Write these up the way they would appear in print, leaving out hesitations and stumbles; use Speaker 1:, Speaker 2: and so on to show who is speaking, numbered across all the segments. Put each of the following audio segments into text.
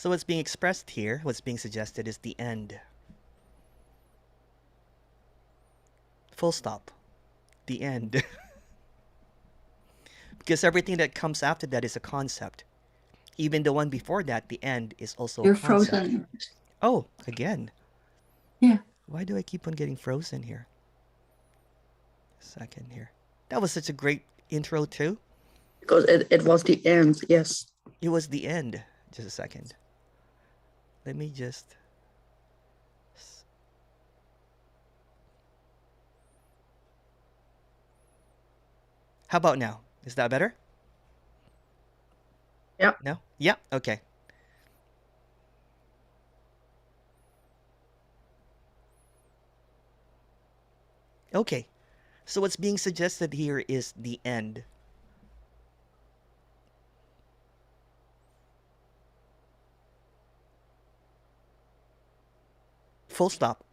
Speaker 1: So what's being expressed here, what's being suggested is the end. Full stop. The end. Because everything that comes after that is a concept. Even the one before that, the end, is also a
Speaker 2: You're
Speaker 1: concept.
Speaker 2: frozen.
Speaker 1: Oh, again.
Speaker 2: Yeah.
Speaker 1: Why do I keep on getting frozen here? Second here. That was such a great intro too.
Speaker 2: Because it was the end, yes.
Speaker 1: It was the end. Just a second. Let me just... How about now? Is that better?
Speaker 2: Yeah.
Speaker 1: No? Yeah, okay. Okay. So what's being suggested here is the end. Full stop.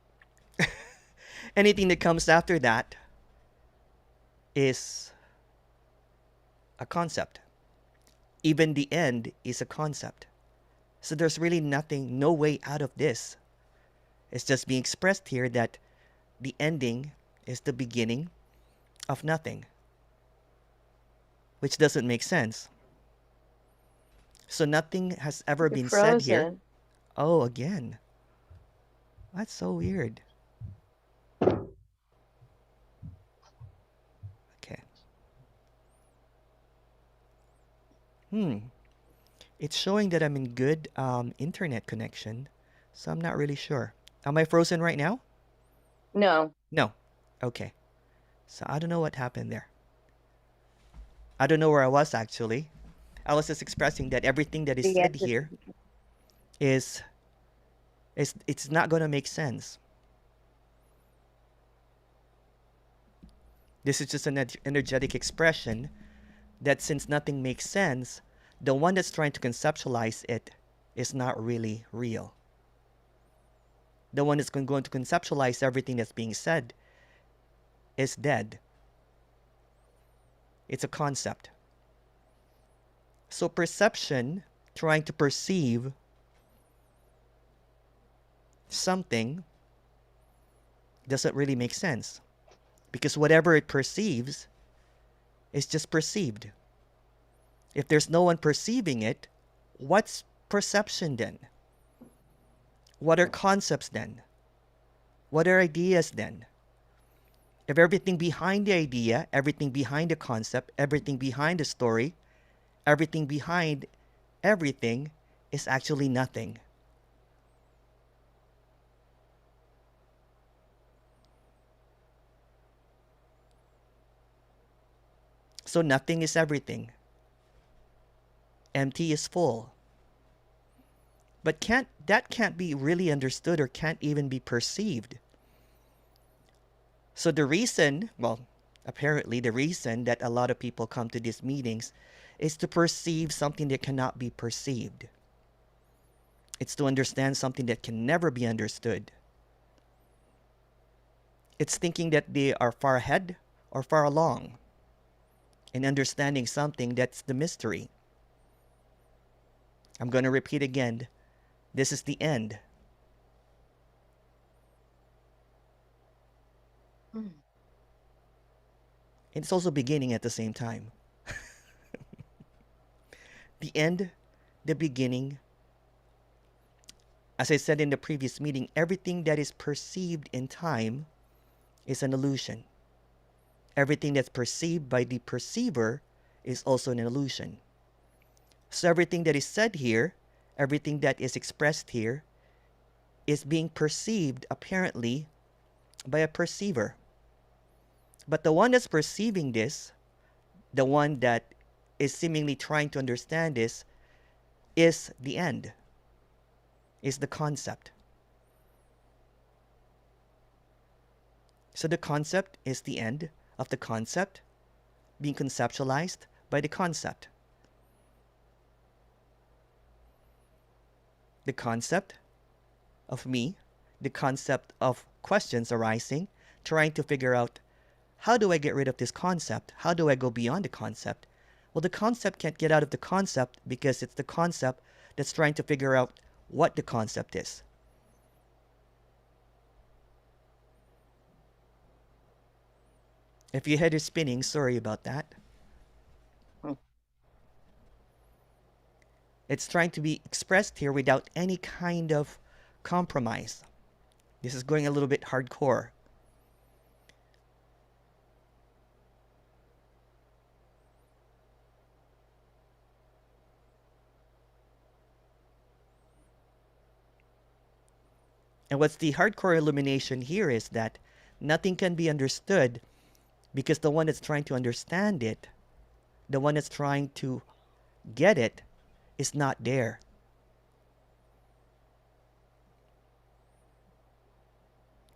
Speaker 1: Anything that comes after that is a concept. Even the end is a concept. So there's really nothing, no way out of this. It's just being expressed here that the ending is the beginning of nothing, which doesn't make sense. So nothing has ever
Speaker 3: You're
Speaker 1: been said here.
Speaker 3: frozen.
Speaker 1: Oh, again. That's so weird. Okay. It's showing that I'm in good internet connection, so I'm not really sure. Am I frozen right now?
Speaker 3: No.
Speaker 1: No. Okay. So I don't know what happened there. I don't know where I was actually. I was just expressing that everything that is
Speaker 3: The
Speaker 1: said
Speaker 3: end.
Speaker 1: here is it's not going to make sense. This is just an energetic expression that since nothing makes sense, the one that's trying to conceptualize it is not really real. The one that's going to conceptualize everything that's being said is dead. It's a concept. So perception, trying to perceive something, doesn't really make sense. Because whatever it perceives is just perceived. If there's no one perceiving it, what's perception then? What are concepts then? What are ideas then? If everything behind the idea, everything behind the concept, everything behind the story, everything behind everything is actually nothing. So nothing is everything. Empty is full. But that can't be really understood or can't even be perceived. So the reason, well, apparently the reason that a lot of people come to these meetings is to perceive something that cannot be perceived. It's to understand something that can never be understood. It's thinking that they are far ahead or far along in understanding something that's the mystery. I'm going to repeat again. This is the end. It's also beginning at the same time. The end, the beginning. As I said in the previous meeting, everything that is perceived in time is an illusion. Everything that's perceived by the perceiver is also an illusion. So everything that is said here, everything that is expressed here, is being perceived apparently by a perceiver. But the one that's perceiving this, the one that is seemingly trying to understand this, is the end, is the concept. So the concept is the end of the concept being conceptualized by the concept. The concept of me, the concept of questions arising, trying to figure out, how do I get rid of this concept? How do I go beyond the concept? Well, the concept can't get out of the concept because it's the concept that's trying to figure out what the concept is. If your head is spinning, sorry about that. It's trying to be expressed here without any kind of compromise. This is going a little bit hardcore. And what's the hardcore illumination here is that nothing can be understood because the one that's trying to understand it, the one that's trying to get it, is not there.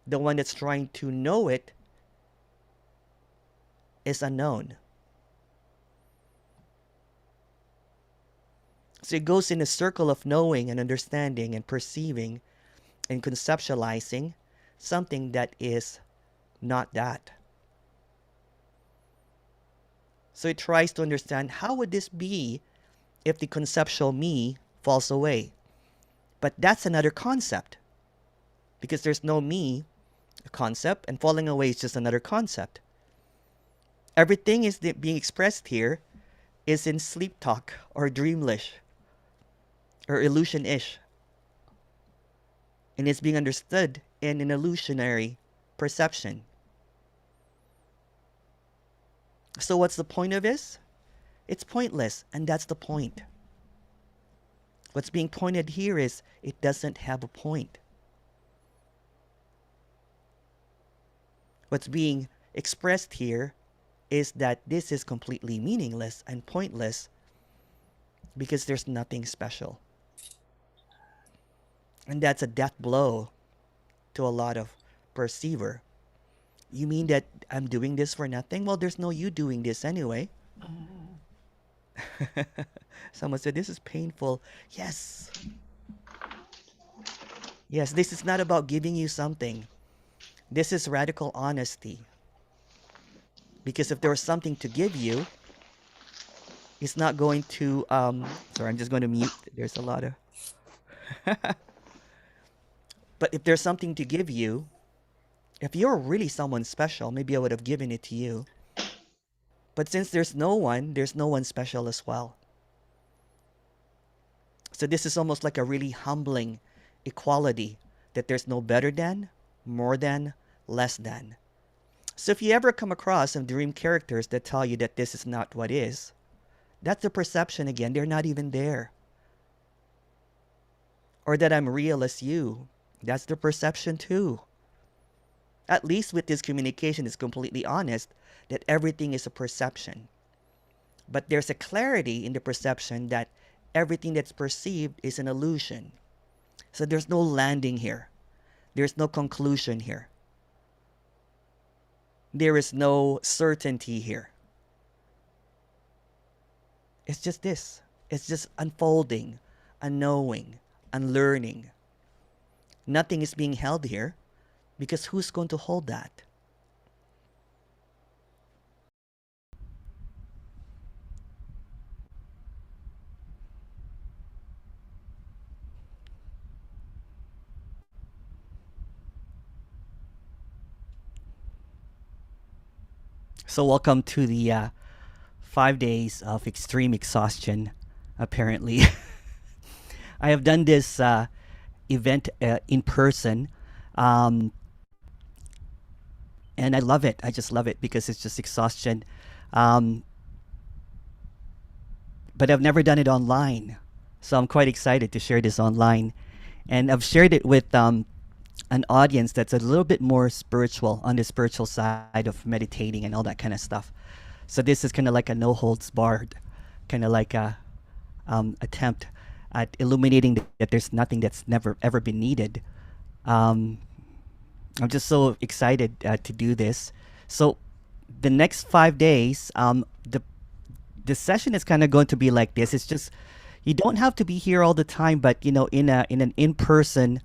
Speaker 1: The one that's trying to know it is unknown. So it goes in a circle of knowing and understanding and perceiving and conceptualizing something that is not that. So it tries to understand, how would this be if the conceptual me falls away? But that's another concept, because there's no me, a concept, and falling away is just another concept. Everything is being expressed here is in sleep talk or dreamlish or illusion-ish. And it's being understood in an illusionary perception. So what's the point of this? It's pointless, and that's the point. What's being pointed here is it doesn't have a point. What's being expressed here is that this is completely meaningless and pointless because there's nothing special. And that's a death blow to a lot of perceiver. You mean that I'm doing this for nothing? Well, there's no you doing this anyway. Someone said, this is painful. Yes. Yes, this is not about giving you something. This is radical honesty. Because if there was something to give you, it's not going to... sorry, I'm just going to mute. There's a lot of... But if there's something to give you, if you're really someone special, maybe I would have given it to you. But since there's no one special as well. So this is almost like a really humbling equality, that there's no better than, more than, less than. So if you ever come across some dream characters that tell you that this is not what is, that's a perception again. They're not even there. Or that I'm real as you. That's the perception too. At least with this communication, it's completely honest that everything is a perception. But there's a clarity in the perception that everything that's perceived is an illusion. So there's no landing here. There's no conclusion here. There is no certainty here. It's just this. It's just unfolding, unknowing, unlearning. Nothing is being held here, because who's going to hold that? So welcome to the 5 days of extreme exhaustion, apparently. I have done this event in person, and I love it. I just love it because it's just exhaustion. But I've never done it online, so I'm quite excited to share this online. And I've shared it with an audience that's a little bit more spiritual, on the spiritual side of meditating and all that kind of stuff. So this is kind of like a no holds barred, kind of like a attempt at illuminating that there's nothing that's never ever been needed. I'm just so excited to do this. So the next 5 days, the session is kind of going to be like this. It's just, you don't have to be here all the time, but you know, in an in-person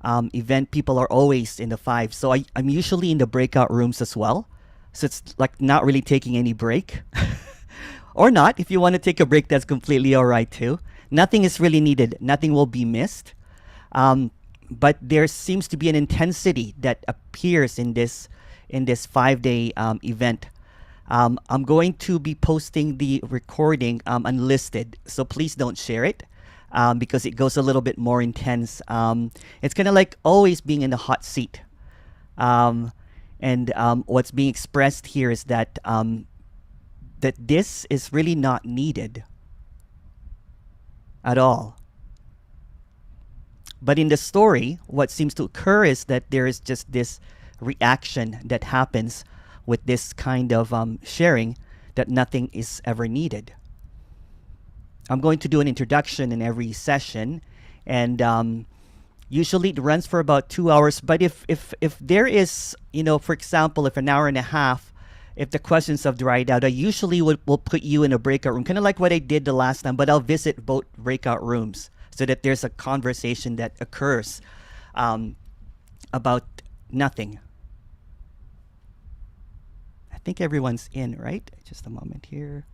Speaker 1: event, people are always in the 5. So I'm usually in the breakout rooms as well. So it's like not really taking any break. Or not. If you want to take a break, that's completely all right too. Nothing is really needed. Nothing will be missed. But there seems to be an intensity that appears in this 5-day event. I'm going to be posting the recording unlisted, so please don't share it because it goes a little bit more intense. It's kind of like always being in the hot seat. And what's being expressed here is that that this is really not needed at all. But in the story, what seems to occur is that there is just this reaction that happens with this kind of sharing, that nothing is ever needed. I'm going to do an introduction in every session, and usually it runs for about 2 hours. But if there is, for example, if an hour and a half, if the questions have dried out, I usually will put you in a breakout room, kind of like what I did the last time, but I'll visit both breakout rooms so that there's a conversation that occurs about nothing. I think everyone's in, right? Just a moment here.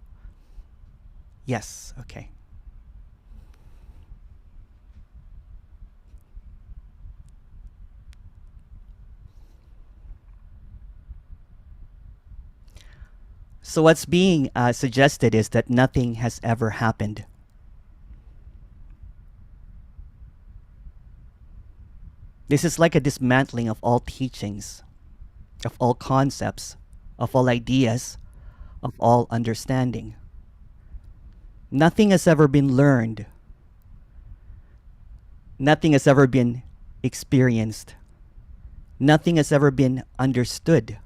Speaker 1: Yes, okay. So what's being suggested is that nothing has ever happened. This is like a dismantling of all teachings, of all concepts, of all ideas, of all understanding. Nothing has ever been learned. Nothing has ever been experienced. Nothing has ever been understood.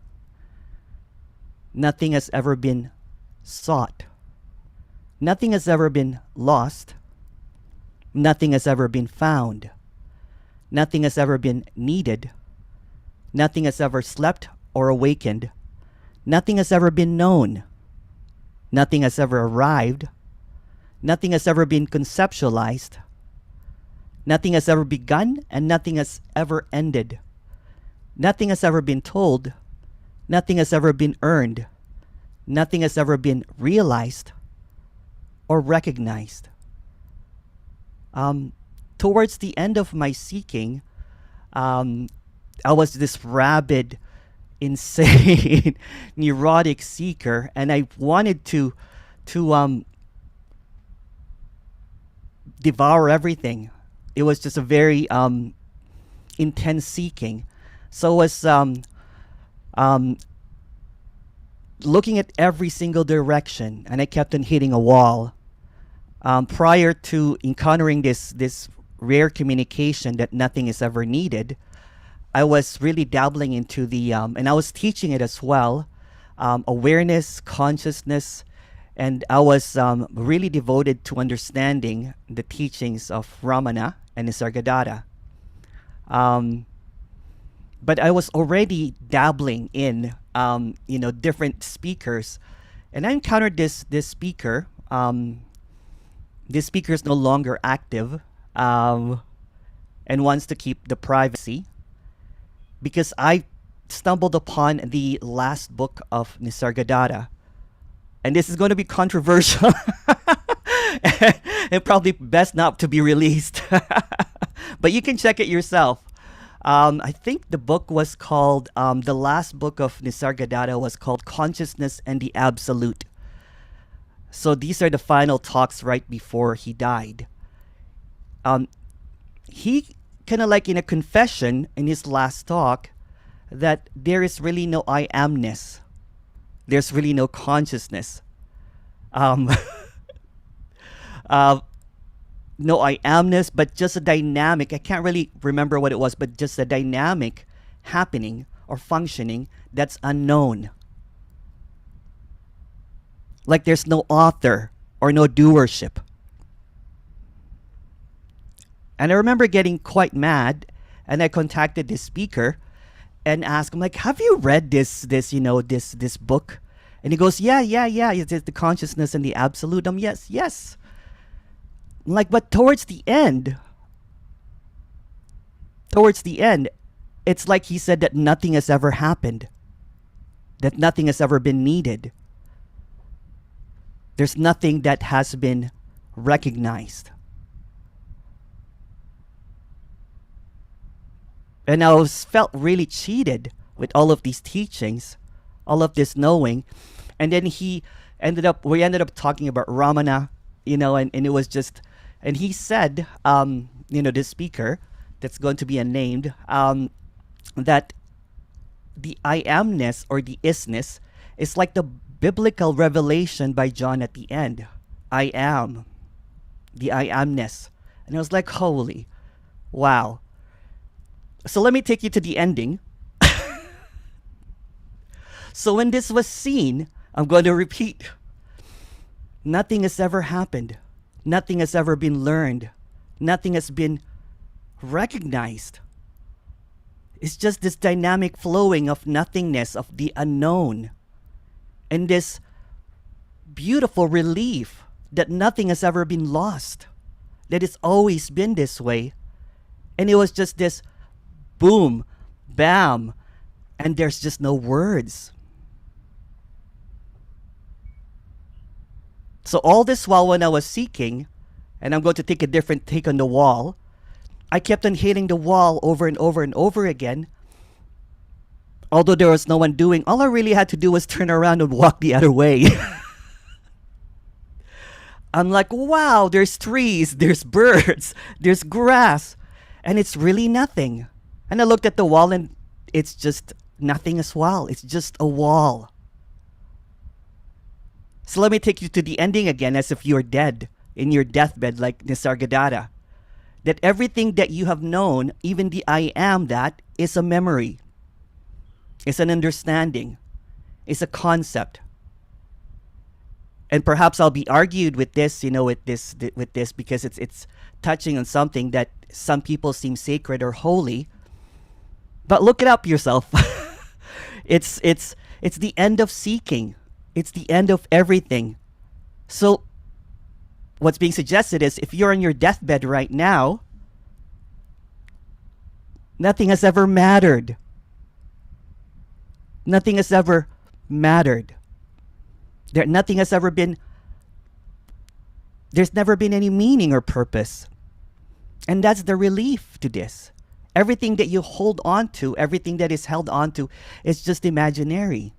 Speaker 1: Nothing has ever been sought. Nothing has ever been lost. Nothing has ever been found. Nothing has ever been needed. Nothing has ever slept or awakened. Nothing has ever been known. Nothing has ever arrived. Nothing has ever been conceptualized. Nothing has ever begun, and nothing has ever ended. Nothing has ever been told. Nothing has ever been earned. Nothing has ever been realized or recognized. Towards the end of my seeking, I was this rabid, insane, neurotic seeker, and I wanted to devour everything. It was just a very intense seeking. So I was looking at every single direction, and I kept on hitting a wall. Prior to encountering this rare communication that nothing is ever needed, I was really dabbling into the, and I was teaching it as well, awareness, consciousness, and I was really devoted to understanding the teachings of Ramana and Nisargadatta. But I was already dabbling in, different speakers, and I encountered this speaker. This speaker is no longer active, and wants to keep the privacy, because I stumbled upon the last book of Nisargadatta, and this is going to be controversial and probably best not to be released. But you can check it yourself. I think the book was called, the last book of Nisargadatta was called Consciousness and the Absolute. So these are the final talks right before he died. He kind of like in a confession in his last talk that there is really no I amness. There's really no consciousness. No I amness, but just a dynamic. I can't really remember what it was, but just a dynamic happening or functioning that's unknown. Like there's no author or no doership. And I remember getting quite mad, and I contacted this speaker and asked him, like, have you read this book? And he goes, yeah, it's the consciousness and the absolute. Yes. I'm like, but towards the end, it's like he said that nothing has ever happened, that nothing has ever been needed. There's nothing that has been recognized. And felt really cheated with all of these teachings, all of this knowing. And then we ended up talking about Ramana, and it was just, and he said, this speaker that's going to be unnamed, that the I amness or the isness is like the biblical revelation by John at the end. I am. The I amness. And I was like, holy, wow. So let me take you to the ending. So when this was seen, I'm going to repeat. Nothing has ever happened. Nothing has ever been learned. Nothing has been recognized. It's just this dynamic flowing of nothingness, of the unknown. And this beautiful relief that nothing has ever been lost. That it's always been this way. And it was just this boom, bam, and there's just no words. So all this while when I was seeking, and I'm going to take a different take on the wall, I kept on hitting the wall over and over and over again. Although there was no one doing, all I really had to do was turn around and walk the other way. I'm like, wow, there's trees, there's birds, there's grass, and it's really nothing. And I looked at the wall and it's just nothing as well. It's just a wall. So let me take you to the ending again as if you're dead in your deathbed like Nisargadatta. That everything that you have known, even the I am that, is a memory. It's an understanding. It's a concept. And perhaps I'll be argued with this, with this because it's touching on something that some people seem sacred or holy. But look it up yourself. It's the end of seeking. It's the end of everything. So what's being suggested is if you're on your deathbed right now, nothing has ever mattered. Nothing has ever mattered. Nothing has ever been, there's never been any meaning or purpose. And that's the relief to this. Everything that you hold on to, everything that is held on to, is just imaginary.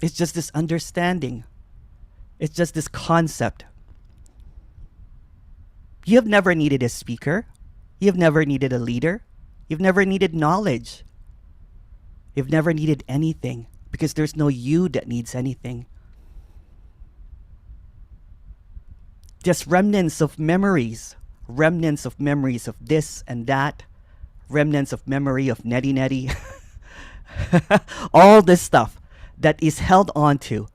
Speaker 1: It's just this understanding. It's just this concept. You have never needed a speaker. You've never needed a leader. You've never needed knowledge. You've never needed anything because there's no you that needs anything. Just remnants of memories of this and that, remnants of memory of Neti Neti, all this stuff that is held on to,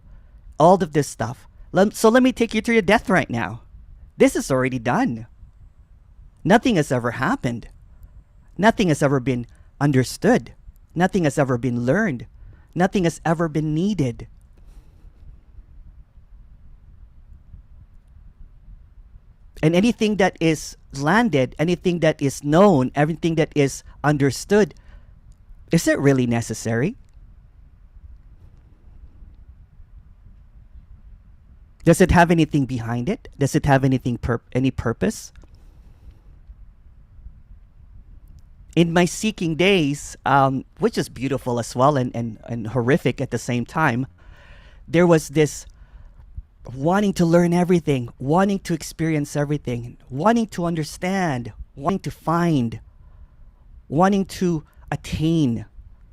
Speaker 1: all of this stuff. So let me take you to your death right now. This is already done. Nothing has ever happened. Nothing has ever been understood. Nothing has ever been learned. Nothing has ever been needed. And anything that is landed, anything that is known, everything that is understood, is it really necessary? Does it have anything behind it? Does it have anything any purpose? In my seeking days, which is beautiful as well and horrific at the same time, there was this wanting to learn everything, wanting to experience everything, wanting to understand, wanting to find, wanting to attain,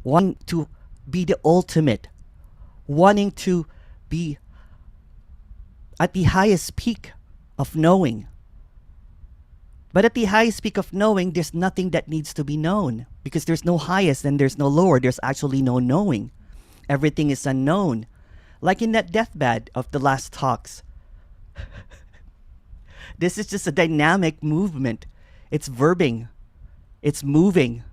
Speaker 1: wanting to be the ultimate, wanting to be at the highest peak of knowing. But at the highest peak of knowing, there's nothing that needs to be known because there's no highest and there's no lower. There's actually no knowing. Everything is unknown. Like in that deathbed of the last talks. This is just a dynamic movement. It's verbing. It's moving.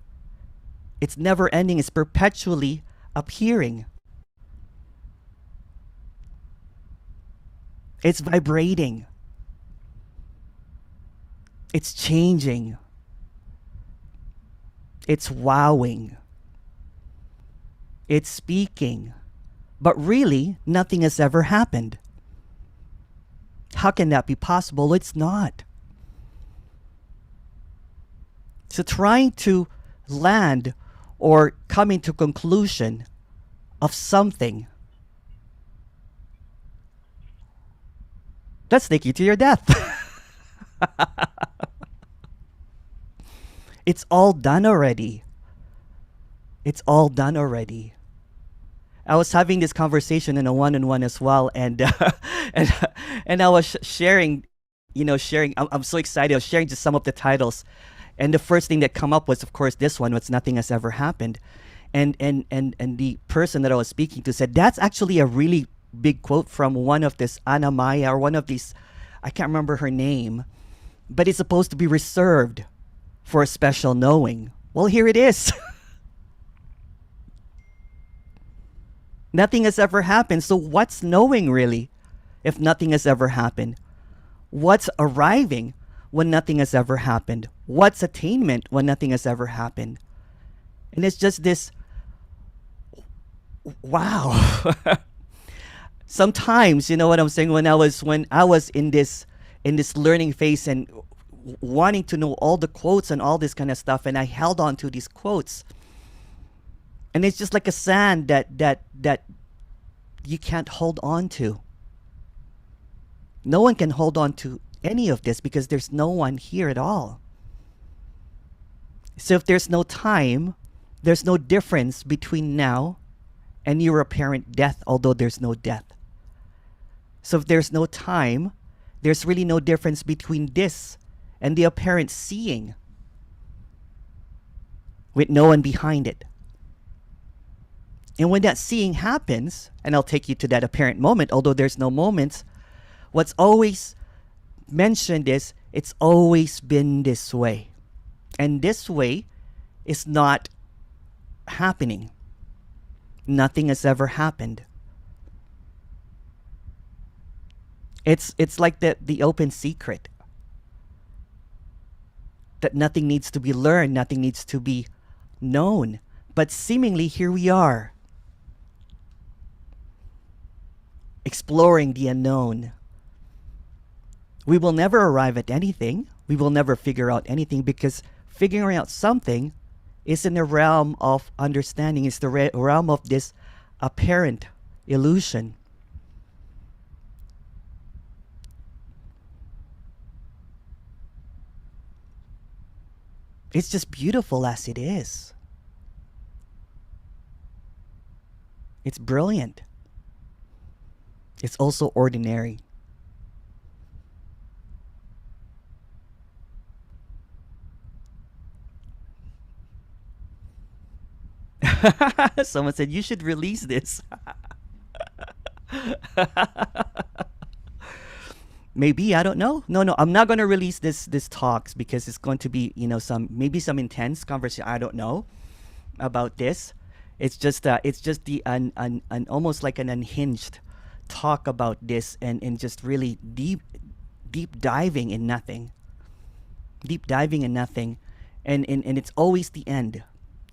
Speaker 1: It's never ending. It's perpetually appearing. It's vibrating. It's changing. It's wowing. It's speaking. But really, nothing has ever happened. How can that be possible? It's not. So trying to land or coming to conclusion of something, let's take you to your death. It's all done already. It's all done already. I was having this conversation in a one-on-one as well, and and and I was sharing, sharing. I'm so excited. I was sharing just some of the titles, and the first thing that come up was, of course, this one. What's nothing has ever happened, and the person that I was speaking to said that's actually a really big quote from one of this Anna Maya or one of these, I can't remember her name, but it's supposed to be reserved for a special knowing. Well, here it is. Nothing has ever happened. So what's knowing really if nothing has ever happened? What's arriving when nothing has ever happened? What's attainment when nothing has ever happened? And it's just this, wow. Sometimes, you know what I'm saying, when I was in this learning phase and wanting to know all the quotes and all this kind of stuff, and I held on to these quotes, and it's just like a sand that you can't hold on to. No one can hold on to any of this because there's no one here at all. So if there's no time, there's no difference between now and your apparent death, although there's no death. So if there's no time, there's really no difference between this and the apparent seeing with no one behind it. And when that seeing happens, and I'll take you to that apparent moment, although there's no moments, what's always mentioned is it's always been this way. And this way is not happening. Nothing has ever happened. It's like the open secret. That nothing needs to be learned, nothing needs to be known. But seemingly here we are. Exploring the unknown. We will never arrive at anything. We will never figure out anything because figuring out something is in the realm of understanding. It's the realm of this apparent illusion. It's just beautiful as it is. It's brilliant. It's also ordinary. Someone said you should release this. Maybe, I don't know. No, I'm not going to release this talks because it's going to be, some intense conversation. I don't know about this. It's just the an almost like an unhinged talk about this and just really deep diving in nothing. Deep diving in nothing. And it's always the end.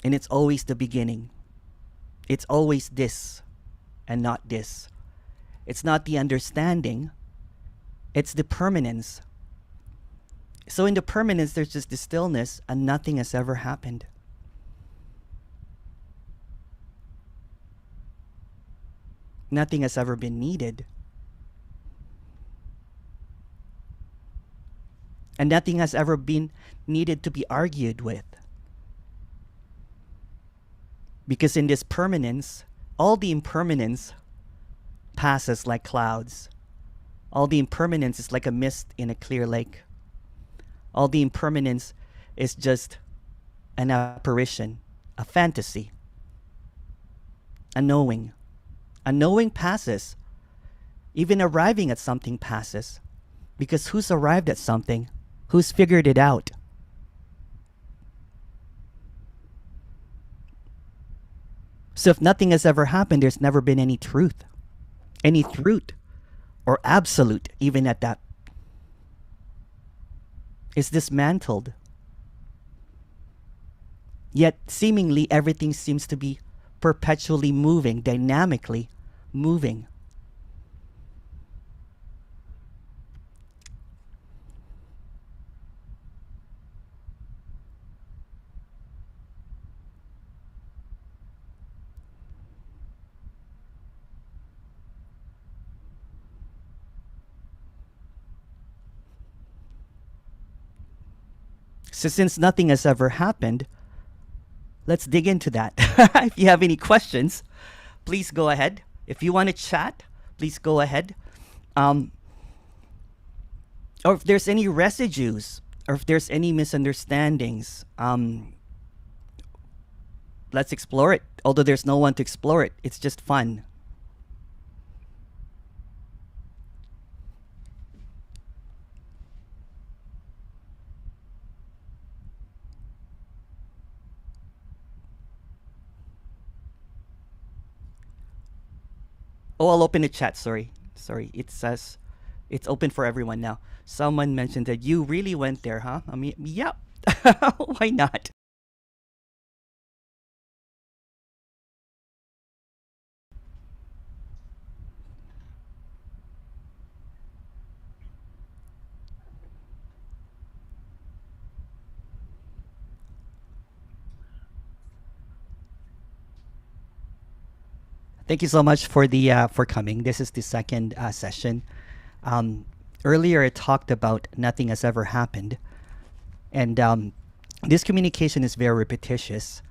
Speaker 1: And it's always the beginning. It's always this and not this. It's not the understanding. It's the permanence. So in the permanence, there's just the stillness and nothing has ever happened. Nothing has ever been needed. And nothing has ever been needed to be argued with. Because in this permanence, all the impermanence passes like clouds. All the impermanence is like a mist in a clear lake. All the impermanence is just an apparition, a fantasy, a knowing. A knowing passes. Even arriving at something passes. Because who's arrived at something? Who's figured it out? So if nothing has ever happened, there's never been any truth. Any truth. Or absolute, even at that. Is dismantled. Yet seemingly everything seems to be perpetually moving, dynamically moving. So since nothing has ever happened, let's dig into that. If you have any questions, please go ahead. If you want to chat, please go ahead. Or if there's any residues, or if there's any misunderstandings, let's explore it. Although there's no one to explore it, it's just fun. Oh, I'll open the chat. Sorry. It says it's open for everyone now. Someone mentioned that you really went there, huh? I mean, yeah. Why not? Thank you so much for the for coming. This is the second session. Earlier, I talked about nothing has ever happened, and this communication is very repetitious.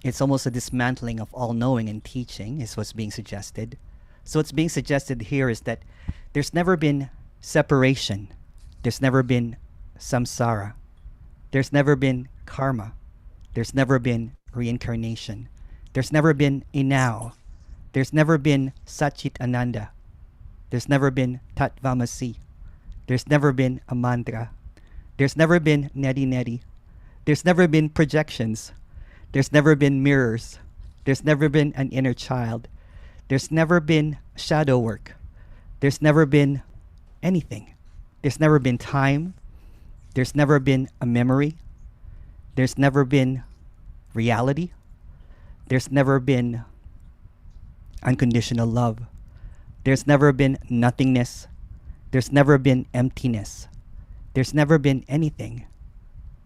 Speaker 1: It's almost a dismantling of all knowing and teaching, is what's being suggested. So what's being suggested here is that there's never been separation. There's never been samsara. There's never been karma. There's never been reincarnation. There's never been a now. There's never been Satchit Ananda. There's never been Tatvamasi. There's never been a mantra. There's never been neti neti. There's never been projections. There's never been mirrors. There's never been an inner child. There's never been shadow work. There's never been anything. There's never been time. There's never been a memory. There's never been reality. There's never been unconditional love. There's never been nothingness. There's never been emptiness. There's never been anything.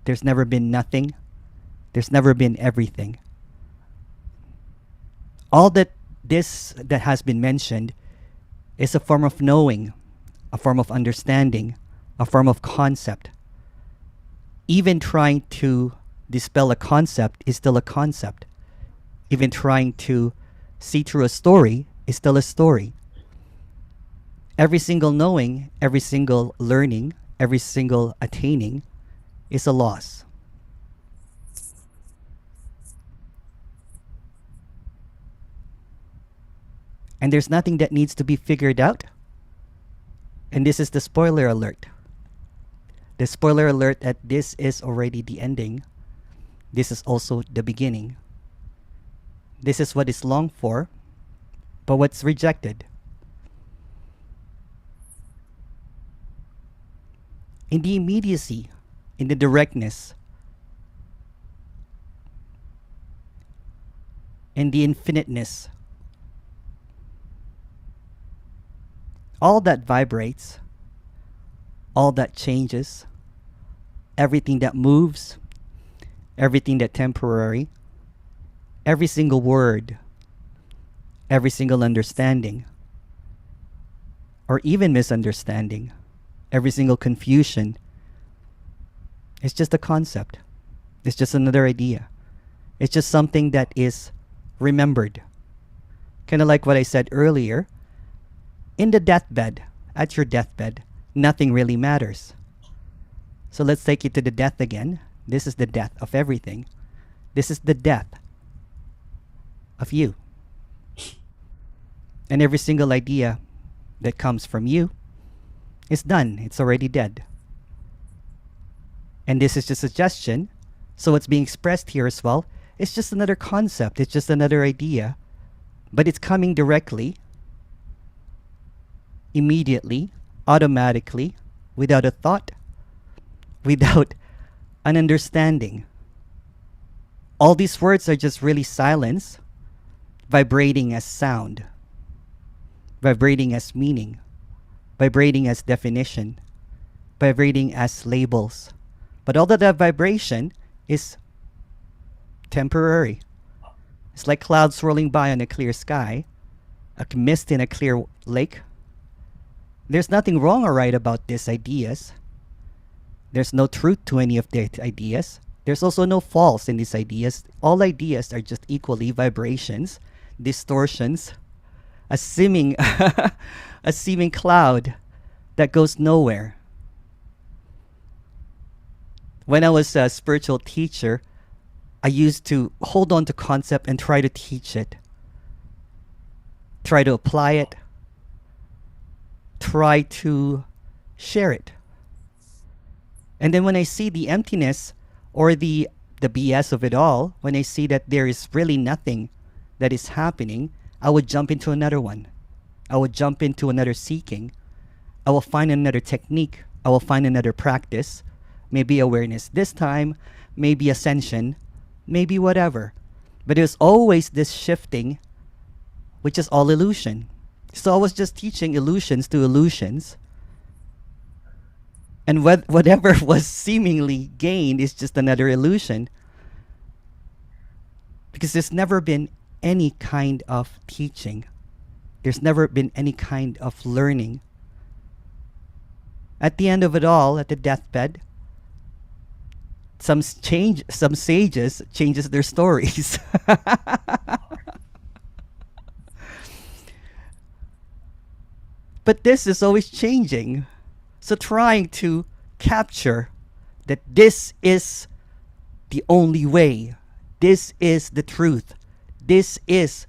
Speaker 1: There's never been nothing. There's never been everything. All that has been mentioned is a form of knowing, a form of understanding, a form of concept. Even trying to dispel a concept is still a concept. Even trying to see through a story is still a story. Every single knowing, every single learning, every single attaining is a loss. And there's nothing that needs to be figured out. And this is the spoiler alert. The spoiler alert that this is already the ending. This is also the beginning. This is what is longed for, but what's rejected. In the immediacy, in the directness, in the infiniteness, all that vibrates, all that changes, everything that moves, everything that temporary, every single word, every single understanding, or even misunderstanding, every single confusion, is just a concept. It's just another idea. It's just something that is remembered. Kind of like what I said earlier. In the deathbed, at your deathbed, nothing really matters. So let's take it to the death again. This is the death of everything. This is the death of you. And every single idea that comes from you is done. It's already dead. And this is just a suggestion. So what's being expressed here as well, it's just another concept. It's just another idea. But it's coming directly, immediately, automatically, without a thought, without an understanding. All these words are just really silence, vibrating as sound, vibrating as meaning, vibrating as definition, vibrating as labels. But all of that vibration is temporary. It's like clouds swirling by on a clear sky, a mist in a clear lake. There's nothing wrong or right about these ideas. There's no truth to any of the ideas. There's also no false in these ideas. All ideas are just equally vibrations, distortions, a seeming a seeming cloud that goes nowhere. When I was a spiritual teacher, I used to hold on to concept and try to teach it. Try to apply it. Try to share it. And then when I see the emptiness or the BS of it all, when I see that there is really nothing that is happening, I would jump into another one. I would jump into another seeking. I will find another technique. I will find another practice. Maybe awareness this time, maybe ascension, maybe whatever. But there's always this shifting, which is all illusion. So I was just teaching illusions to illusions. And whatever was seemingly gained is just another illusion. Because there's never been any kind of teaching. There's never been any kind of learning. At the end of it all, at the deathbed, some sages changes their stories. But this is always changing. So trying to capture that this is the only way, this is the truth, this is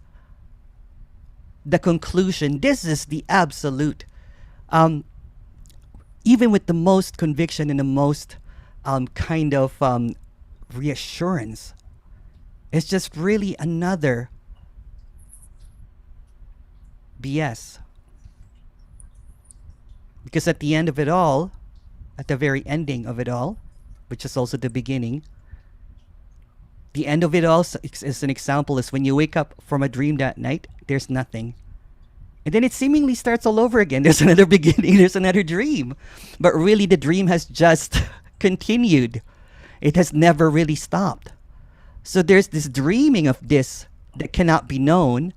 Speaker 1: the conclusion, this is the absolute. Even with the most conviction and the most kind of reassurance, it's just really another BS. Because at the end of it all, at the very ending of it all, which is also the beginning, the end of it all is an example is when you wake up from a dream that night, there's nothing. And then it seemingly starts all over again. There's another beginning, there's another dream. But really the dream has just continued. It has never really stopped. So there's this dreaming of this that cannot be known,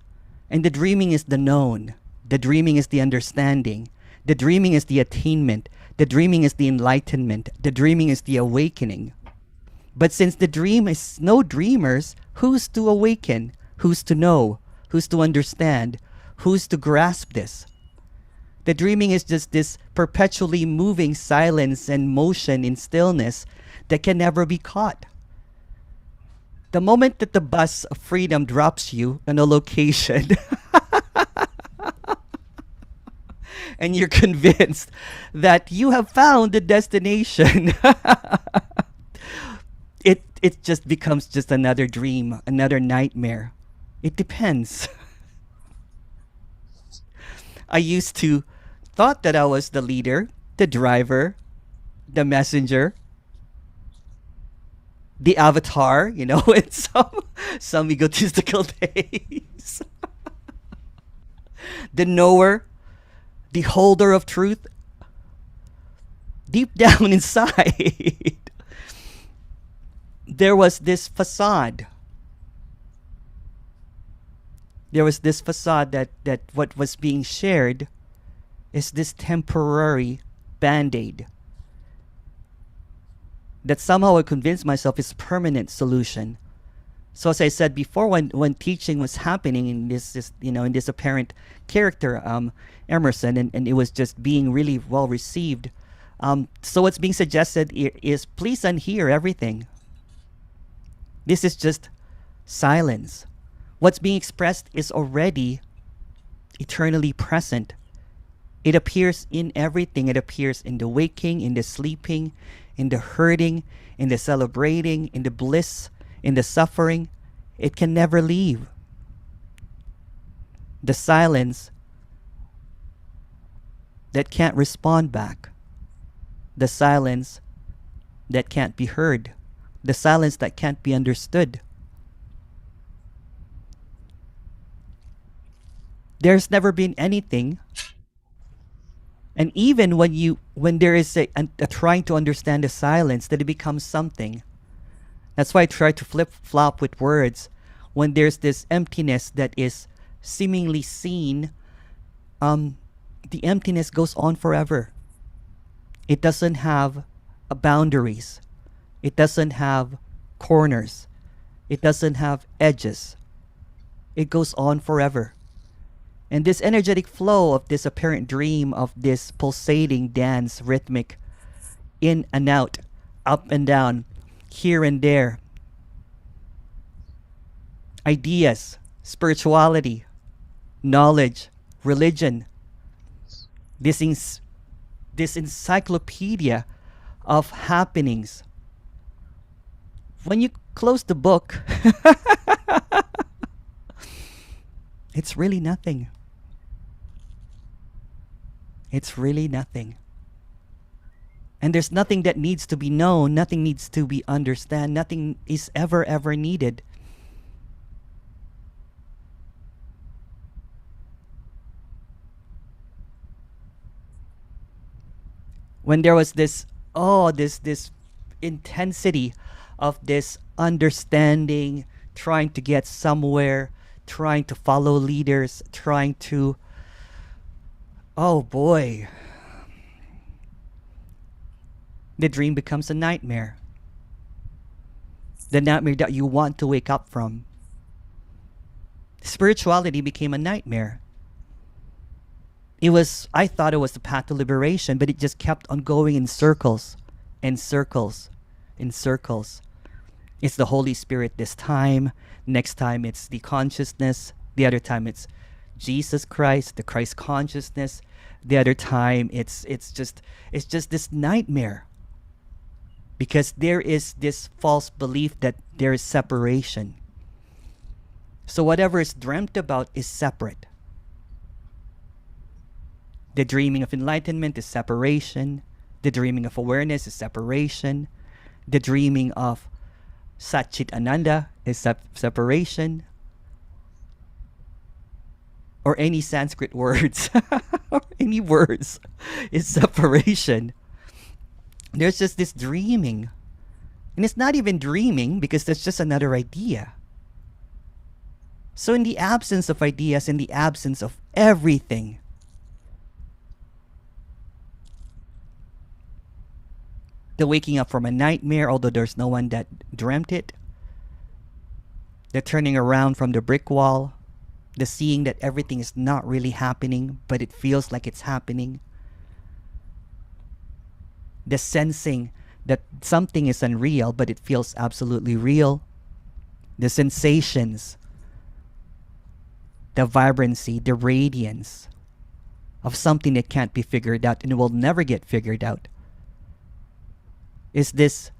Speaker 1: and the dreaming is the known. The dreaming is the understanding. The dreaming is the attainment. The dreaming is the enlightenment. The dreaming is the awakening. But since the dream is no dreamers, who's to awaken? Who's to know? Who's to understand? Who's to grasp this? The dreaming is just this perpetually moving silence and motion in stillness that can never be caught. The moment that the bus of freedom drops you on a location and you're convinced that you have found the destination, it just becomes just another dream, another nightmare. It depends. I used to thought that I was the leader, the driver, the messenger, the avatar, in some egotistical days. The knower, the holder of truth. Deep down inside, there was this facade. There was this facade that what was being shared is this temporary band-aid that somehow I convinced myself is permanent solution. So as I said before, when teaching was happening in this apparent character, Emerson, and it was just being really well received. So what's being suggested is please unhear everything. This is just silence. What's being expressed is already eternally present. It appears in everything. It appears in the waking, in the sleeping, in the hurting, in the celebrating, in the bliss, in the suffering. It can never leave. The silence that can't respond back. The silence that can't be heard. The silence that can't be understood. There's never been anything. And even when there is a trying to understand the silence, that it becomes something. That's why I try to flip-flop with words. When there's this emptiness that is seemingly seen, the emptiness goes on forever. It doesn't have boundaries. It doesn't have corners. It doesn't have edges. It goes on forever. And this energetic flow of this apparent dream, of this pulsating dance, rhythmic, in and out, up and down, here and there, ideas, spirituality, knowledge, religion, this encyclopedia of happenings. When you close the book, it's really nothing. It's really nothing. And there's nothing that needs to be known, nothing needs to be understood, nothing is ever needed. When there was this intensity of this understanding, trying to get somewhere, trying to follow leaders, trying to, oh boy, the dream becomes a nightmare. The nightmare that you want to wake up from. Spirituality became a nightmare. I thought it was the path to liberation, but it just kept on going in circles and circles and circles. It's the Holy Spirit this time. Next time it's the consciousness. The other time it's Jesus Christ, the Christ consciousness. The other time it's just this nightmare. Because there is this false belief that there is separation. So whatever is dreamt about is separate. The dreaming of enlightenment is separation. The dreaming of awareness is separation. The dreaming of Satchit Ananda is separation. Or any Sanskrit words, or any words, is separation. There's just this dreaming. And it's not even dreaming because that's just another idea. So in the absence of ideas, in the absence of everything, the waking up from a nightmare, although there's no one that dreamt it, the turning around from the brick wall, the seeing that everything is not really happening, but it feels like it's happening, the sensing that something is unreal, but it feels absolutely real, the sensations, the vibrancy, the radiance of something that can't be figured out and will never get figured out, is this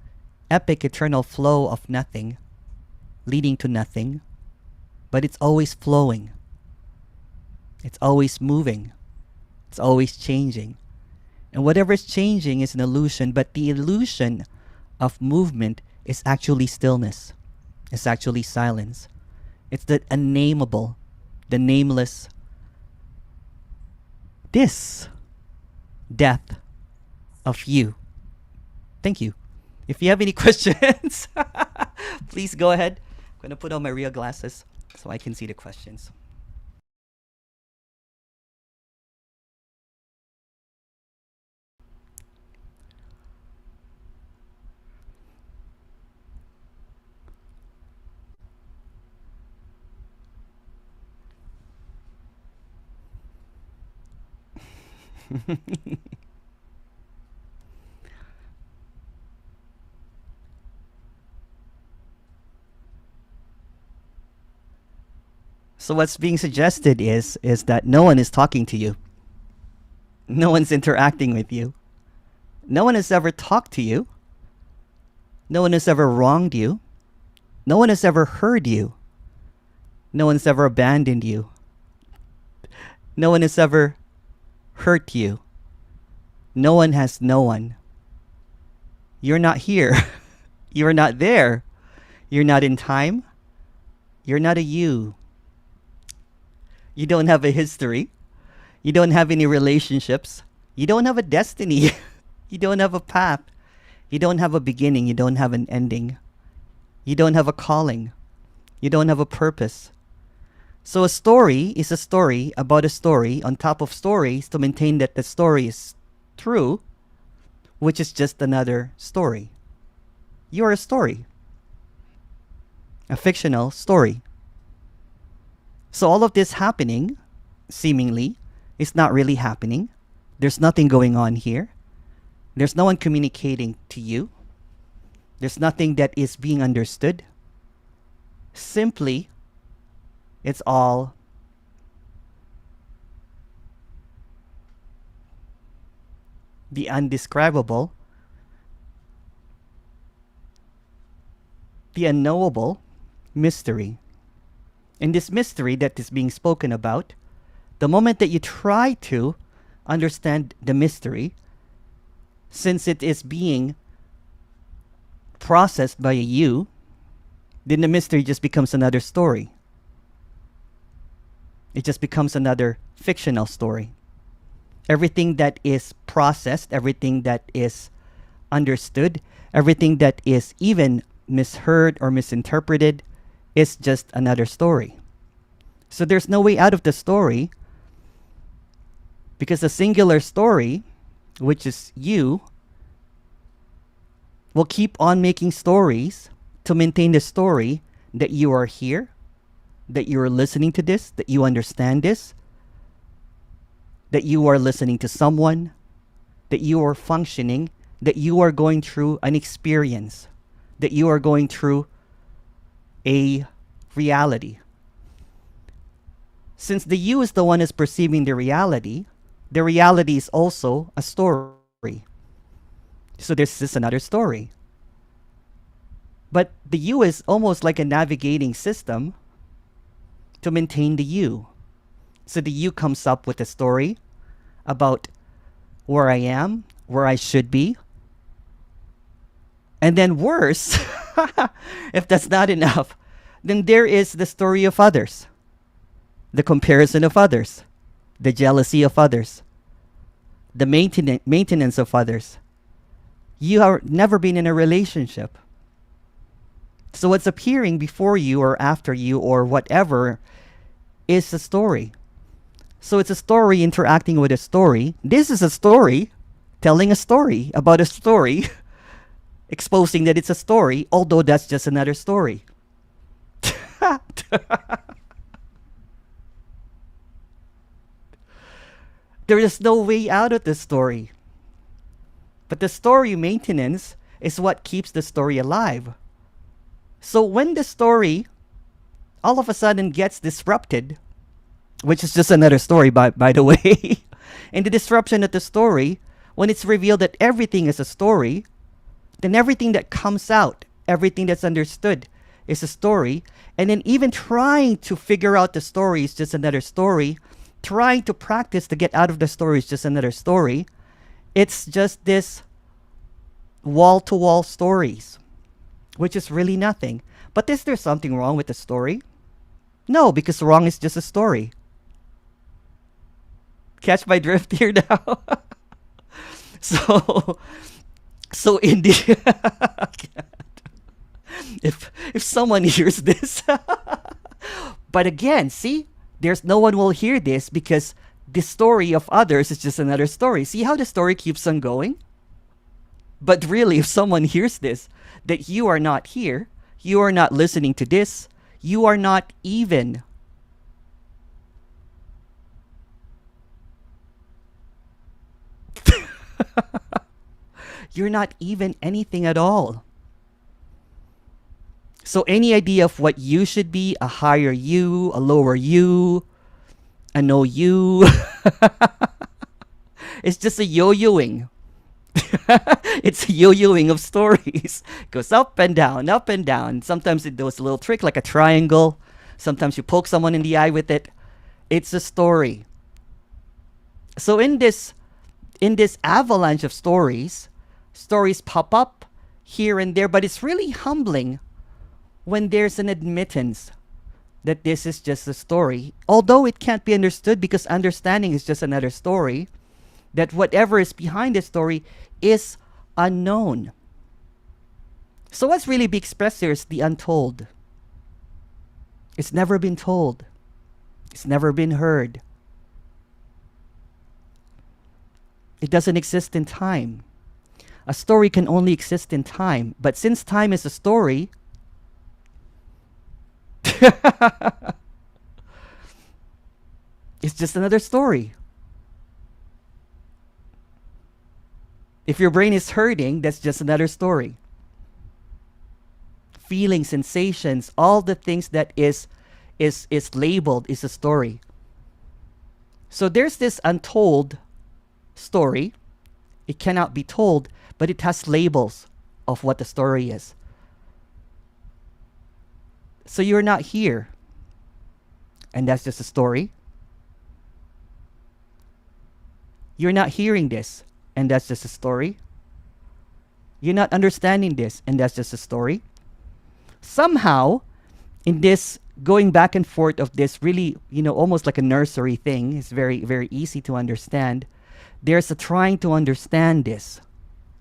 Speaker 1: epic eternal flow of nothing leading to nothing, but it's always flowing. It's always moving. It's always changing. And whatever is changing is an illusion, but the illusion of movement is actually stillness. It's actually silence. It's the unnameable, the nameless, this death of you. Thank you. If you have any questions, please go ahead. I'm going to put on my real glasses so I can see the questions. So what's being suggested is that no one is talking to you. No one's interacting with you. No one has ever talked to you. No one has ever wronged you. No one has ever heard you. No one's ever abandoned you. No one has ever hurt you. No one has no one. You're not here. You're not there. You're not in time. You're not a you. You don't have a history. You don't have any relationships. You don't have a destiny. You don't have a path. You don't have a beginning. You don't have an ending. You don't have a calling. You don't have a purpose. So a story is a story about a story on top of stories to maintain that the story is true, which is just another story. You are a story, a fictional story. So all of this happening, seemingly, is not really happening. There's nothing going on here. There's no one communicating to you. There's nothing that is being understood. Simply, it's all the undescribable, the unknowable mystery. And this mystery that is being spoken about, the moment that you try to understand the mystery, since it is being processed by a you, then the mystery just becomes another story. It just becomes another fictional story. Everything that is processed, everything that is understood, everything that is even misheard or misinterpreted is just another story. So there's no way out of the story, because the singular story, which is you, will keep on making stories to maintain the story that you are here, that you are listening to this, that you understand this, that you are listening to someone, that you are functioning, that you are going through an experience, that you are going through a reality. Since the you is the one who's perceiving the reality is also a story. So this is another story. But the you is almost like a navigating system to maintain the you. So the you comes up with a story about where I am, where I should be. And then worse, if that's not enough, then there is the story of others, the comparison of others, the jealousy of others, the maintenance of others. You have never been in a relationship. So what's appearing before you or after you or whatever is a story. So it's a story interacting with a story. This is a story telling a story about a story, exposing that it's a story, although that's just another story. There is no way out of this story. But the story maintenance is what keeps the story alive. So when the story all of a sudden gets disrupted, which is just another story by the way, in the disruption of the story, when it's revealed that everything is a story, then everything that comes out, everything that's understood is a story. And then even trying to figure out the story is just another story. Trying to practice to get out of the story is just another story. It's just this wall-to-wall stories, which is really nothing. But is there something wrong with the story? No, because wrong is just a story. Catch my drift here now? So in the if someone hears this, but again, see, there's no one will hear this because the story of others is just another story. See how the story keeps on going? But really, if someone hears this, that you are not here, you are not listening to this, you are not even you're not even anything at all. So any idea of what you should be, a higher you, a lower you, a no you, it's just a yo-yoing. It's a yo-yoing of stories. Goes up and down, up and down. Sometimes it does a little trick like a triangle. Sometimes you poke someone in the eye with it. It's a story. So in this avalanche of stories pop up here and there, but it's really humbling when there's an admittance that this is just a story, although it can't be understood because understanding is just another story, that whatever is behind the story is unknown. So what's really being expressed here is the untold. It's never been told. It's never been heard. It doesn't exist in time. A story can only exist in time. But since time is a story, it's just another story. If your brain is hurting, that's just another story. Feelings, sensations, all the things that is labeled is a story. So there's this untold story. It cannot be told, but it has labels of what the story is. So you're not here, and that's just a story. You're not hearing this, and that's just a story. You're not understanding this, and that's just a story. Somehow, in this going back and forth of this really, almost like a nursery thing, it's very, very easy to understand. There's a trying to understand this.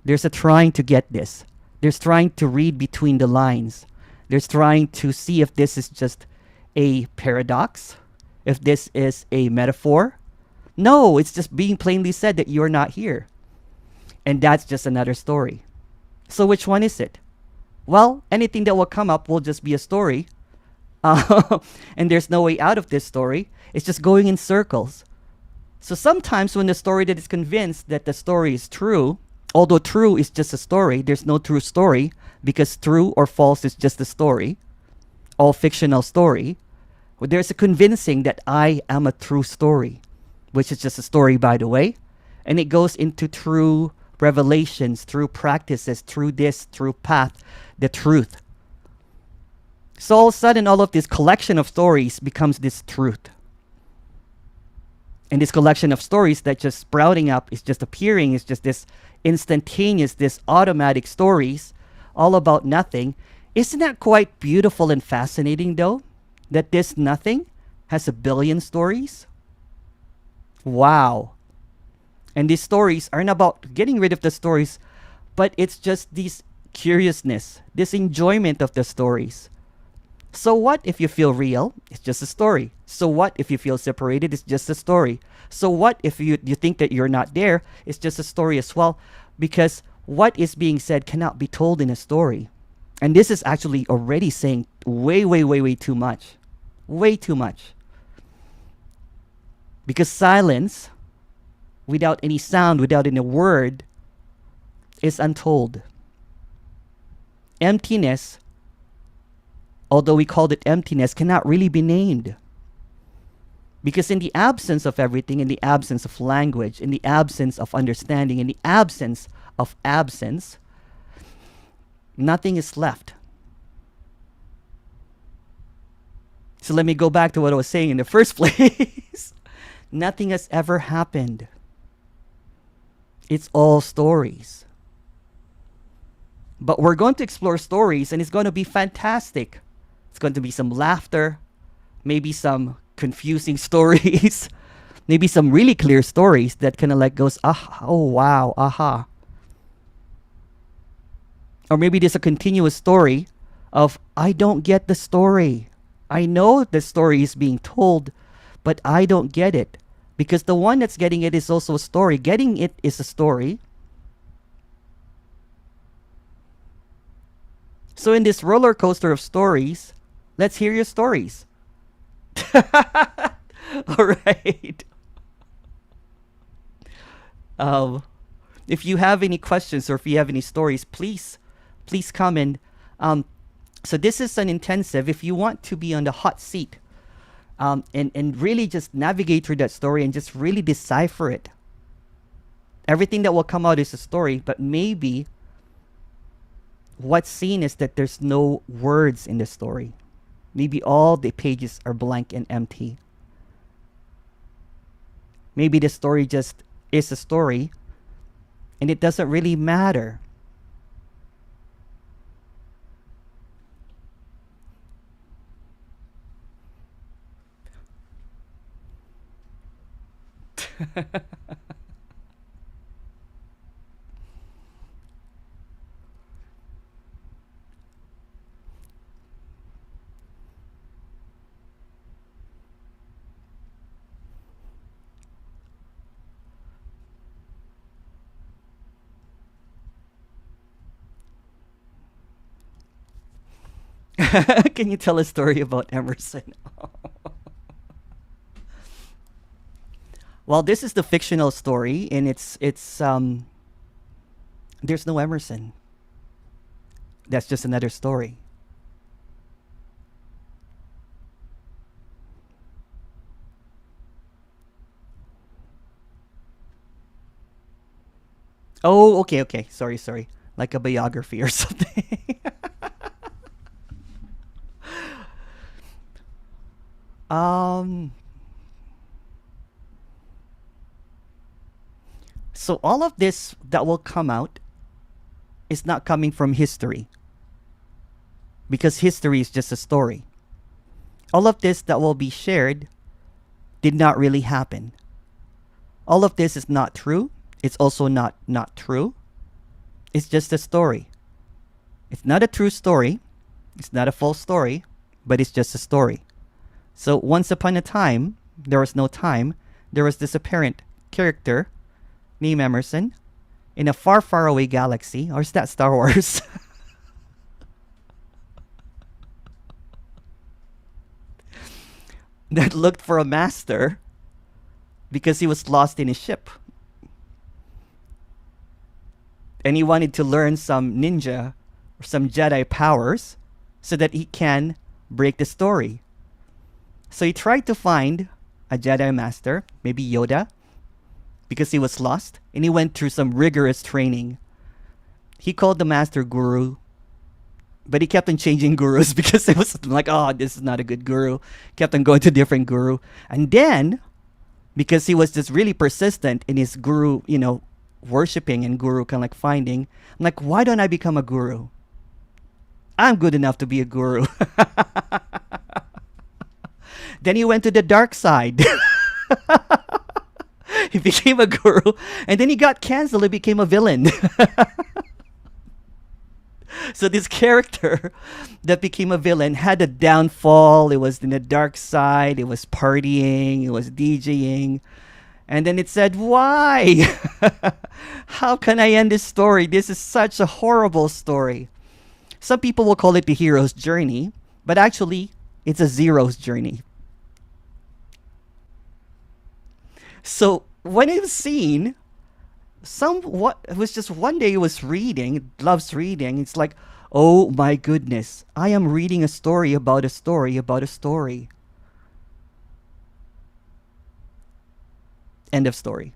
Speaker 1: There's a trying to get this. There's trying to read between the lines. There's trying to see if this is just a paradox, if this is a metaphor. No, it's just being plainly said that you're not here. And that's just another story. So which one is it? Well, anything that will come up will just be a story. And there's no way out of this story. It's just going in circles. So sometimes when the story that is convinced that the story is true, although true is just a story, there's no true story because true or false is just a story, all fictional story. Well, there's a convincing that I am a true story, which is just a story, by the way. And it goes into true revelations, through practices, through this, through path, the truth. So all of a sudden, all of this collection of stories becomes this truth. And this collection of stories that just sprouting up is just appearing, is just this instantaneous, this automatic stories, all about nothing. Isn't that quite beautiful and fascinating, though? That this nothing has a billion stories? Wow. And these stories aren't about getting rid of the stories, but it's just this curiousness, this enjoyment of the stories. So what if you feel real? It's just a story. So what if you feel separated? It's just a story. So what if you think that you're not there? It's just a story as well. Because what is being said cannot be told in a story. And this is actually already saying way, way, way, way too much. Way too much. Because silence, without any sound, without any word, is untold. Emptiness, although we called it emptiness, cannot really be named. Because in the absence of everything, in the absence of language, in the absence of understanding, in the absence of absence, nothing is left. So let me go back to what I was saying in the first place. Nothing has ever happened. It's all stories. But we're going to explore stories, and it's going to be fantastic. It's going to be some laughter, maybe some confusing stories, maybe some really clear stories that kind of like goes, oh wow, aha. Or maybe there's a continuous story of, I don't get the story. I know the story is being told, but I don't get it. Because the one that's getting it is also a story. Getting it is a story. So in this roller coaster of stories, let's hear your stories. All right. If you have any questions or if you have any stories, please come in. So this is an intensive. If you want to be on the hot seat, and really just navigate through that story and just really decipher it. Everything that will come out is a story, but maybe what's seen is that there's no words in the story. Maybe all the pages are blank and empty. Maybe the story just is a story and it doesn't really matter. Can you tell a story about Emerson? Well, this is the fictional story, and it's there's no Emerson. That's just another story. Oh, okay, okay. Sorry. Like a biography or something. um so all of this that will come out is not coming from history, because history is just a story. All of this that will be shared did not really happen. All of this is not true. It's also not true. It's just a story. It's not a true story. It's not a false story, but it's just a story. So once upon a time, there was no time, there was this apparent character named Emerson in a far, far away galaxy. Or is that Star Wars? That looked for a master because he was lost in his ship. And he wanted to learn some ninja or some Jedi powers so that he can break the story. So he tried to find a Jedi master, maybe Yoda, because he was lost, and he went through some rigorous training. He called the master guru, but he kept on changing gurus because it was like, oh, this is not a good guru. Kept on going to different guru. And then, because he was just really persistent in his guru, worshipping and guru kind of like finding, I'm like, why don't I become a guru? I'm good enough to be a guru. Then he went to the dark side. He became a guru, and then he got canceled. He became a villain. So this character that became a villain had a downfall. It was in the dark side. It was partying. It was DJing. And then it said, why? How can I end this story? This is such a horrible story. Some people will call it the hero's journey, but actually, it's a zero's journey. So when it was seen, it was just one day he was reading, loves reading. It's like, oh my goodness, I am reading a story about a story about a story. End of story.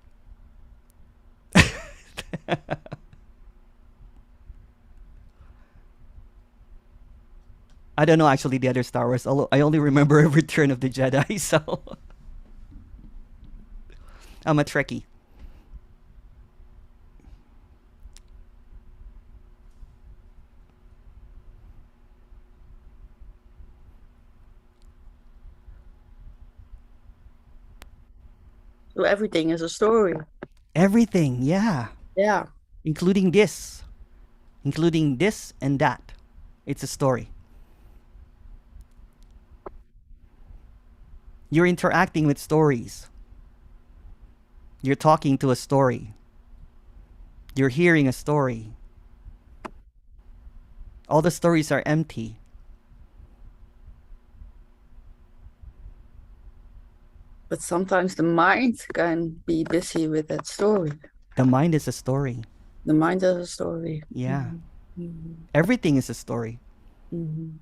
Speaker 1: I don't know actually the other Star Wars. I only remember Return of the Jedi, so I'm a Trekkie.
Speaker 2: So everything is a story.
Speaker 1: Everything, yeah.
Speaker 2: Yeah.
Speaker 1: Including this and that. It's a story. You're interacting with stories. You're talking to a story. You're hearing a story. All the stories are empty.
Speaker 2: But sometimes the mind can be busy with that story.
Speaker 1: The mind is a story.
Speaker 2: The mind is a story.
Speaker 1: Yeah.
Speaker 2: Mm-hmm.
Speaker 1: Everything is a story.
Speaker 2: Mm-hmm.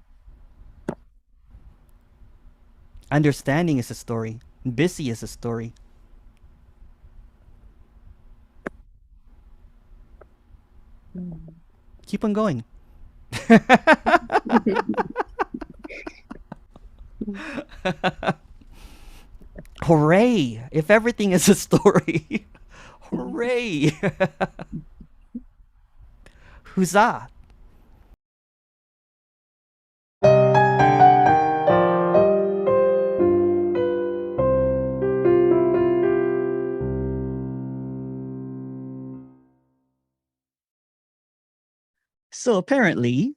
Speaker 1: Understanding is a story. Busy is a story.
Speaker 2: Mm-hmm.
Speaker 1: Keep on going. Hooray! If everything is a story. Hooray! Huzzah! So apparently,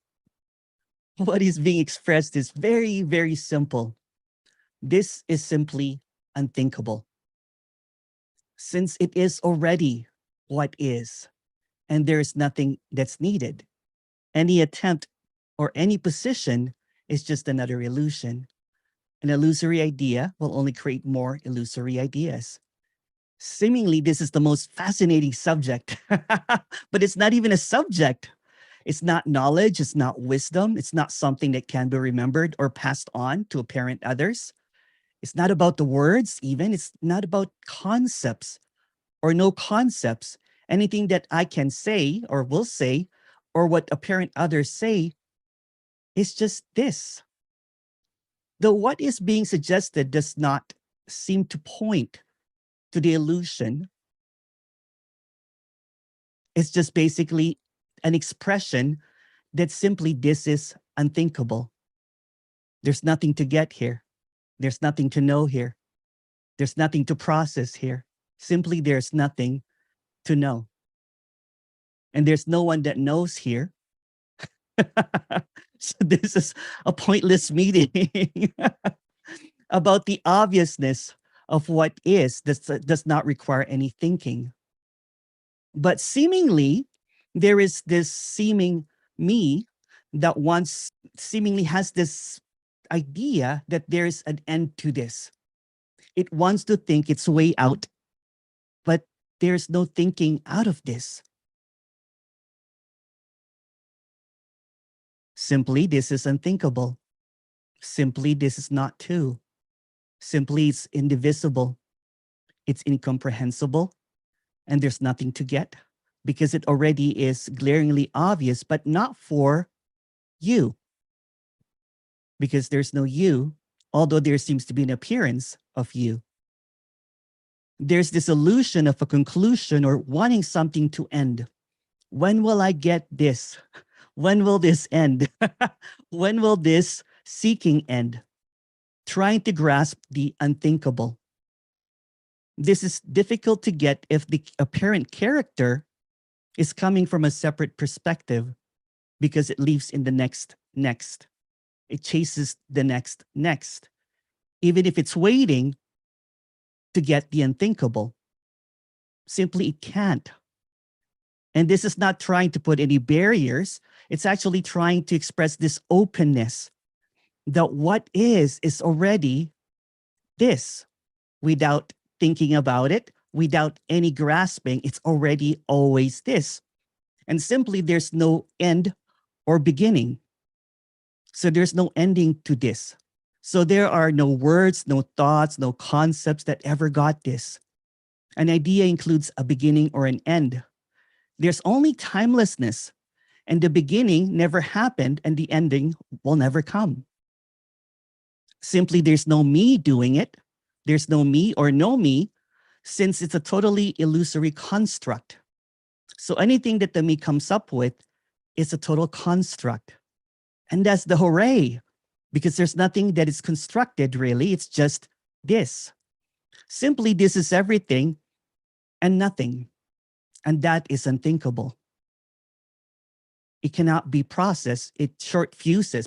Speaker 1: what is being expressed is very, very simple. This is simply unthinkable. Since it is already what is, and there is nothing that's needed, any attempt or any position is just another illusion. An illusory idea will only create more illusory ideas. Seemingly, this is the most fascinating subject, but it's not even a subject. It's not knowledge, it's not wisdom, it's not something that can be remembered or passed on to apparent others. It's not about the words, even. It's not about concepts or no concepts. Anything that I can say or will say, or what apparent others say, is just this. The what is being suggested does not seem to point to the illusion. It's just basically an expression that simply this is unthinkable. There's nothing to get here. There's nothing to know here. There's nothing to process here. Simply there's nothing to know. And there's no one that knows here. So this is a pointless meeting about the obviousness of what is that does not require any thinking. But seemingly, there is this seeming me that once seemingly has this idea that there's an end to this. It wants to think its way out, but there's no thinking out of this. Simply, this is unthinkable. Simply, this is not two. Simply, it's indivisible. It's incomprehensible. And there's nothing to get because it already is glaringly obvious, but not for you. Because there's no you, although there seems to be an appearance of you. There's this illusion of a conclusion or wanting something to end. When will I get this? When will this end? When will this seeking end? Trying to grasp the unthinkable. This is difficult to get if the apparent character is coming from a separate perspective because it lives in the next. It chases the next. Even if it's waiting to get the unthinkable. Simply it can't. And this is not trying to put any barriers. It's actually trying to express this openness that what is already this. Without thinking about it, without any grasping, it's already always this. And simply there's no end or beginning. So there's no ending to this. So there are no words, no thoughts, no concepts that ever got this. An idea includes a beginning or an end. There's only timelessness, and the beginning never happened and the ending will never come. Simply there's no me doing it. There's no me or no me, since it's a totally illusory construct. So anything that the me comes up with is a total construct. And that's the hooray, because there's nothing that is constructed really. It's just this. Simply this is everything and nothing. And that is unthinkable. It cannot be processed. It short fuses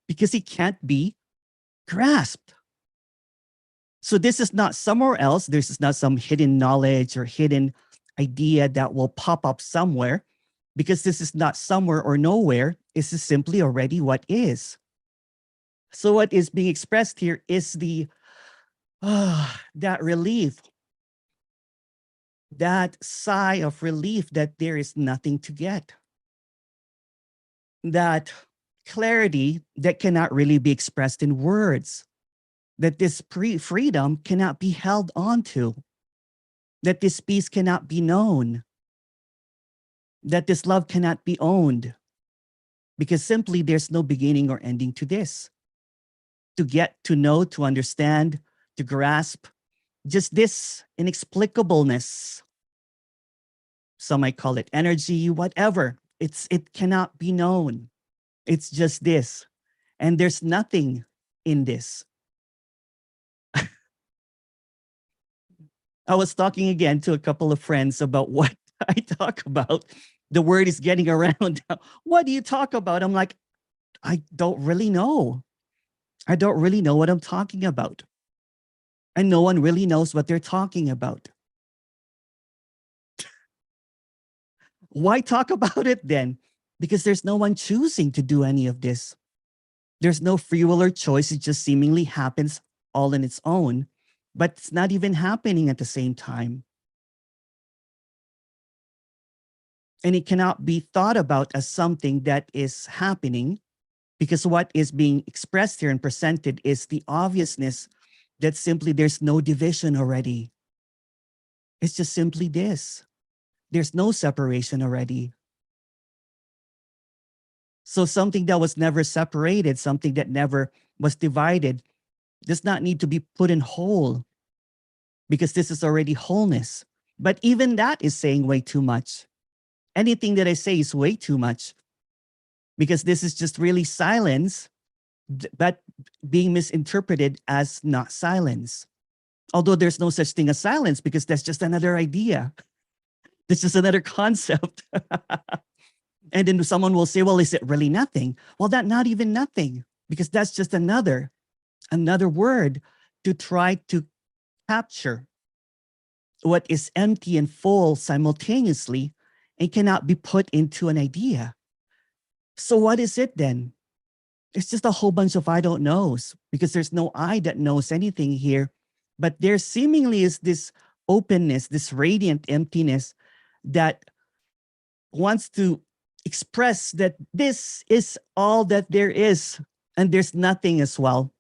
Speaker 1: because it can't be grasped. So this is not somewhere else. This is not some hidden knowledge or hidden idea that will pop up somewhere, because this is not somewhere or nowhere. This is simply already what is. So what is being expressed here is the that relief, that sigh of relief that there is nothing to get. That clarity that cannot really be expressed in words. That this freedom cannot be held onto. That this peace cannot be known. That this love cannot be owned. Because simply there's no beginning or ending to this. To get, to know, to understand, to grasp, just this inexplicableness. Some might call it energy, whatever. It cannot be known. It's just this. And there's nothing in this. I was talking again to a couple of friends about what I talk about. The word is getting around. What do you talk about? I'm like, I don't really know. I don't really know what I'm talking about. And no one really knows what they're talking about. Why talk about it then? because there's no one choosing to do any of this. There's no free will or choice. It just seemingly happens all on its own, but it's not even happening at the same time. And it cannot be thought about as something that is happening, because what is being expressed here and presented is the obviousness that simply there's no division already. It's just simply this. There's no separation already. So something that was never separated, something that never was divided, does not need to be put in whole, because this is already wholeness. But even that is saying way too much. Anything that I say is way too much, because this is just really silence, but being misinterpreted as not silence. Although there's no such thing as silence, because that's just another idea. That's just another concept. And then someone will say, well, is it really nothing? Well, that's not even nothing, because that's just another word to try to capture what is empty and full simultaneously and cannot be put into an idea. So what is it then? It's just a whole bunch of I don't knows, because there's no I that knows anything here. But there seemingly is this openness, this radiant emptiness that wants to express that this is all that there is, and there's nothing as well.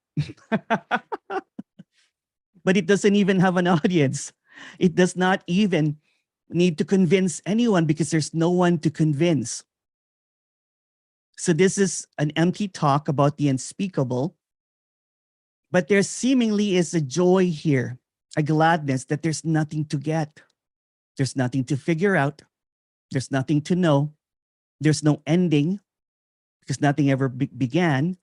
Speaker 1: But it doesn't even have an audience. It does not even need to convince anyone, because there's no one to convince. So this is an empty talk about the unspeakable, but there seemingly is a joy here, a gladness that there's nothing to get. There's nothing to figure out. There's nothing to know. There's no ending, because nothing ever began.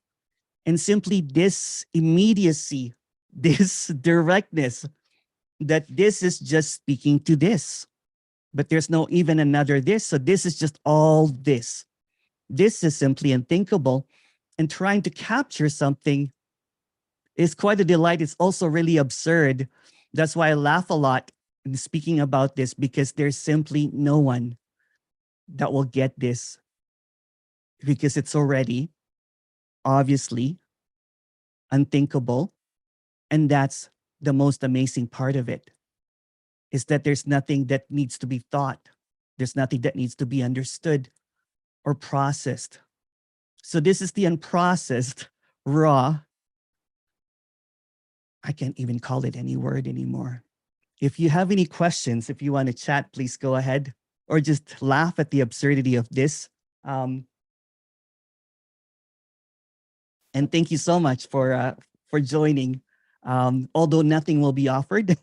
Speaker 1: And simply this immediacy, this directness, that this is just speaking to this. But there's no even another this. So this is just all this. This is simply unthinkable. And trying to capture something is quite a delight. It's also really absurd. That's why I laugh a lot in speaking about this, because there's simply no one that will get this, because it's already obviously unthinkable. And that's the most amazing part of it, is that there's nothing that needs to be thought. There's nothing that needs to be understood or processed. So this is the unprocessed, raw. I can't even call it any word anymore. If you have any questions, if you want to chat, please go ahead, or just laugh at the absurdity of this. And thank you so much for joining. Although nothing will be offered.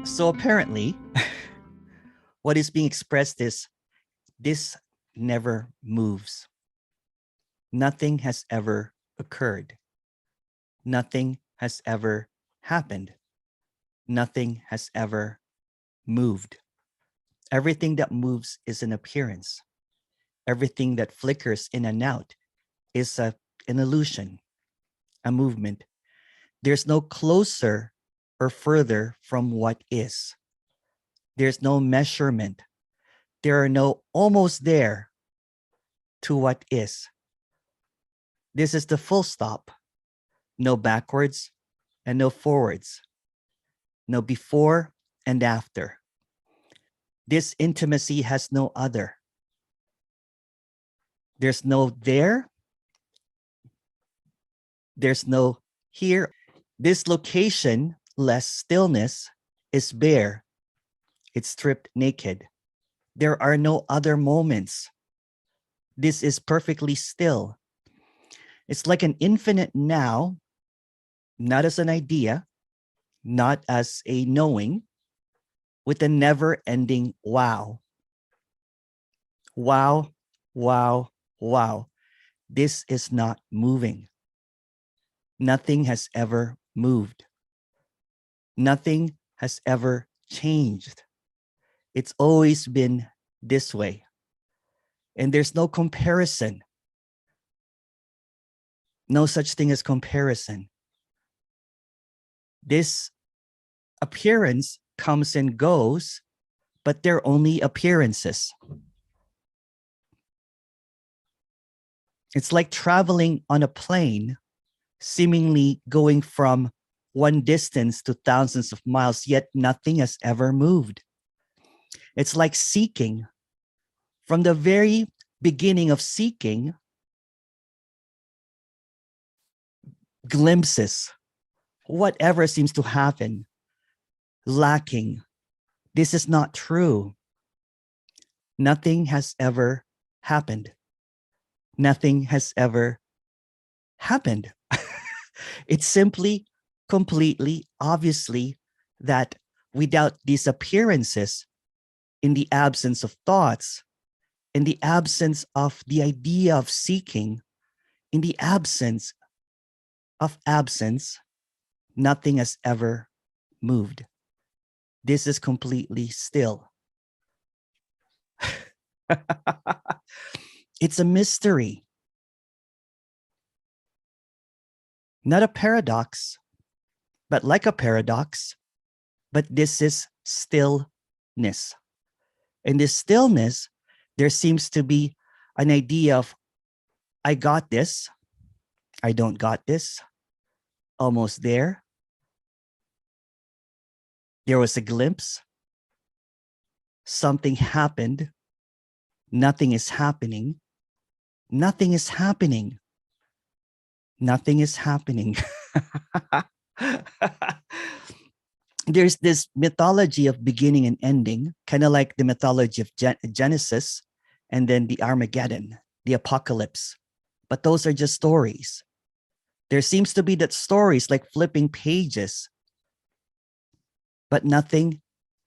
Speaker 1: So apparently, what is being expressed is this never moves. Nothing has ever occurred. Nothing has ever happened. Nothing has ever moved. Everything that moves is an appearance. Everything that flickers in and out is an illusion, a movement. There's no closer or further from what is. There's no measurement. There are no almost there to what is. This is the full stop. No backwards and no forwards. No before and after. This intimacy has no other. There's no there. There's no here. This location, less stillness, is bare. It's stripped naked. There are no other moments. This is perfectly still. It's like an infinite now, not as an idea, not as a knowing, with a never-ending wow. Wow, wow, wow. This is not moving. Nothing has ever moved. Nothing has ever changed. It's always been this way. And there's no comparison. No such thing as comparison. This appearance comes and goes, but they're only appearances. It's like traveling on a plane, seemingly going from one distance to thousands of miles, yet nothing has ever moved. It's like seeking. From the very beginning of seeking, glimpses, whatever seems to happen, lacking. This is not true. Nothing has ever happened. Nothing has ever happened. It's simply, completely, obviously that without these appearances, in the absence of thoughts, in the absence of the idea of seeking, in the absence of absence, nothing has ever moved. This is completely still. It's a mystery. Not a paradox, but like a paradox, but this is stillness. In this stillness, there seems to be an idea of, I got this, I don't got this, almost there. There was a glimpse. Something happened. Nothing is happening. Nothing is happening. Nothing is happening. There's this mythology of beginning and ending, kind of like the mythology of Genesis and then the Armageddon, the apocalypse. But those are just stories. There seems to be that stories like flipping pages, but nothing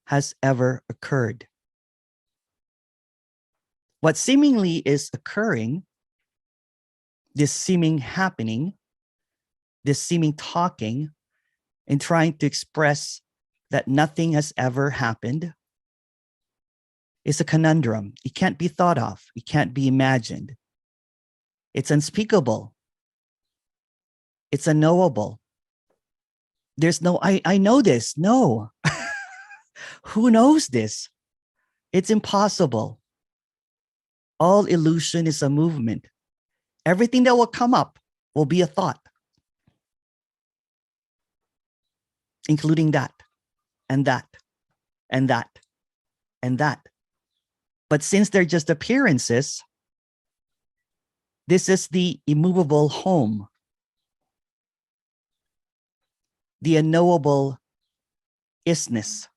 Speaker 1: has ever occurred. What seemingly is occurring, this seeming happening, this seeming talking, and trying to express that nothing has ever happened, is a conundrum. It can't be thought of. It can't be imagined. It's unspeakable. It's unknowable. There's no, I know this. No. Who knows this? It's impossible. All illusion is a movement. Everything that will come up will be a thought, including that, and that, and that, and that. But since they're just appearances, this is the immovable home, the unknowable isness.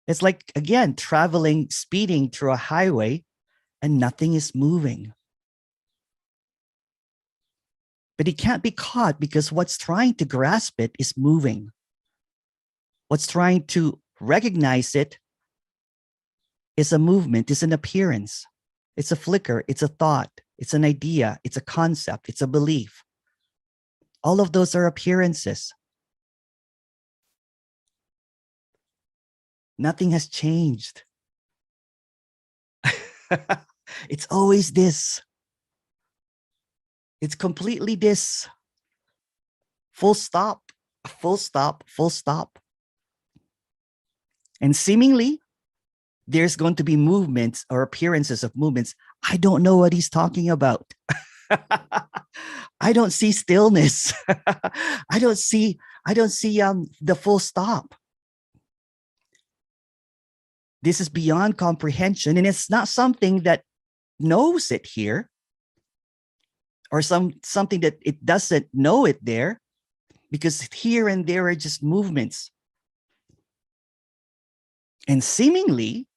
Speaker 1: It's like, again, traveling, speeding through a highway and nothing is moving. But it can't be caught because what's trying to grasp it is moving. What's trying to recognize it is a movement, is an appearance. It's a flicker, it's a thought, it's an idea, it's a concept, it's a belief. All of those are appearances. Nothing has changed. It's always this. It's completely this. Full stop, full stop, full stop. And seemingly, there's going to be movements or appearances of movements. I don't know what he's talking about. I don't see stillness. I don't see the full stop. This is beyond comprehension, and it's not something that knows it here, or something that it doesn't know it there, because here and there are just movements. And seemingly,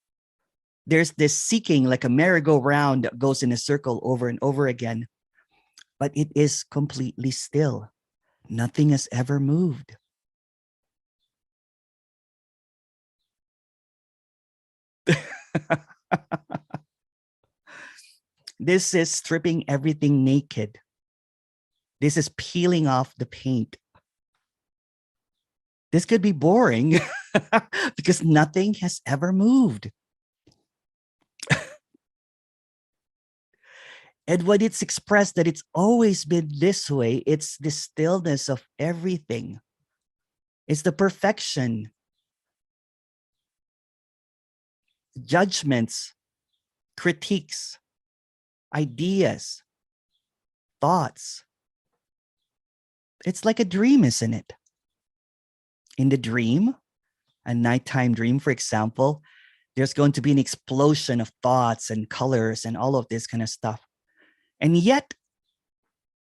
Speaker 1: there's this seeking like a merry-go-round that goes in a circle over and over again, but it is completely still. Nothing has ever moved. This is stripping everything naked. This is peeling off the paint. This could be boring.
Speaker 3: because nothing has ever moved. And when it's expressed that it's always been this way, it's the stillness of everything. It's the perfection, judgments, critiques, ideas, thoughts. It's like a dream, isn't it? In the dream, a nighttime dream, for example, there's going to be an explosion of thoughts and colors and all of this kind of stuff. And yet,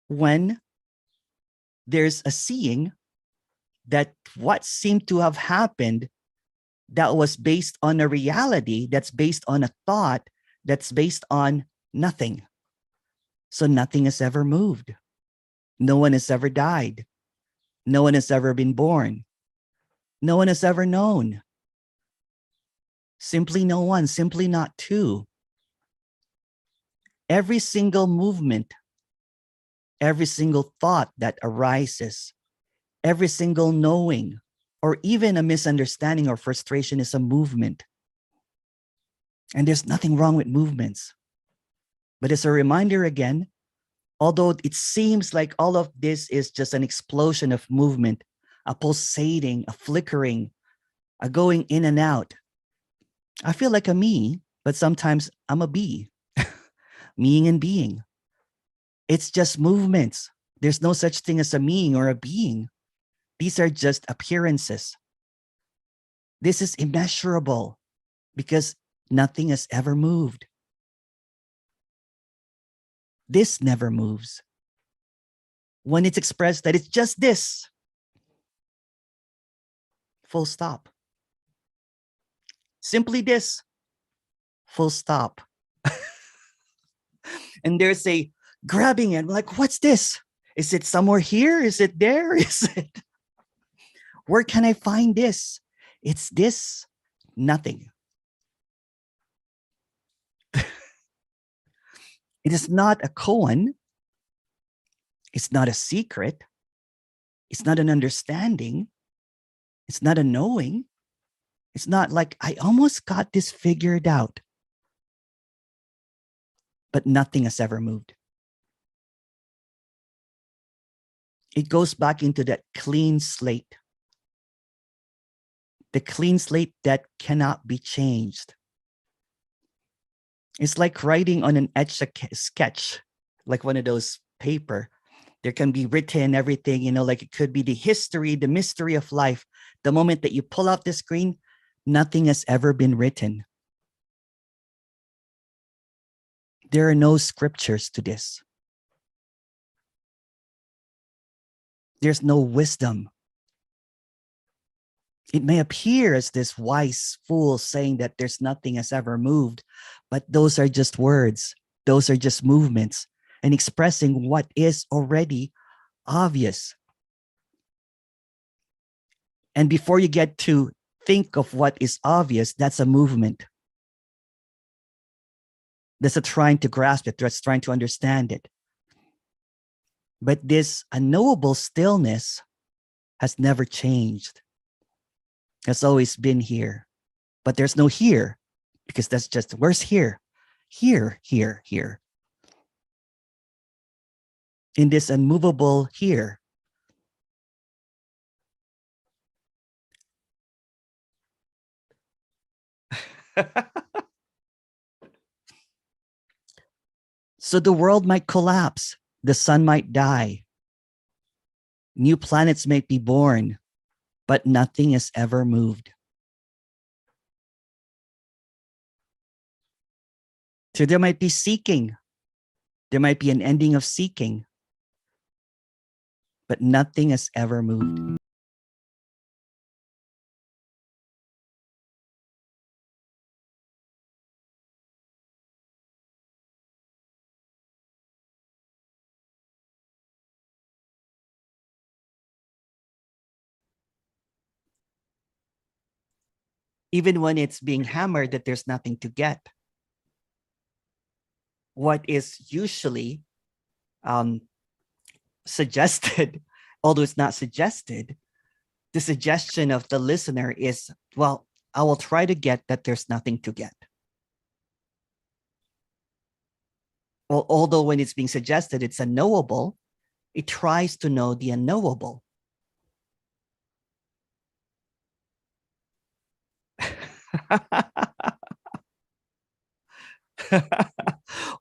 Speaker 3: when there's a seeing that what seemed to have happened that was based on a reality, that's based on a thought, that's based on nothing. So nothing has ever moved. No one has ever died. No one has ever been born. No one has ever known. Simply no one, simply not two. Every single movement, every single thought that arises, every single knowing, or even a misunderstanding or frustration is a movement. And there's nothing wrong with movements. But as a reminder again, although it seems like all of this is just an explosion of movement, a pulsating, a flickering, a going in and out, I feel like a me, but sometimes I'm a bee, meing and being. It's just movements. There's no such thing as a meing or a being. These are just appearances. This is immeasurable because nothing has ever moved. This never moves. When it's expressed that it's just this, full stop. Simply this, full stop. And there's a grabbing it, like, what's this? Is it somewhere here? Is it there? Is it? Where can I find this? It's this, nothing. It is not a koan. It's not a secret. It's not an understanding. It's not a knowing. It's not like I almost got this figured out. But nothing has ever moved. It goes back into that clean slate. The clean slate that cannot be changed. It's like writing on an etch a sketch, like one of those paper. There can be written everything, like it could be the history, the mystery of life. The moment that you pull out the screen, nothing has ever been written. There are no scriptures to this. There's no wisdom. It may appear as this wise fool saying that there's nothing has ever moved, but those are just words. Those are just movements and expressing what is already obvious. And before you get to think of what is obvious, that's a movement. That's a trying to grasp it. That's trying to understand it. But this unknowable stillness has never changed. Has always been here. But there's no here because that's just, where's here? Here, here, here. In this unmovable here. So the world might collapse. The sun might die. New planets might be born, but nothing has ever moved. So there might be seeking. There might be an ending of seeking, but nothing has ever moved. Even when it's being hammered that there's nothing to get. What is usually suggested, although it's not suggested, the suggestion of the listener is, well, I will try to get that there's nothing to get. Well, although when it's being suggested it's unknowable, it tries to know the unknowable.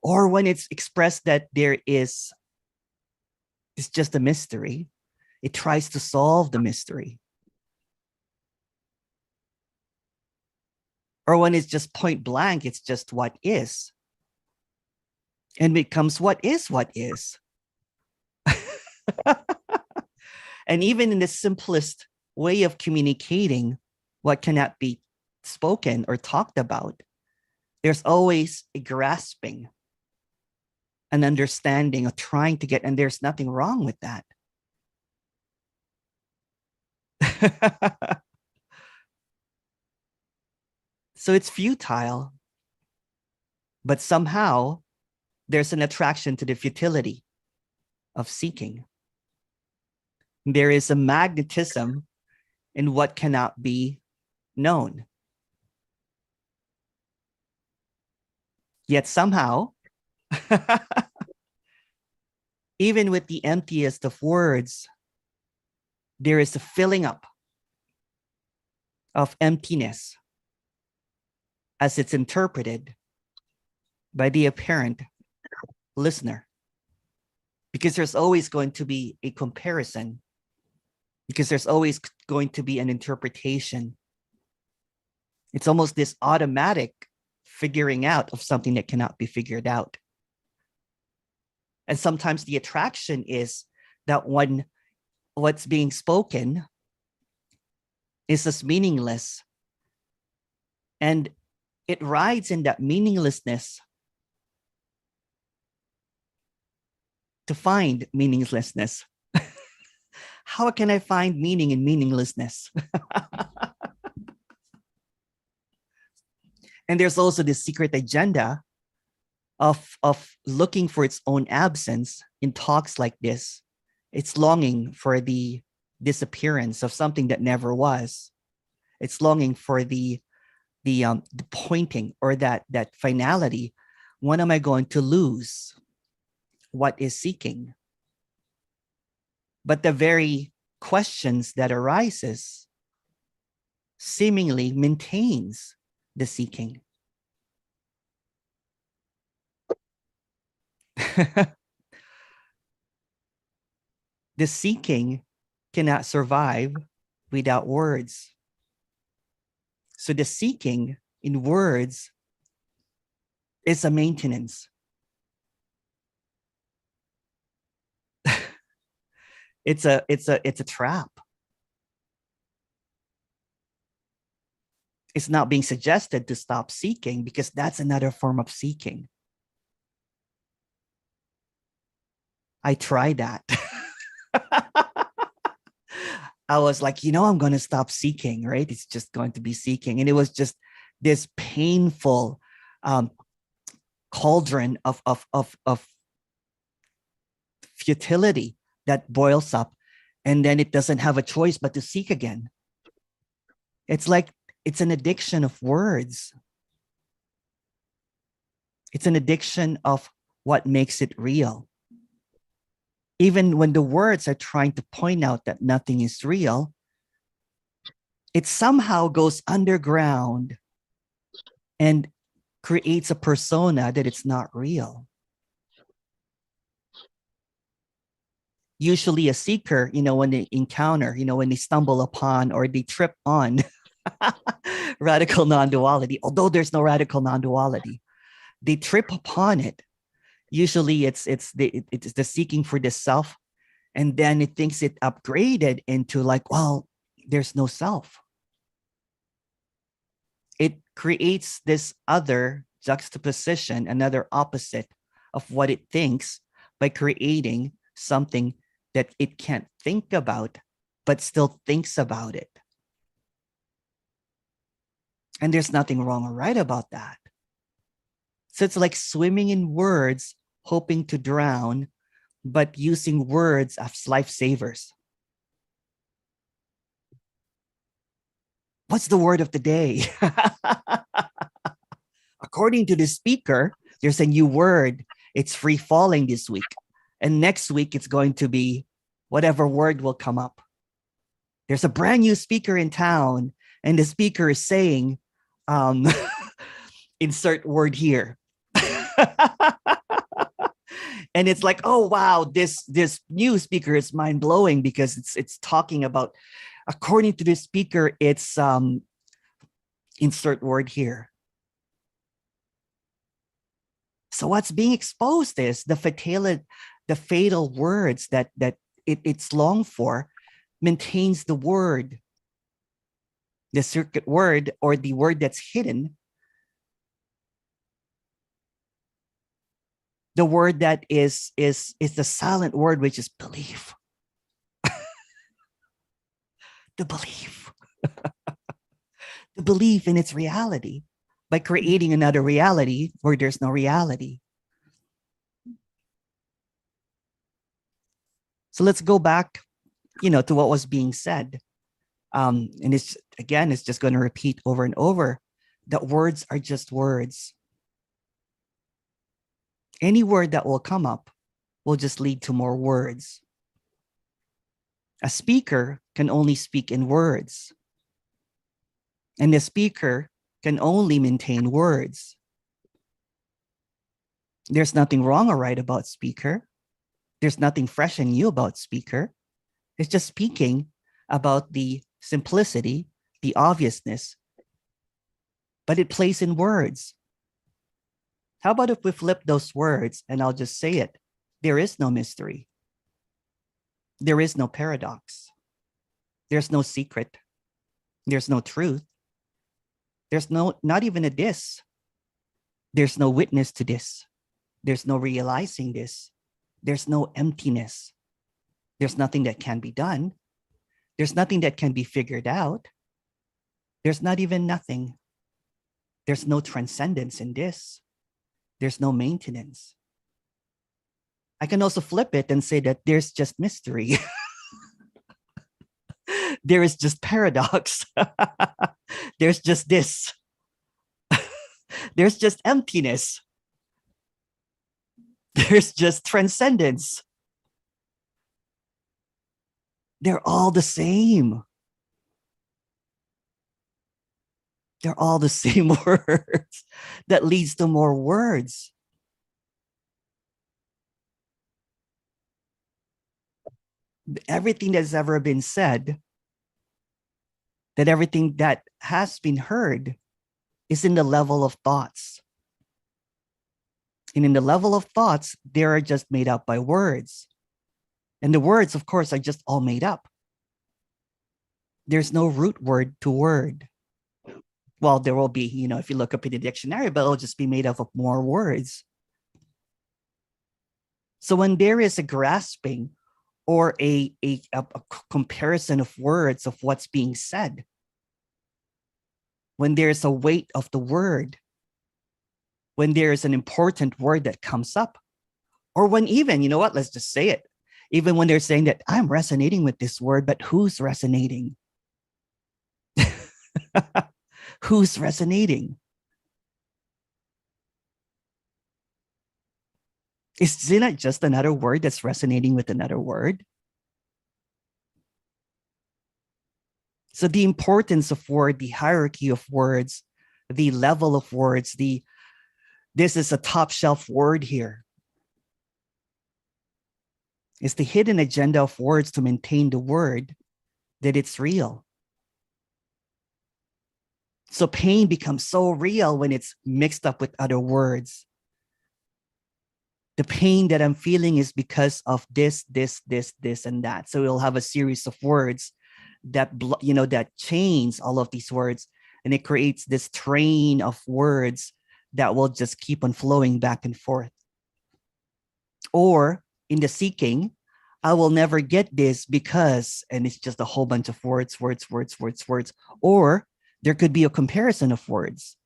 Speaker 3: Or when it's expressed that it's just a mystery, it tries to solve the mystery. Or when it's just point blank, it's just what is. And becomes what is. And even in the simplest way of communicating what cannot be spoken or talked about, there's always a grasping, an understanding, of trying to get, and there's nothing wrong with that. So it's futile, but somehow there's an attraction to the futility of seeking. There is a magnetism in what cannot be known. Yet somehow, even with the emptiest of words, there is a filling up of emptiness as it's interpreted by the apparent listener. Because there's always going to be a comparison, because there's always going to be an interpretation. It's almost this automatic figuring out of something that cannot be figured out. And sometimes the attraction is that when what's being spoken is as meaningless, and it rides in that meaninglessness to find meaninglessness. How can I find meaning in meaninglessness? And there's also this secret agenda of looking for its own absence in talks like this. It's longing for the disappearance of something that never was. It's longing for the pointing, or that finality. When am I going to lose what is seeking? But the very questions that arises seemingly maintains the seeking. The seeking cannot survive without words. So the seeking in words is a maintenance. It's a trap. It's not being suggested to stop seeking, because that's another form of seeking. I tried that. I was like, I'm going to stop seeking, right? It's just going to be seeking. And it was just this painful cauldron of futility that boils up. And then it doesn't have a choice but to seek again. It's like it's an addiction of words. It's an addiction of what makes it real. Even when the words are trying to point out that nothing is real, it somehow goes underground and creates a persona that it's not real. Usually a seeker, when they encounter, when they stumble upon or they trip on radical non-duality, although there's no radical non-duality, they trip upon it. Usually it's the seeking for the self, and then it thinks it upgraded into like, well, there's no self. It creates this other juxtaposition, another opposite of what it thinks, by creating something that it can't think about, but still thinks about it. And there's nothing wrong or right about that. So it's like swimming in words, hoping to drown, but using words as lifesavers. What's the word of the day? According to the speaker, there's a new word. It's free falling this week. And next week, it's going to be whatever word will come up. There's a brand new speaker in town, and the speaker is saying, insert word here. And it's like, oh, wow, this new speaker is mind-blowing because it's talking about, according to this speaker, it's insert word here. So what's being exposed is the fatal words that it's longed for maintains the word, the circuit word, or the word that's hidden, the word that is the silent word, which is belief. The belief. The belief in its reality by creating another reality where there's no reality. So let's go back, to what was being said. And it's just going to repeat over and over that words are just words. Any word that will come up will just lead to more words. A speaker can only speak in words. And the speaker can only maintain words. There's nothing wrong or right about speaker. There's nothing fresh and new about speaker. It's just speaking about the simplicity, the obviousness, but it plays in words. How about if we flip those words and I'll just say it? There is no mystery. There is no paradox. There's no secret. There's no truth. There's not even a this. There's no witness to this. There's no realizing this. There's no emptiness. There's nothing that can be done. There's nothing that can be figured out. There's not even nothing. There's no transcendence in this. There's no maintenance. I can also flip it and say that there's just mystery. There is just paradox. There's just this. There's just emptiness. There's just transcendence. They're all the same. They're all the same words that leads to more words. Everything that's ever been said, that everything that has been heard is in the level of thoughts. And in the level of thoughts, they are just made up by words. And the words, of course, are just all made up. There's no root word to word. Well, there will be, if you look up in the dictionary, but it'll just be made up of more words. So when there is a grasping or a comparison of words of what's being said, when there's a weight of the word, when there's an important word that comes up, or when even, let's just say it, even when they're saying that I'm resonating with this word, but who's resonating? Who's resonating? Isn't it just another word that's resonating with another word? So the importance of word, the hierarchy of words, the level of words, this is a top shelf word here. It's the hidden agenda of words to maintain the word that it's real. So pain becomes so real when it's mixed up with other words. The pain that I'm feeling is because of this, and that. So we'll have a series of words that, that chains all of these words, and it creates this train of words that will just keep on flowing back and forth. Or in the seeking, I will never get this because, and it's just a whole bunch of words. Or there could be a comparison of words.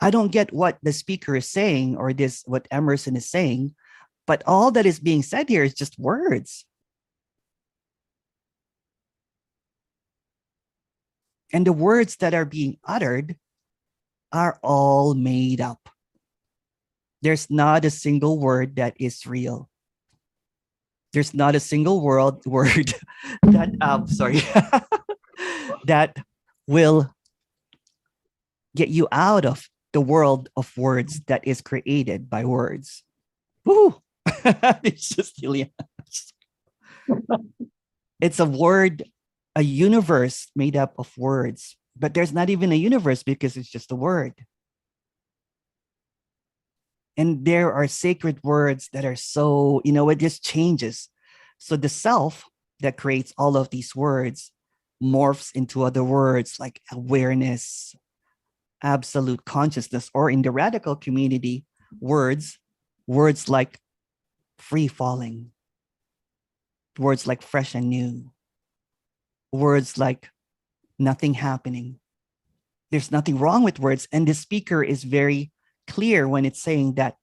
Speaker 3: I don't get what the speaker is saying or what Emerson is saying, but all that is being said here is just words. And the words that are being uttered are all made up. There's not a single word that is real. There's not a single word that that will get you out of the world of words that is created by words. Woo! It's just it's a word, a universe made up of words, but there's not even a universe because it's just a word. And there are sacred words that are so, it just changes. So the self that creates all of these words morphs into other words like awareness, absolute consciousness, or in the radical community, words like free falling, words like fresh and new, words like nothing happening. There's nothing wrong with words. And the speaker is very clear when it's saying that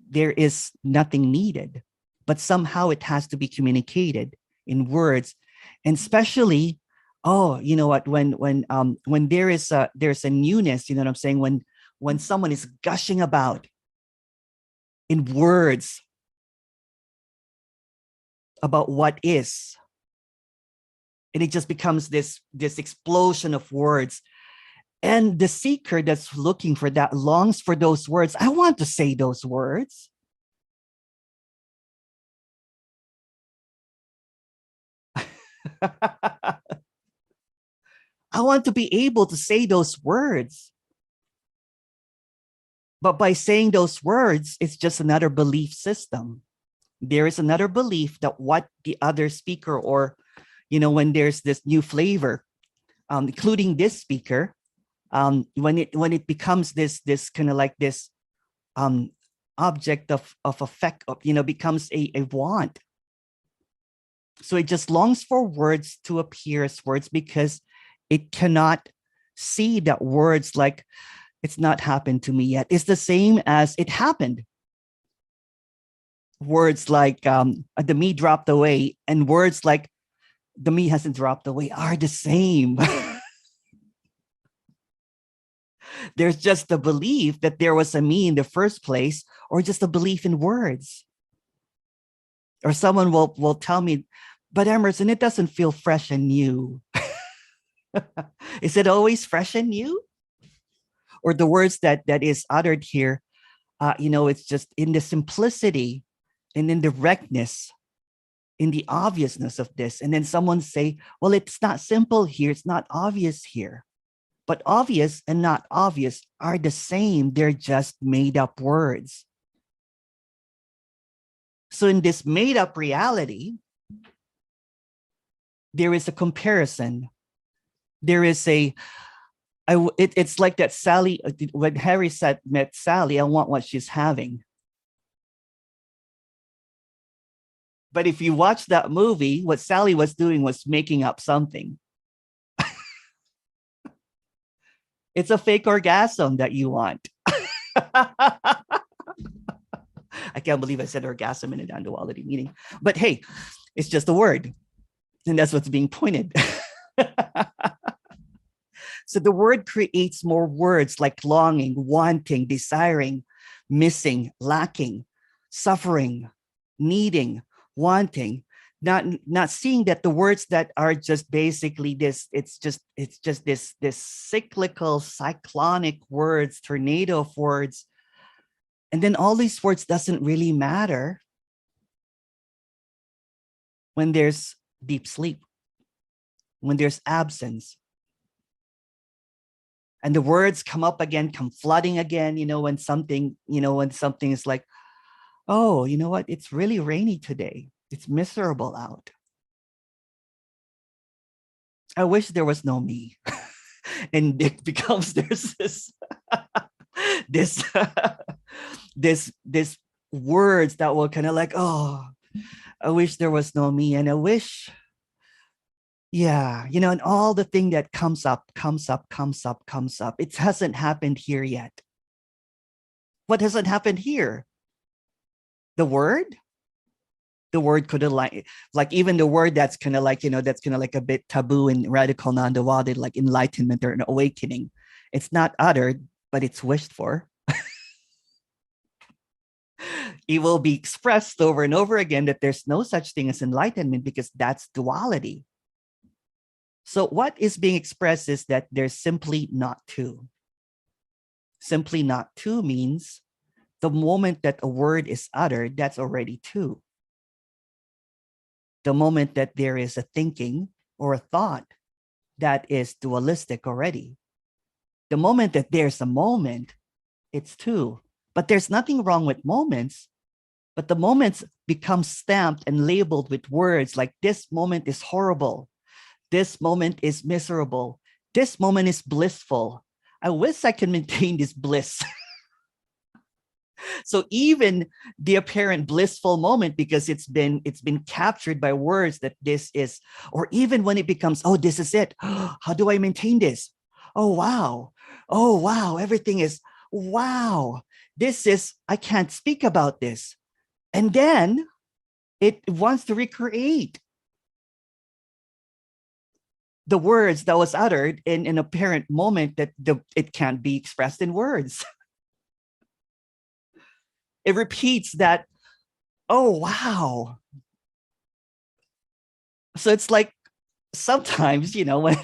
Speaker 3: there is nothing needed, but somehow it has to be communicated in words. And especially, when there's a newness, you know what I'm saying? When someone is gushing about in words about what is, and it just becomes this explosion of words. And the seeker that's looking for that longs for those words. I want to say those words. I want to be able to say those words. But by saying those words, it's just another belief system. There is another belief that what the other speaker, or, when there's this new flavor, including this speaker, when it becomes this kind of like this object of effect of, becomes a want. So it just longs for words to appear as words because it cannot see that words like it's not happened to me yet. It's the same as it happened. Words like the me dropped away and words like the me hasn't dropped away are the same. There's just the belief that there was a me in the first place, or just a belief in words. Or someone will tell me, but Emerson, it doesn't feel fresh and new. Is it always fresh and new? Or the words that is uttered here, it's just in the simplicity and in the directness, in the obviousness of this. And then someone say, well, it's not simple here. It's not obvious here. But obvious and not obvious are the same. They're just made up words. So in this made up reality, there is a comparison. There is it's like that Sally, when Harry met Sally, I want what she's having. But if you watch that movie, what Sally was doing was making up something. It's a fake orgasm that you want. I can't believe I said orgasm in a non-duality meeting. But hey, it's just a word. And that's what's being pointed. So the word creates more words like longing, wanting, desiring, missing, lacking, suffering, needing, wanting, not seeing that the words that are just basically this, it's just this cyclical, cyclonic words, tornado of words. And then all these words doesn't really matter when there's deep sleep, when there's absence. And the words come up again, come flooding again, when something is like, oh, you know what? It's really rainy today. It's miserable out. I wish there was no me. And it becomes there's this words that will kind of like, oh, I wish there was no me. And I wish, and all the thing that comes up. It hasn't happened here yet. What hasn't happened here? The word? The word could have like even the word that's kind of like, that's kind of like a bit taboo in radical non-duality, like enlightenment or an awakening. It's not uttered, but it's wished for. It will be expressed over and over again that there's no such thing as enlightenment because that's duality. So what is being expressed is that there's simply not two. Simply not two means the moment that a word is uttered, that's already two. The moment that there is a thinking or a thought, that is dualistic already. The moment that there's a moment, it's two. But there's nothing wrong with moments, but the moments become stamped and labeled with words like this moment is horrible. This moment is miserable. This moment is blissful. I wish I can maintain this bliss. So even the apparent blissful moment, because it's been captured by words that this is, or even when it becomes, oh, this is it. How do I maintain this? Oh, wow. Oh, wow. Everything is, wow. This is, I can't speak about this. And then it wants to recreate the words that was uttered in an apparent moment that it can't be expressed in words. It repeats that, oh, wow. So it's like sometimes, when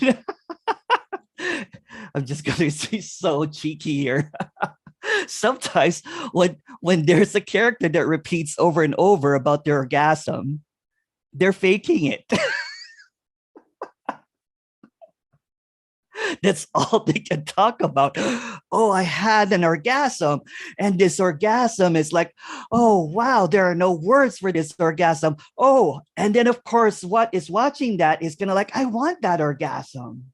Speaker 3: I'm just going to be so cheeky here. Sometimes when there's a character that repeats over and over about their orgasm, they're faking it. That's all they can talk about. Oh, I had an orgasm. And this orgasm is like, oh, wow, there are no words for this orgasm. Oh, and then, of course, what is watching that is going to like, I want that orgasm.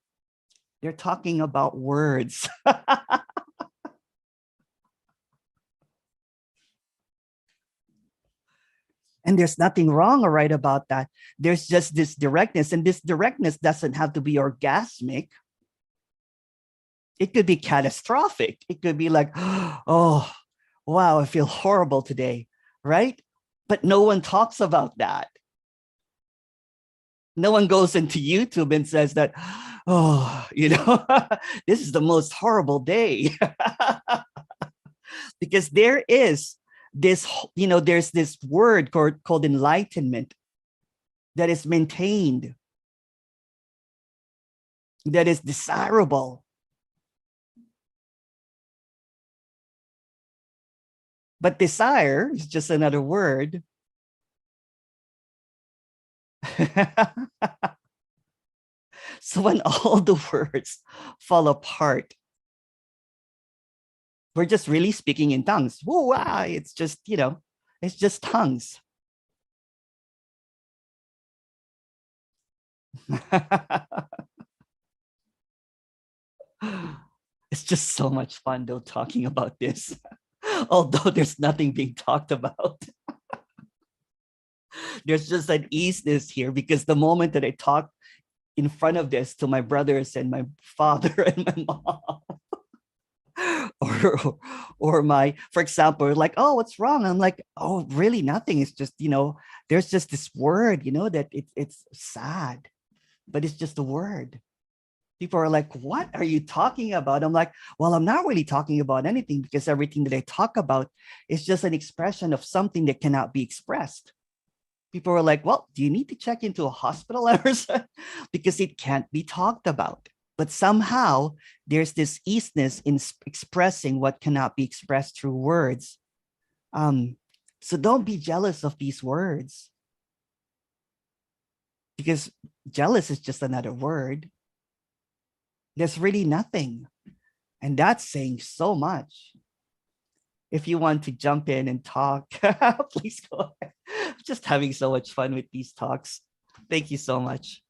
Speaker 3: They're talking about words. And there's nothing wrong or right about that. There's just this directness. And this directness doesn't have to be orgasmic. It could be catastrophic. It could be like, oh, wow, I feel horrible today, right? But no one talks about that. No one goes into YouTube and says that, oh, this is the most horrible day. Because there is this, there's this word called enlightenment that is maintained, that is desirable. But desire is just another word. So when all the words fall apart, we're just really speaking in tongues. Whoa, wow, it's just, it's just tongues. It's just so much fun though talking about this. Although there's nothing being talked about. There's just an easiness here because the moment that I talk in front of this to my brothers and my father and my mom, or my, for example, like, oh, what's wrong? I'm like, oh, really nothing. It's just, there's just this word, that it's sad, but it's just a word. People are like, what are you talking about? I'm like, well, I'm not really talking about anything because everything that I talk about is just an expression of something that cannot be expressed. People are like, well, do you need to check into a hospital, Emerson? Because it can't be talked about. But somehow there's this easiness in expressing what cannot be expressed through words. So don't be jealous of these words, because jealous is just another word. There's really nothing. And that's saying so much. If you want to jump in and talk, please go ahead. I'm just having so much fun with these talks. Thank you so much.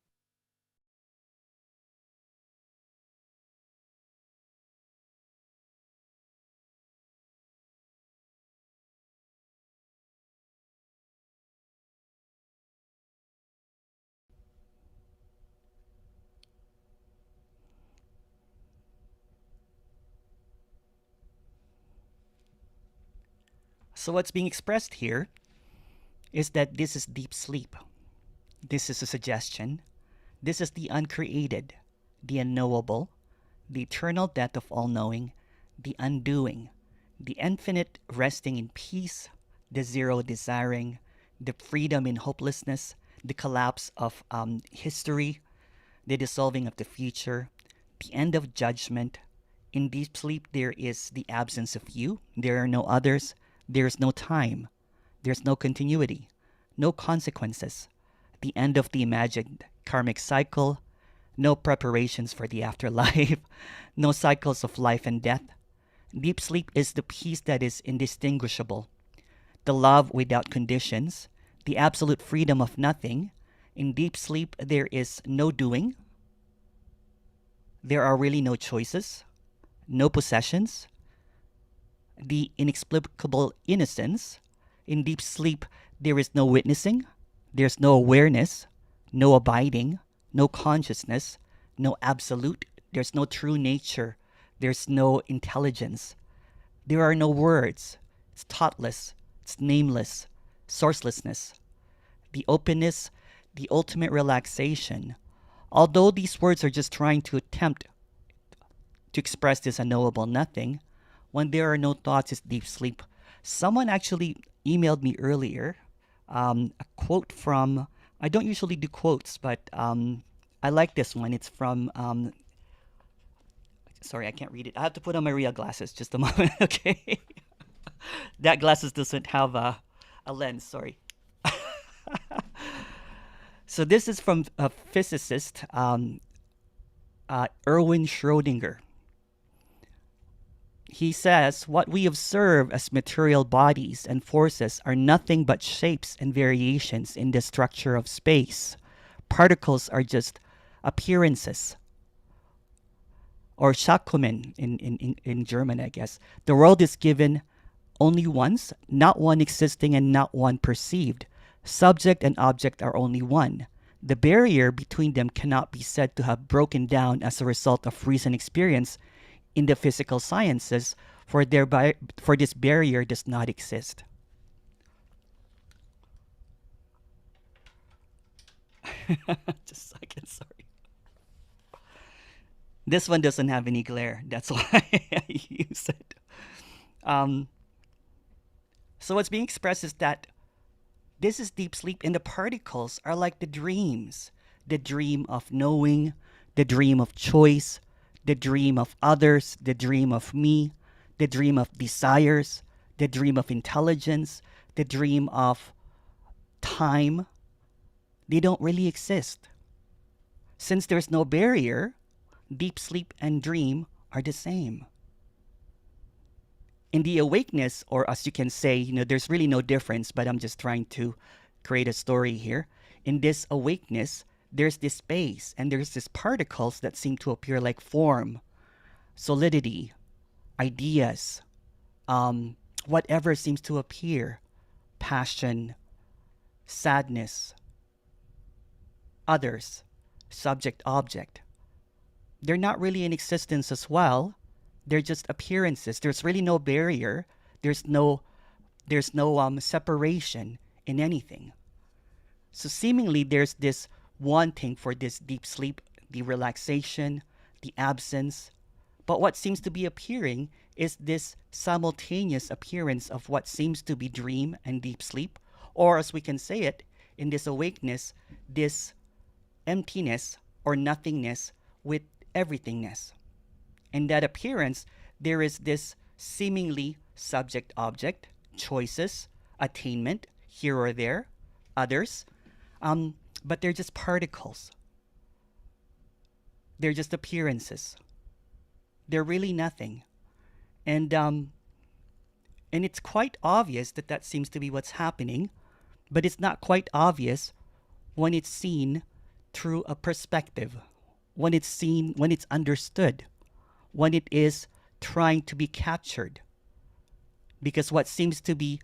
Speaker 3: So what's being expressed here is that this is deep sleep. This is a suggestion. This is the uncreated, the unknowable, the eternal death of all knowing, the undoing, the infinite resting in peace, the zero desiring, the freedom in hopelessness, the collapse of history, the dissolving of the future, the end of judgment. In deep sleep, there is the absence of you. There are no others. There is no time. There's no continuity, no consequences. The end of the imagined karmic cycle, no preparations for the afterlife, no cycles of life and death. Deep sleep is the peace that is indistinguishable, the love without conditions, the absolute freedom of nothing. In deep sleep, there is no doing. There are really no choices, no possessions, the inexplicable innocence. In deep sleep, there is no witnessing, there's no awareness, no abiding, no consciousness, no absolute, there's no true nature, there's no intelligence. There are no words. It's thoughtless, it's nameless, sourcelessness. The openness, the ultimate relaxation. Although these words are just trying to attempt to express this unknowable nothing, when there are no thoughts, it's deep sleep. Someone actually emailed me earlier a quote from, I don't usually do quotes, but I like this one. It's from, sorry, I can't read it. I have to put on my real glasses. Just a moment, okay? That glasses doesn't have a lens, sorry. So this is from a physicist, Erwin Schrödinger. He says, what we observe as material bodies and forces are nothing but shapes and variations in the structure of space. Particles are just appearances, or Shakumen in German, I guess. The world is given only once, not one existing and not one perceived. Subject and object are only one. The barrier between them cannot be said to have broken down as a result of recent experience in the physical sciences, for this barrier does not exist. Just a second, sorry. This one doesn't have any glare. That's why I use it. So what's being expressed is that this is deep sleep, and the particles are like the dreams. The dream of knowing, the dream of choice, the dream of others, the dream of me, the dream of desires, the dream of intelligence, the dream of time. They don't really exist. Since there's no barrier, deep sleep and dream are the same. In the awakeness, or as you can say, there's really no difference, but I'm just trying to create a story here. In this awakeness, there's this space and there's these particles that seem to appear like form, solidity, ideas, whatever seems to appear, passion, sadness, others, subject, object. They're not really in existence as well. They're just appearances. There's really no barrier. There's no separation in anything. So seemingly there's this wanting for this deep sleep, the relaxation, the absence. But what seems to be appearing is this simultaneous appearance of what seems to be dream and deep sleep, or as we can say it, in this awakeness, this emptiness or nothingness with everythingness. In that appearance, there is this seemingly subject-object, choices, attainment, here or there, others, but they're just particles. They're just appearances. They're really nothing. And it's quite obvious that seems to be what's happening, but it's not quite obvious when it's seen through a perspective, when it's seen, when it's understood, when it is trying to be captured. Because what seems to be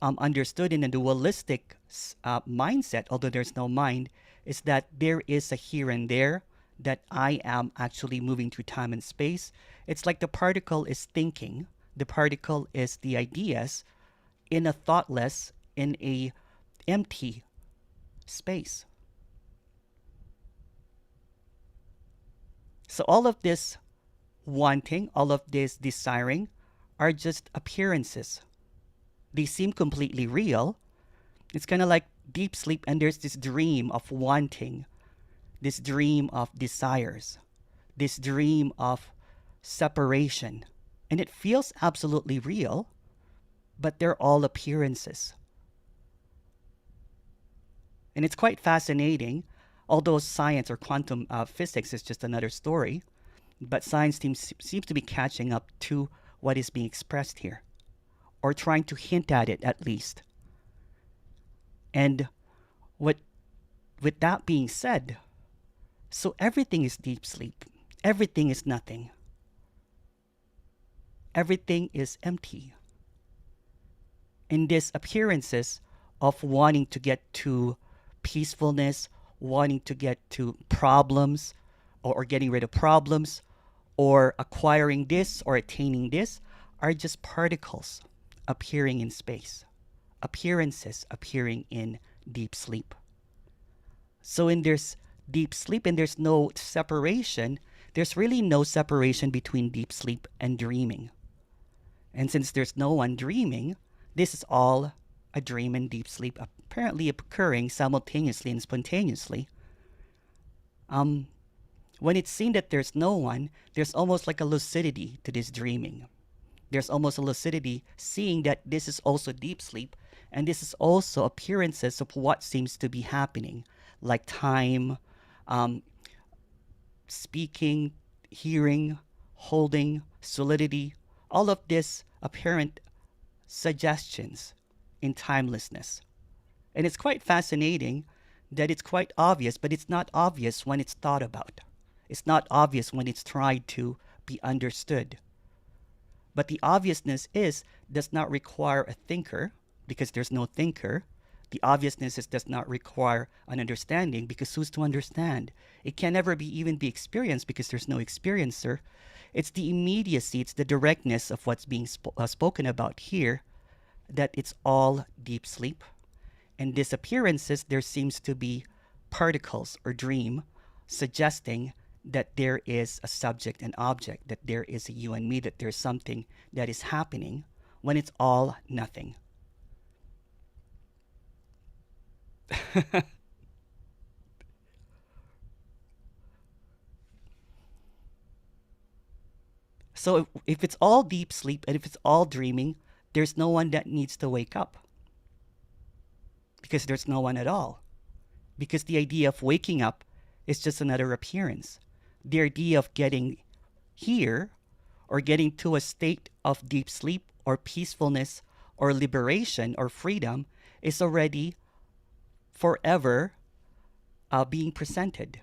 Speaker 3: understood in a dualistic mindset, although there's no mind, is that there is a here and there, that I am actually moving through time and space. It's like the particle is thinking, the particle is the ideas in a thoughtless, in
Speaker 1: empty space. So all of this wanting, all of this desiring are just appearances. They seem completely real. It's kind of like deep sleep, and there's this dream of wanting, this dream of desires, this dream of separation. And it feels absolutely real, but they're all appearances. And it's quite fascinating, although science or quantum physics is just another story, but science seems to be catching up to what is being expressed here, or trying to hint at it at least. And with that being said, so everything is deep sleep. Everything is nothing. Everything is empty. In these appearances of wanting to get to peacefulness, wanting to get to problems, or getting rid of problems, or acquiring this or attaining this, are just particles appearing in space, appearances appearing in deep sleep. So in there's deep sleep and there's no separation, there's really no separation between deep sleep and dreaming. And since there's no one dreaming, this is all a dream and deep sleep apparently occurring simultaneously and spontaneously. When it's seen that there's no one, there's almost like a lucidity to this dreaming. There's almost a lucidity seeing that this is also deep sleep, and this is also appearances of what seems to be happening, like time, speaking, hearing, holding, solidity, all of this apparent suggestions in timelessness. And it's quite fascinating that it's quite obvious, but it's not obvious when it's thought about. It's not obvious when it's tried to be understood. But the obviousness does not require a thinker, because there's no thinker. The obviousness does not require an understanding, because who's to understand? It can never even be experienced, because there's no experiencer. It's the immediacy, it's the directness of what's being spoken about here, that it's all deep sleep. And disappearances, there seems to be particles or dream suggesting that there is a subject and object, that there is a you and me, that there's something that is happening, when it's all nothing. So if it's all deep sleep and if it's all dreaming, there's no one that needs to wake up, because there's no one at all. Because the idea of waking up is just another appearance. The idea of getting here, or getting to a state of deep sleep or peacefulness or liberation or freedom, is already forever being presented.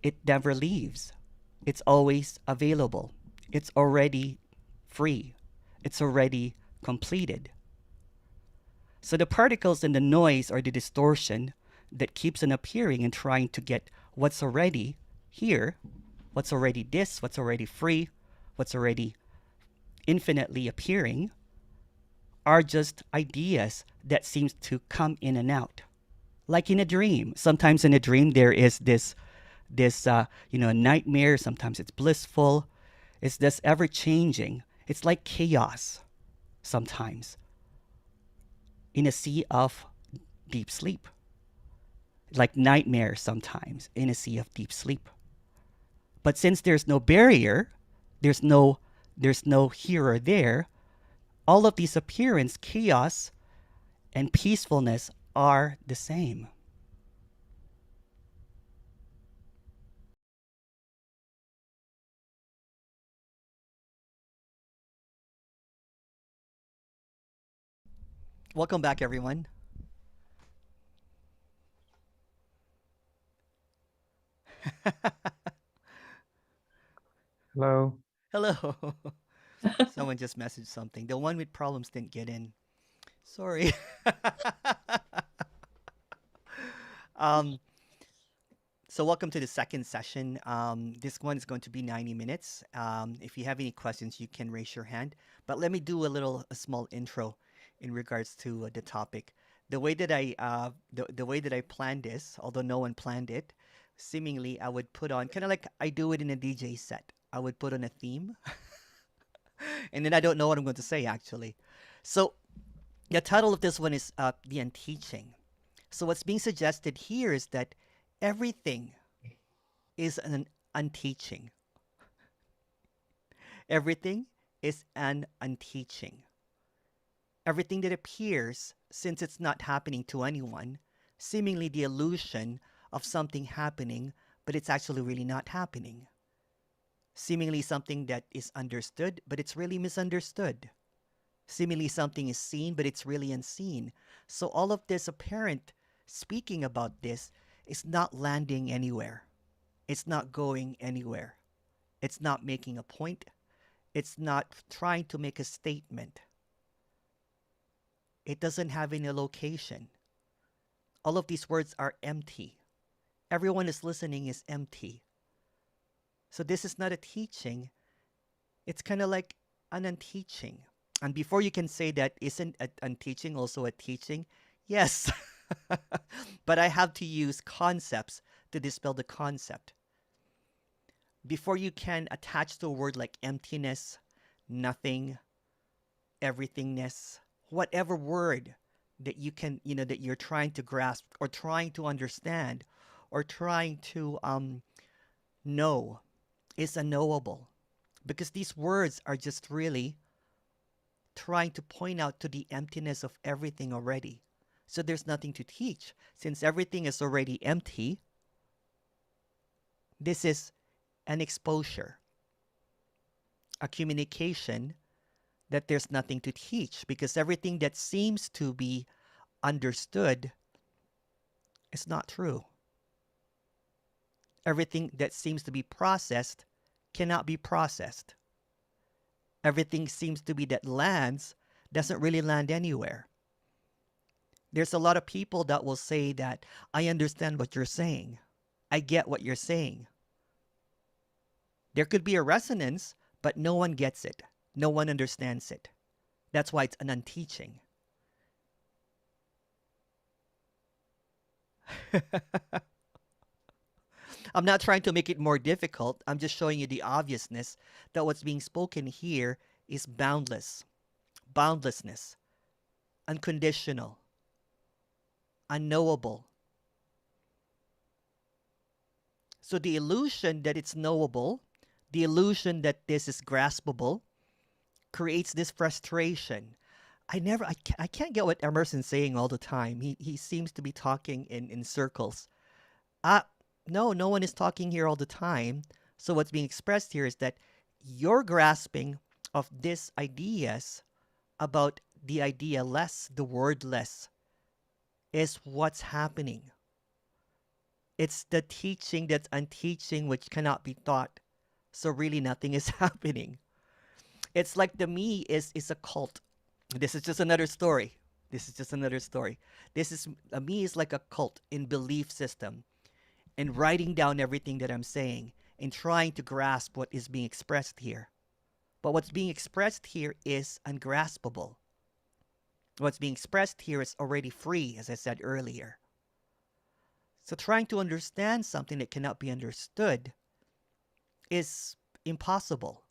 Speaker 1: It never leaves. It's always available. It's already free. It's already completed. So the particles and the noise are the distortion that keeps on appearing and trying to get what's already here, what's already this, what's already free, what's already infinitely appearing, are just ideas that seems to come in and out. Like in a dream. Sometimes in a dream there is this nightmare. Sometimes it's blissful. It's this ever changing. It's like chaos sometimes in a sea of deep sleep. Like nightmare sometimes in a sea of deep sleep. But since there's no barrier, there's no here or there, all of these appearance, chaos and peacefulness are the same. Welcome back, everyone.
Speaker 4: Hello.
Speaker 1: Hello. Someone just messaged something. The one with problems didn't get in. Sorry. um, so welcome to the second session. This one is going to be 90 minutes. If you have any questions, you can raise your hand. But let me do a small intro in regards to the topic the way that the way that I planned this, although no one planned it, seemingly I would put on kind of like I do it in a DJ set. I would put on a theme, and then I don't know what I'm going to say actually. So the title of this one is the Unteaching. So what's being suggested here is that everything is an unteaching. Everything is an unteaching. Everything that appears, since it's not happening to anyone, seemingly the illusion of something happening, but it's actually really not happening. Seemingly something that is understood, but it's really misunderstood. Seemingly something is seen, but it's really unseen. So all of this apparent speaking about this is not landing anywhere. It's not going anywhere. It's not making a point. It's not trying to make a statement. It doesn't have any location. All of these words are empty. Everyone is listening is empty. So this is not a teaching. It's kind of like an unteaching. And before you can say that, isn't a unteaching also a teaching? Yes. But I have to use concepts to dispel the concept. Before you can attach to a word like emptiness, nothing, everythingness, whatever word that you can, that you're trying to grasp or trying to understand or trying to know is unknowable, because these words are just really trying to point out to the emptiness of everything already. So there's nothing to teach. Since everything is already empty, this is an exposure, a communication that there's nothing to teach, because everything that seems to be understood is not true. Everything that seems to be processed cannot be processed. Everything seems to be that lands doesn't really land anywhere. There's a lot of people that will say that I understand what you're saying. I get what you're saying. There could be a resonance, but no one gets it. No one understands it. That's why it's an unteaching. I'm not trying to make it more difficult. I'm just showing you the obviousness that what's being spoken here is boundless, boundlessness, unconditional, unknowable. So the illusion that it's knowable, the illusion that this is graspable, creates this frustration. I can't get what Emerson's saying all the time. He seems to be talking in circles. No one is talking here all the time. So what's being expressed here is that your grasping of these ideas about the idea less, the word less, is what's happening. It's the teaching that's unteaching, which cannot be taught. So really nothing is happening. It's like the me is a cult. This is just another story. This is a me is like a cult in belief system, and writing down everything that I'm saying and trying to grasp what is being expressed here. But what's being expressed here is ungraspable. What's being expressed here is already free, as I said earlier. So trying to understand something that cannot be understood is impossible.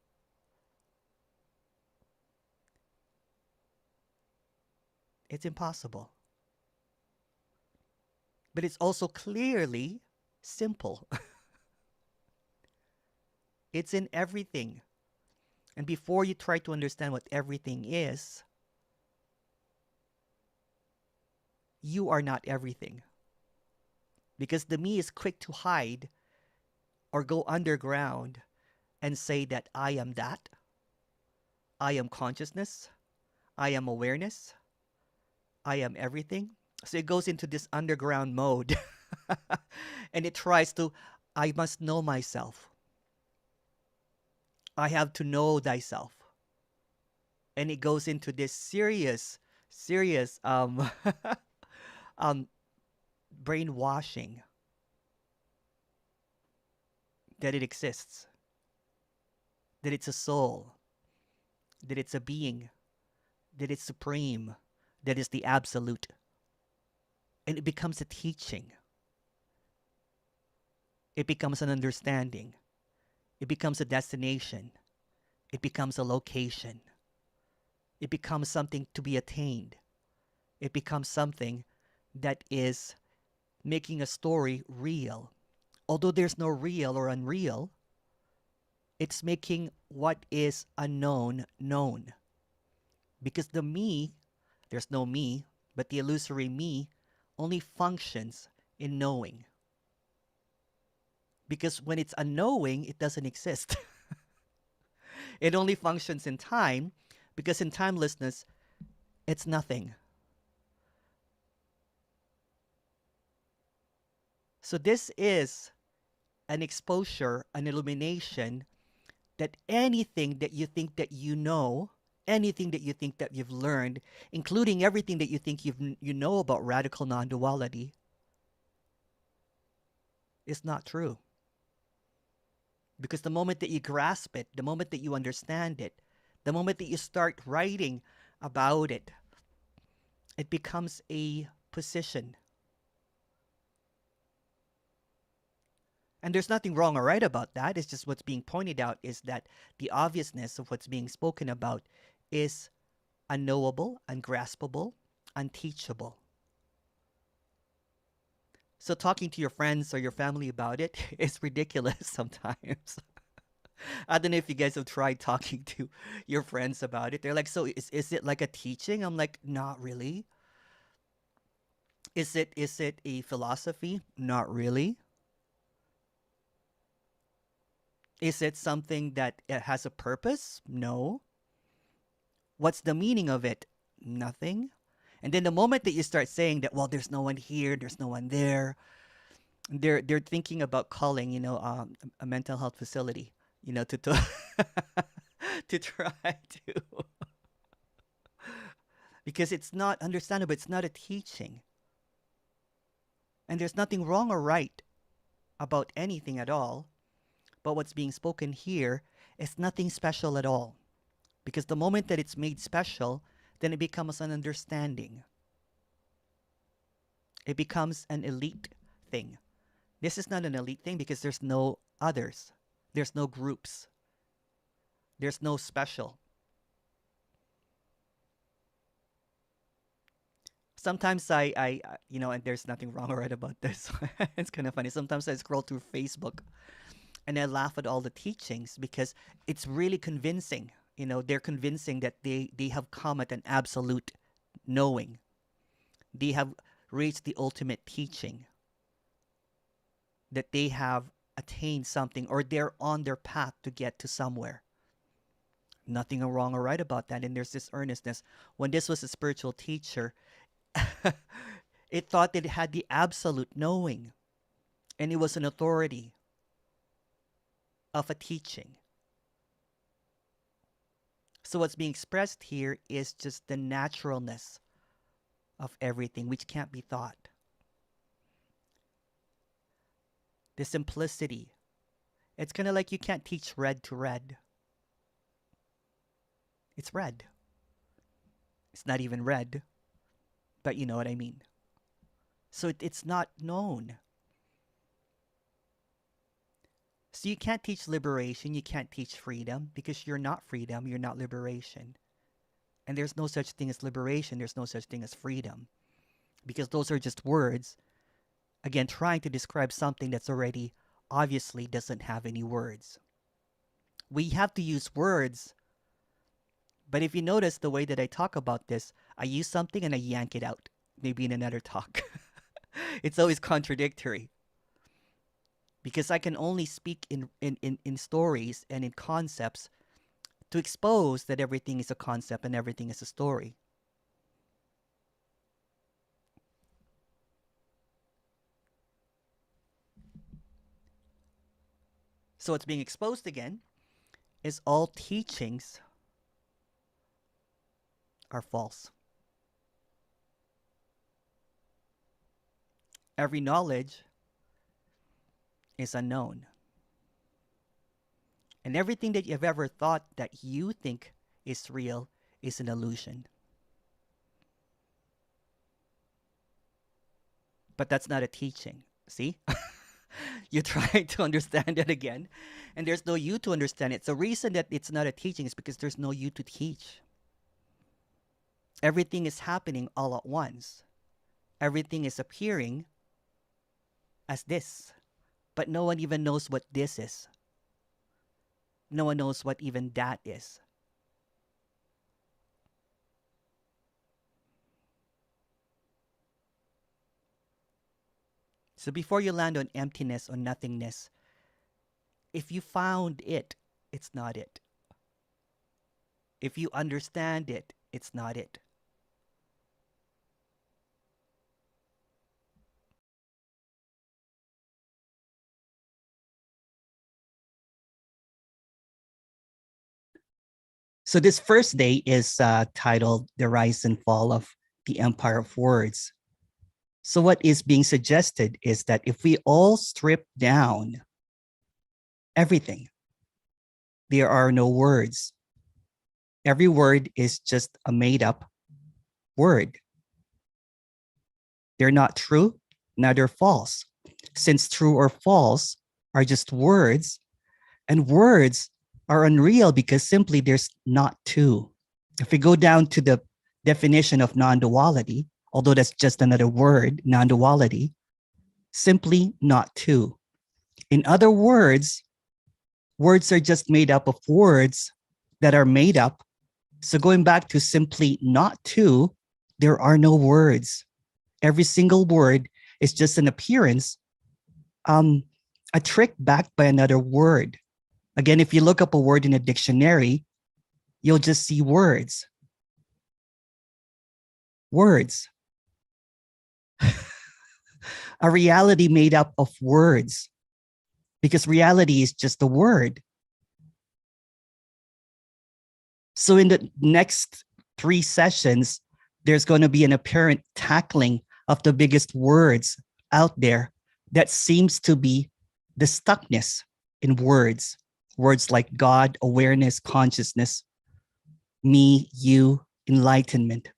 Speaker 1: It's impossible. But it's also clearly simple. It's in everything. And before you try to understand what everything is, you are not everything. Because the me is quick to hide or go underground and say that I am that. I am consciousness. I am awareness. I am everything. So it goes into this underground mode. And it tries to, I must know myself. I have to know thyself. And it goes into this serious brainwashing that it exists, that it's a soul, that it's a being, that it's supreme, that is the absolute. And it becomes a teaching. It becomes an understanding. It becomes a destination. It becomes a location. It becomes something to be attained. It becomes something that is making a story real. Although there's no real or unreal, it's making what is unknown known. Because the me, there's no me, but the illusory me only functions in knowing. Because when it's unknowing, it doesn't exist. It only functions in time, because in timelessness, it's nothing. So this is an exposure, an illumination that anything that you think that you know, anything that you think that you've learned, including everything that you think you know about radical non-duality, is not true. Because the moment that you grasp it, the moment that you understand it, the moment that you start writing about it, it becomes a position. And there's nothing wrong or right about that. It's just what's being pointed out is that the obviousness of what's being spoken about is unknowable, ungraspable, unteachable. So talking to your friends or your family about it is ridiculous sometimes. I don't know if you guys have tried talking to your friends about it. They're like, so is it like a teaching? I'm like, not really. Is it a philosophy? Not really. Is it something that it has a purpose? No. What's the meaning of it? Nothing. And then the moment that you start saying that, well, there's no one here, there's no one there, they're thinking about calling, a mental health facility, to to try to because it's not understandable. It's not a teaching, and there's nothing wrong or right about anything at all. But what's being spoken here is nothing special at all. Because the moment that it's made special, then it becomes an understanding. It becomes an elite thing. This is not an elite thing because there's no others. There's no groups. There's no special. Sometimes and there's nothing wrong or right about this. It's kind of funny. Sometimes I scroll through Facebook and I laugh at all the teachings because it's really convincing. They're convincing that they have come at an absolute knowing. They have reached the ultimate teaching. That they have attained something or they're on their path to get to somewhere. Nothing wrong or right about that. And there's this earnestness. When this was a spiritual teacher, it thought that it had the absolute knowing. And it was an authority of a teaching. So what's being expressed here is just the naturalness of everything, which can't be thought. The simplicity. It's kind of like you can't teach red to red. It's red. It's not even red, but you know what I mean. So it's not known. So you can't teach liberation, you can't teach freedom, because you're not freedom, you're not liberation. And there's no such thing as liberation, there's no such thing as freedom. Because those are just words, again, trying to describe something that's already obviously doesn't have any words. We have to use words, but if you notice the way that I talk about this, I use something and I yank it out, maybe in another talk. It's always contradictory. Because I can only speak in stories and in concepts to expose that everything is a concept and everything is a story. So what's being exposed again is all teachings are false. Every knowledge is unknown. And everything that you've ever thought that you think is real is an illusion. But that's not a teaching. See? You try to understand it again, and there's no you to understand it. The reason that it's not a teaching is because there's no you to teach. Everything is happening all at once. Everything is appearing as this, but no one even knows what this is. No one knows what even that is. So before you land on emptiness or nothingness, if you found it, it's not it. If you understand it, it's not it.
Speaker 3: So this first day is titled The Rise and Fall of the Empire of Words. So what is being suggested is that if we all strip down everything, there are no words. Every word is just a made-up word. They're not true, neither false. Since true or false are just words, and words are unreal because simply there's not two. If we go down to the definition of non-duality, although that's just another word, non-duality, simply not two. In other words, words are just made up of words that are made up. So going back to simply not two, there are no words. Every single word is just an appearance, a trick backed by another word. Again, if you look up a word in a dictionary, you'll just see words. Words. A reality made up of words, because reality is just a word. So in the next 3 sessions, there's going to be an apparent tackling of the biggest words out there that seems to be the stuckness in words. Words like God, awareness, consciousness, me, you, enlightenment.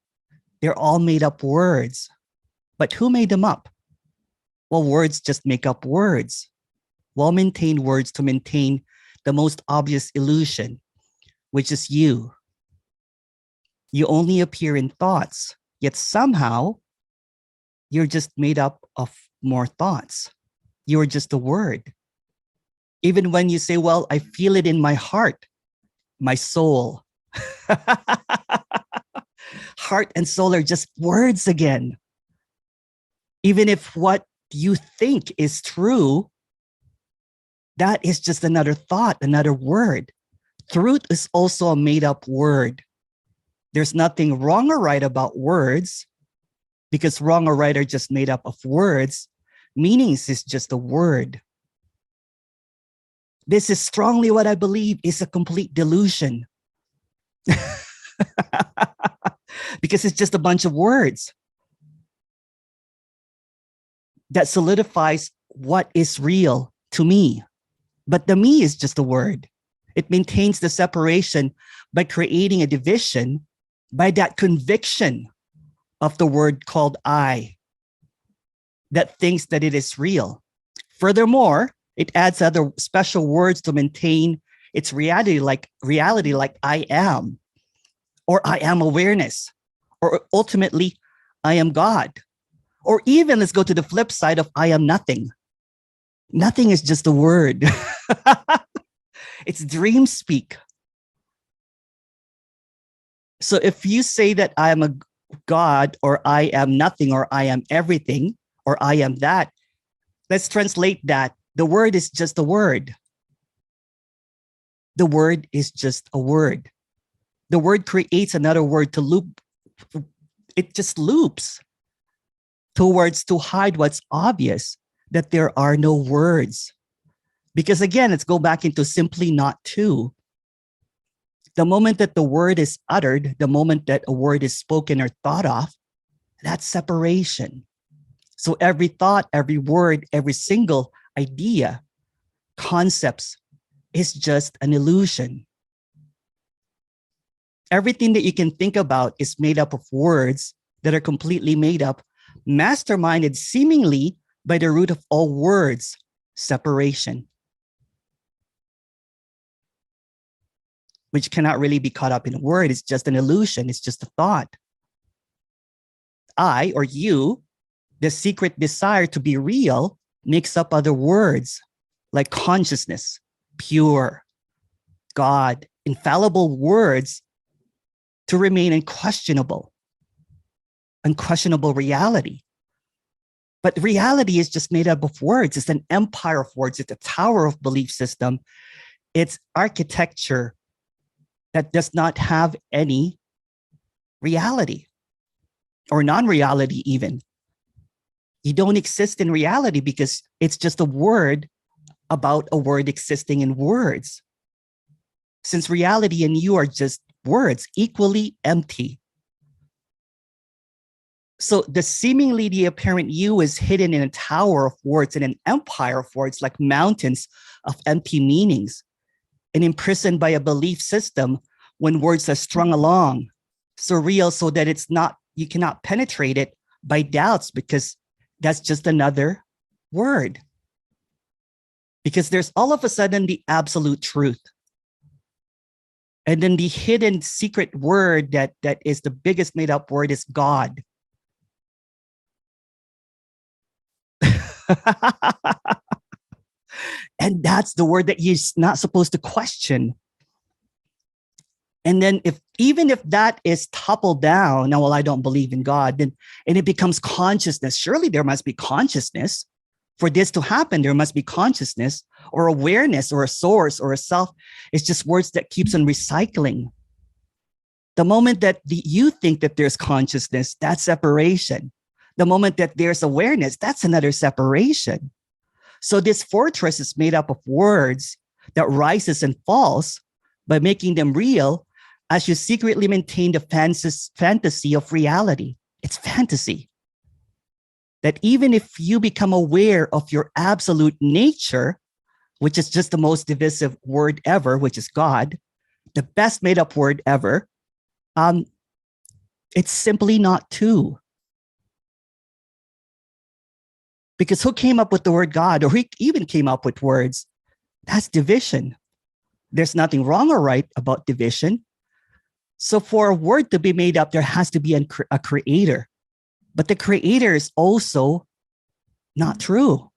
Speaker 3: They're all made up words. But who made them up? Well, words just make up words. Well-maintained words to maintain the most obvious illusion, which is you. You only appear in thoughts, yet somehow you're just made up of more thoughts. You're just a word. Even when you say, well, I feel it in my heart, my soul. Heart and soul are just words again. Even if what you think is true, that is just another thought, another word. Truth is also a made-up word. There's nothing wrong or right about words, because wrong or right are just made up of words. Meanings is just a word. This is strongly what I believe is a complete delusion. Because it's just a bunch of words that solidifies what is real to me. But the me is just a word. It maintains the separation by creating a division by that conviction of the word called I that thinks that it is real. Furthermore, it adds other special words to maintain its reality like I am, or I am awareness, or ultimately I am God. Or even let's go to the flip side of I am nothing. Nothing is just a word. It's dream speak. So if you say that I am a God, or I am nothing, or I am everything, or I am that, let's translate that. The word is just a word. The word is just a word. The word creates another word to loop. It just loops towards to hide what's obvious, that there are no words. Because again, let's go back into simply not two. The moment that the word is uttered, the moment that a word is spoken or thought of, that's separation. So every thought, every word, every single idea, concepts is just an illusion. Everything that you can think about is made up of words that are completely made up masterminded seemingly by the root of all words, separation, which cannot really be caught up in a word. It's just an illusion. It's just a thought. I, or you, the secret desire to be real, makes up other words like consciousness, pure, God, infallible words to remain unquestionable reality. But reality is just made up of words. It's an empire of words. It's a tower of belief system. It's architecture that does not have any reality or non-reality even. You don't exist in reality because it's just a word about a word existing in words. Since reality and you are just words, equally empty. So the seemingly the apparent you is hidden in a tower of words, in an empire of words, like mountains of empty meanings, and imprisoned by a belief system when words are strung along, so real so that it's not, you cannot penetrate it by doubts because that's just another word. Because there's all of a sudden the absolute truth. And then the hidden secret word that is the biggest made up word is God. And that's the word that you're not supposed to question. And then even if that is toppled down, now, well, I don't believe in God, then, and it becomes consciousness. Surely there must be consciousness. For this to happen, there must be consciousness or awareness or a source or a self. It's just words that keeps on recycling. The moment that you think that there's consciousness, that's separation. The moment that there's awareness, that's another separation. So this fortress is made up of words that rises and falls by making them real as you secretly maintain the fantasy of reality. It's fantasy. That even if you become aware of your absolute nature, which is just the most divisive word ever, which is God, the best made up word ever, it's simply not two. Because who came up with the word God, or who even came up with words? That's division. There's nothing wrong or right about division. So for a word to be made up, there has to be a creator. But the creator is also not true.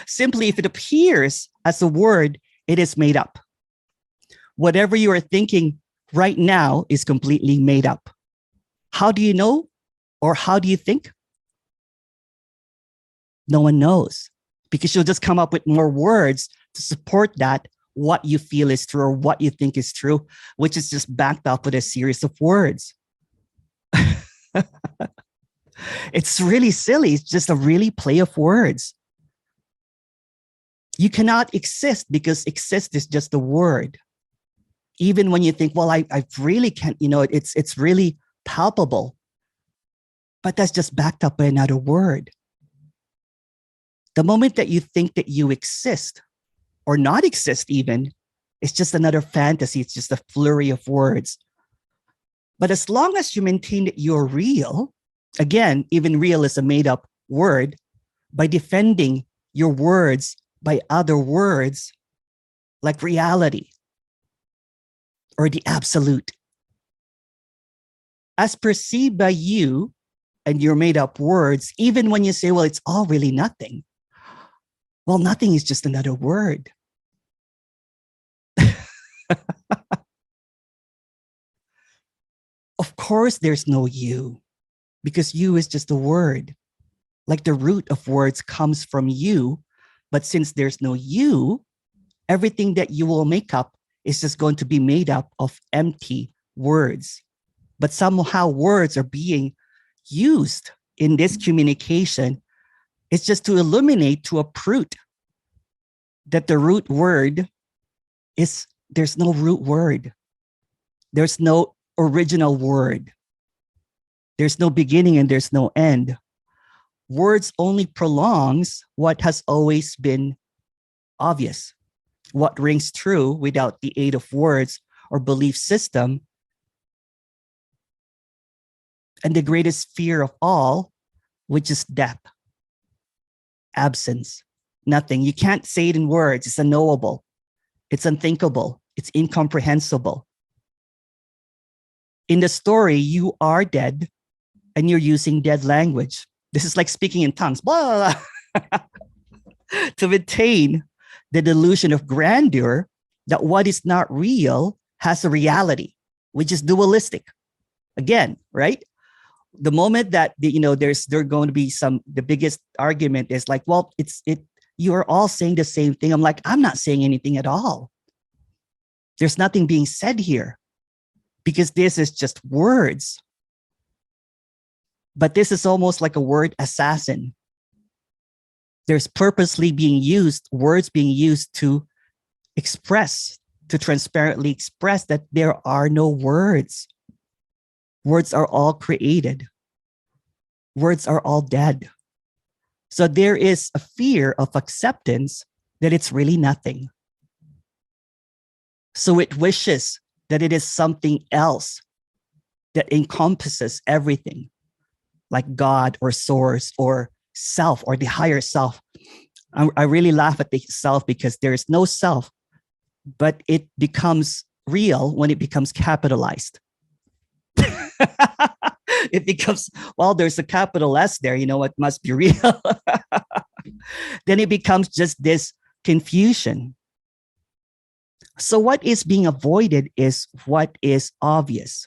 Speaker 3: Simply, if it appears as a word, it is made up. Whatever you are thinking right now is completely made up. How do you know? Or how do you think? No one knows, because you'll just come up with more words to support that, what you feel is true or what you think is true, which is just backed up with a series of words. It's really silly. It's just a really play of words. You cannot exist because exist is just a word. Even when you think, well, I really can't, it's really palpable. But that's just backed up by another word. The moment that you think that you exist or not exist even, it's just another fantasy. It's just a flurry of words. But as long as you maintain that you're real, again, even real is a made up word, by defending your words by other words like reality or the absolute, as perceived by you, and your made up words, even when you say, well, it's all really nothing. Well, nothing is just another word. Of course, there's no you, because you is just a word. Like the root of words comes from you, but since there's no you, everything that you will make up is just going to be made up of empty words. But somehow words are being used in this communication. It's just to illuminate, to uproot that the root word is, there's no root word. There's no original word. There's no beginning and there's no end. Words only prolongs what has always been obvious. What rings true without the aid of words or belief system and the greatest fear of all, which is death, absence, nothing. You can't say it in words. It's unknowable. It's unthinkable. It's incomprehensible. In the story, you are dead and you're using dead language. This is like speaking in tongues, blah, blah, blah. To maintain the delusion of grandeur that what is not real has a reality, which is dualistic. Again, right? The moment that there's going to be the biggest argument is like, well, you are all saying the same thing. I'm like, I'm not saying anything at all. There's nothing being said here because this is just words. But this is almost like a word assassin. There's purposely words being used to express, to transparently express that there are no words. Words are all created. Words are all dead. So there is a fear of acceptance that it's really nothing. So it wishes that it is something else that encompasses everything, like God or source or self or the higher self. I really laugh at the self because there is no self, but it becomes real when it becomes capitalized. It becomes, well, there's a capital S there, it must be real. Then it becomes just this confusion. So what is being avoided is what is obvious.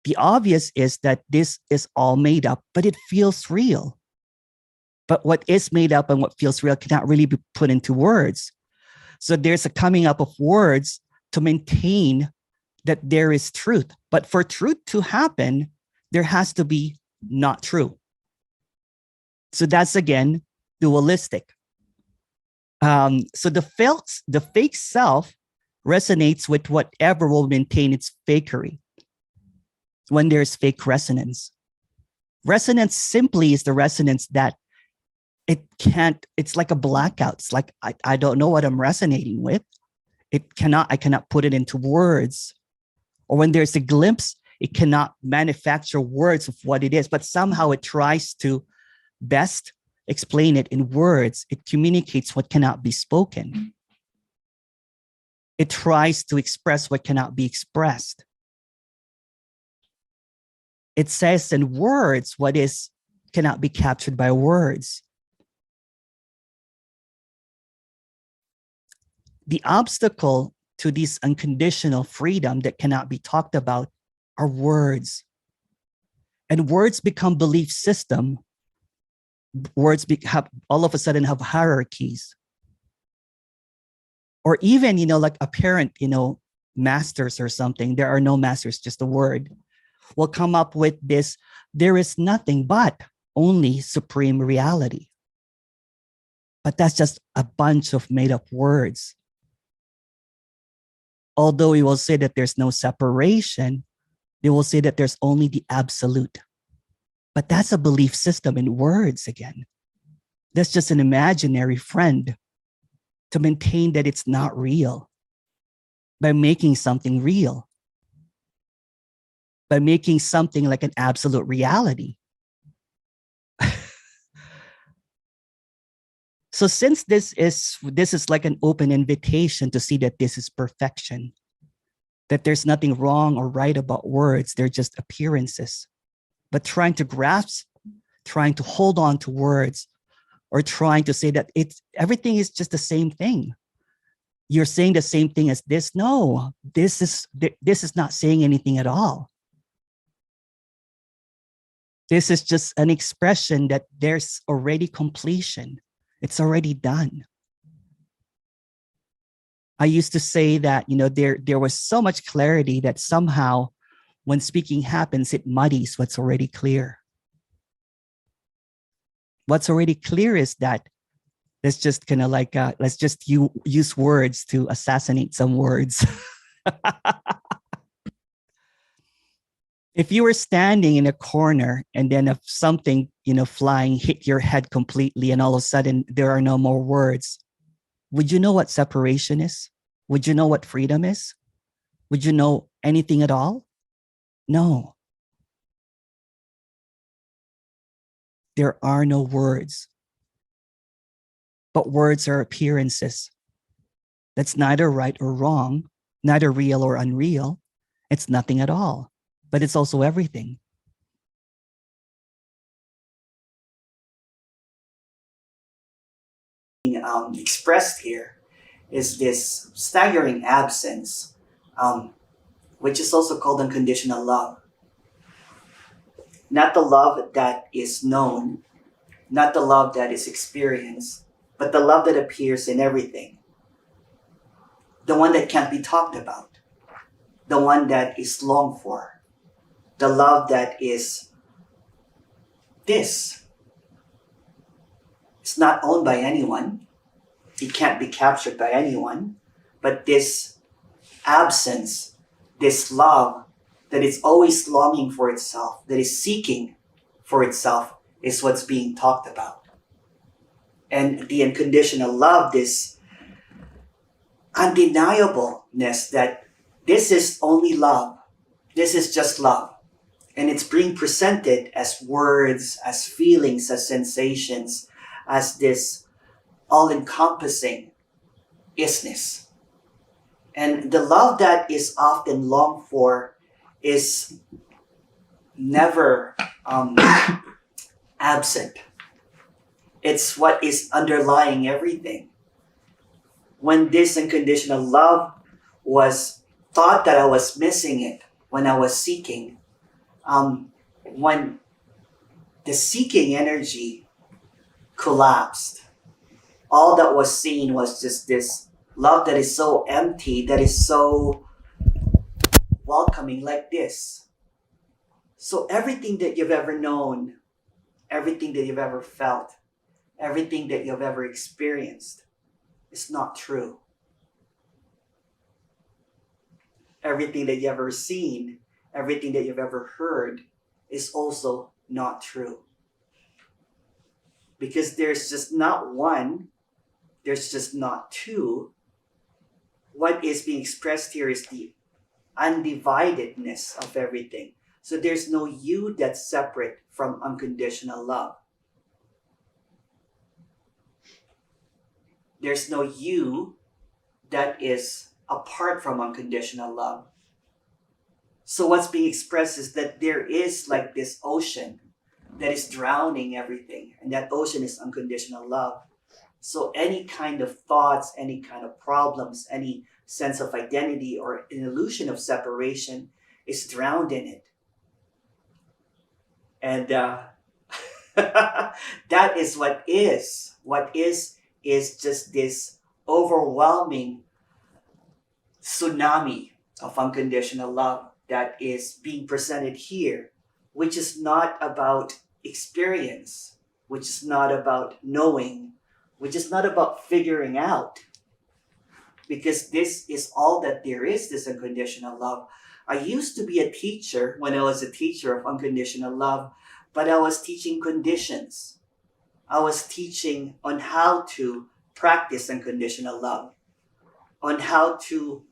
Speaker 3: The obvious is that this is all made up, but it feels real. But what is made up and what feels real cannot really be put into words. So there's a coming up of words to maintain that there is truth. But for truth to happen, there has to be not true. So that's, again, dualistic. So the fake self resonates with whatever will maintain its fakery. When there's fake resonance. Resonance simply is the resonance that it's like a blackout. It's like, I don't know what I'm resonating with. I cannot put it into words. Or when there's a glimpse, it cannot manufacture words of what it is, but somehow it tries to best explain it in words. It communicates what cannot be spoken. It tries to express what cannot be expressed. It says in words what cannot be captured by words. The obstacle to this unconditional freedom that cannot be talked about are words. And words become belief system. Words all of a sudden have hierarchies. Or even, like apparent, masters or something. There are no masters, just a word. Will come up with this, there is nothing but only supreme reality. But that's just a bunch of made up words. Although we will say that there's no separation, they will say that there's only the absolute. But that's a belief system in words again. That's just an imaginary friend to maintain that it's not real by making something real. By making something like an absolute reality. So since this is like an open invitation to see that this is perfection, that there's nothing wrong or right about words, they're just appearances. But trying to grasp, trying to hold on to words, or trying to say that everything is just the same thing. You're saying the same thing as this. No, this is not saying anything at all. This is just an expression that there's already completion. It's already done. I used to say that, there was so much clarity that somehow when speaking happens, it muddies what's already clear. What's already clear is that let's just kind of like, let's just use words to assassinate some words. If you were standing in a corner and then if something, flying hit your head completely and all of a sudden there are no more words, would you know what separation is? Would you know what freedom is? Would you know anything at all? No. There are no words, but words are appearances. That's neither right or wrong, neither real or unreal. It's nothing at all, but it's also everything.
Speaker 1: Expressed here is this staggering absence, which is also called unconditional love. Not the love that is known, not the love that is experienced, but the love that appears in everything. The one that can't be talked about, the one that is longed for, the love that is this. It's not owned by anyone. It can't be captured by anyone. But this absence, this love that is always longing for itself, that is seeking for itself, is what's being talked about. And the unconditional love, this undeniableness that this is only love. This is just love. And it's being presented as words, as feelings, as sensations, as this all-encompassing isness. And the love that is often longed for is never absent. It's what is underlying everything. When this unconditional love was thought that I was missing it, when I was seeking, when the seeking energy collapsed, all that was seen was just this love that is so empty, that is so welcoming, like this. So everything that you've ever known, everything that you've ever felt, everything that you've ever experienced is not true. Everything that you've ever seen, everything that you've ever heard is also not true. Because there's just not one, there's just not two. What is being expressed here is the undividedness of everything. So there's no you that's separate from unconditional love. There's no you that is apart from unconditional love. So what's being expressed is that there is like this ocean that is drowning everything, and that ocean is unconditional love. So any kind of thoughts, any kind of problems, any sense of identity or an illusion of separation is drowned in it. And that is what is. What is just this overwhelming tsunami of unconditional love that is being presented here, which is not about experience, which is not about knowing, which is not about figuring out. Because this is all that there is, this unconditional love. I used to be a teacher when I was a teacher of unconditional love, but I was teaching conditions. I was teaching on how to practice unconditional love, on how to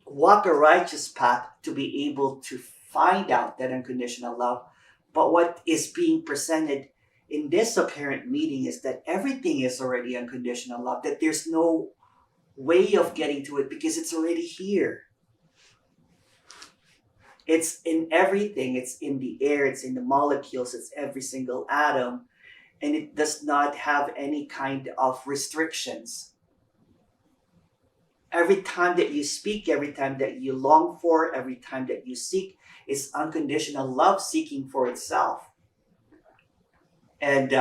Speaker 1: walk a righteous path to be able to find out that unconditional love. But what is being presented in this apparent meeting is that everything is already unconditional love, that there's no way of getting to it because it's already here. It's in everything. It's in the air, it's in the molecules, it's every single atom, and it does not have any kind of restrictions. Every time that you speak, every time that you long for, every time that you seek, is unconditional love seeking for itself. And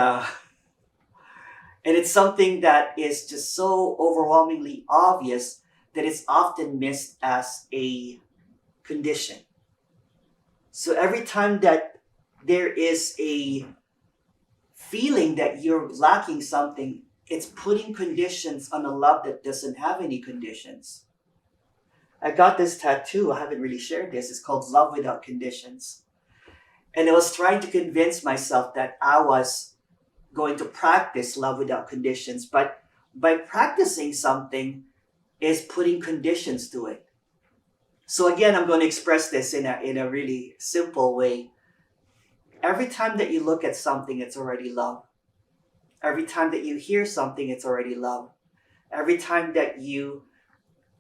Speaker 1: it's something that is just so overwhelmingly obvious that it's often missed as a condition. So every time that there is a feeling that you're lacking something, it's putting conditions on a love that doesn't have any conditions. I got this tattoo, I haven't really shared this, it's called Love Without Conditions. And I was trying to convince myself that I was going to practice love without conditions, but by practicing something is putting conditions to it. So again, I'm going to express this in a really simple way. Every time that you look at something, it's already love. Every time that you hear something, it's already love. Every time that you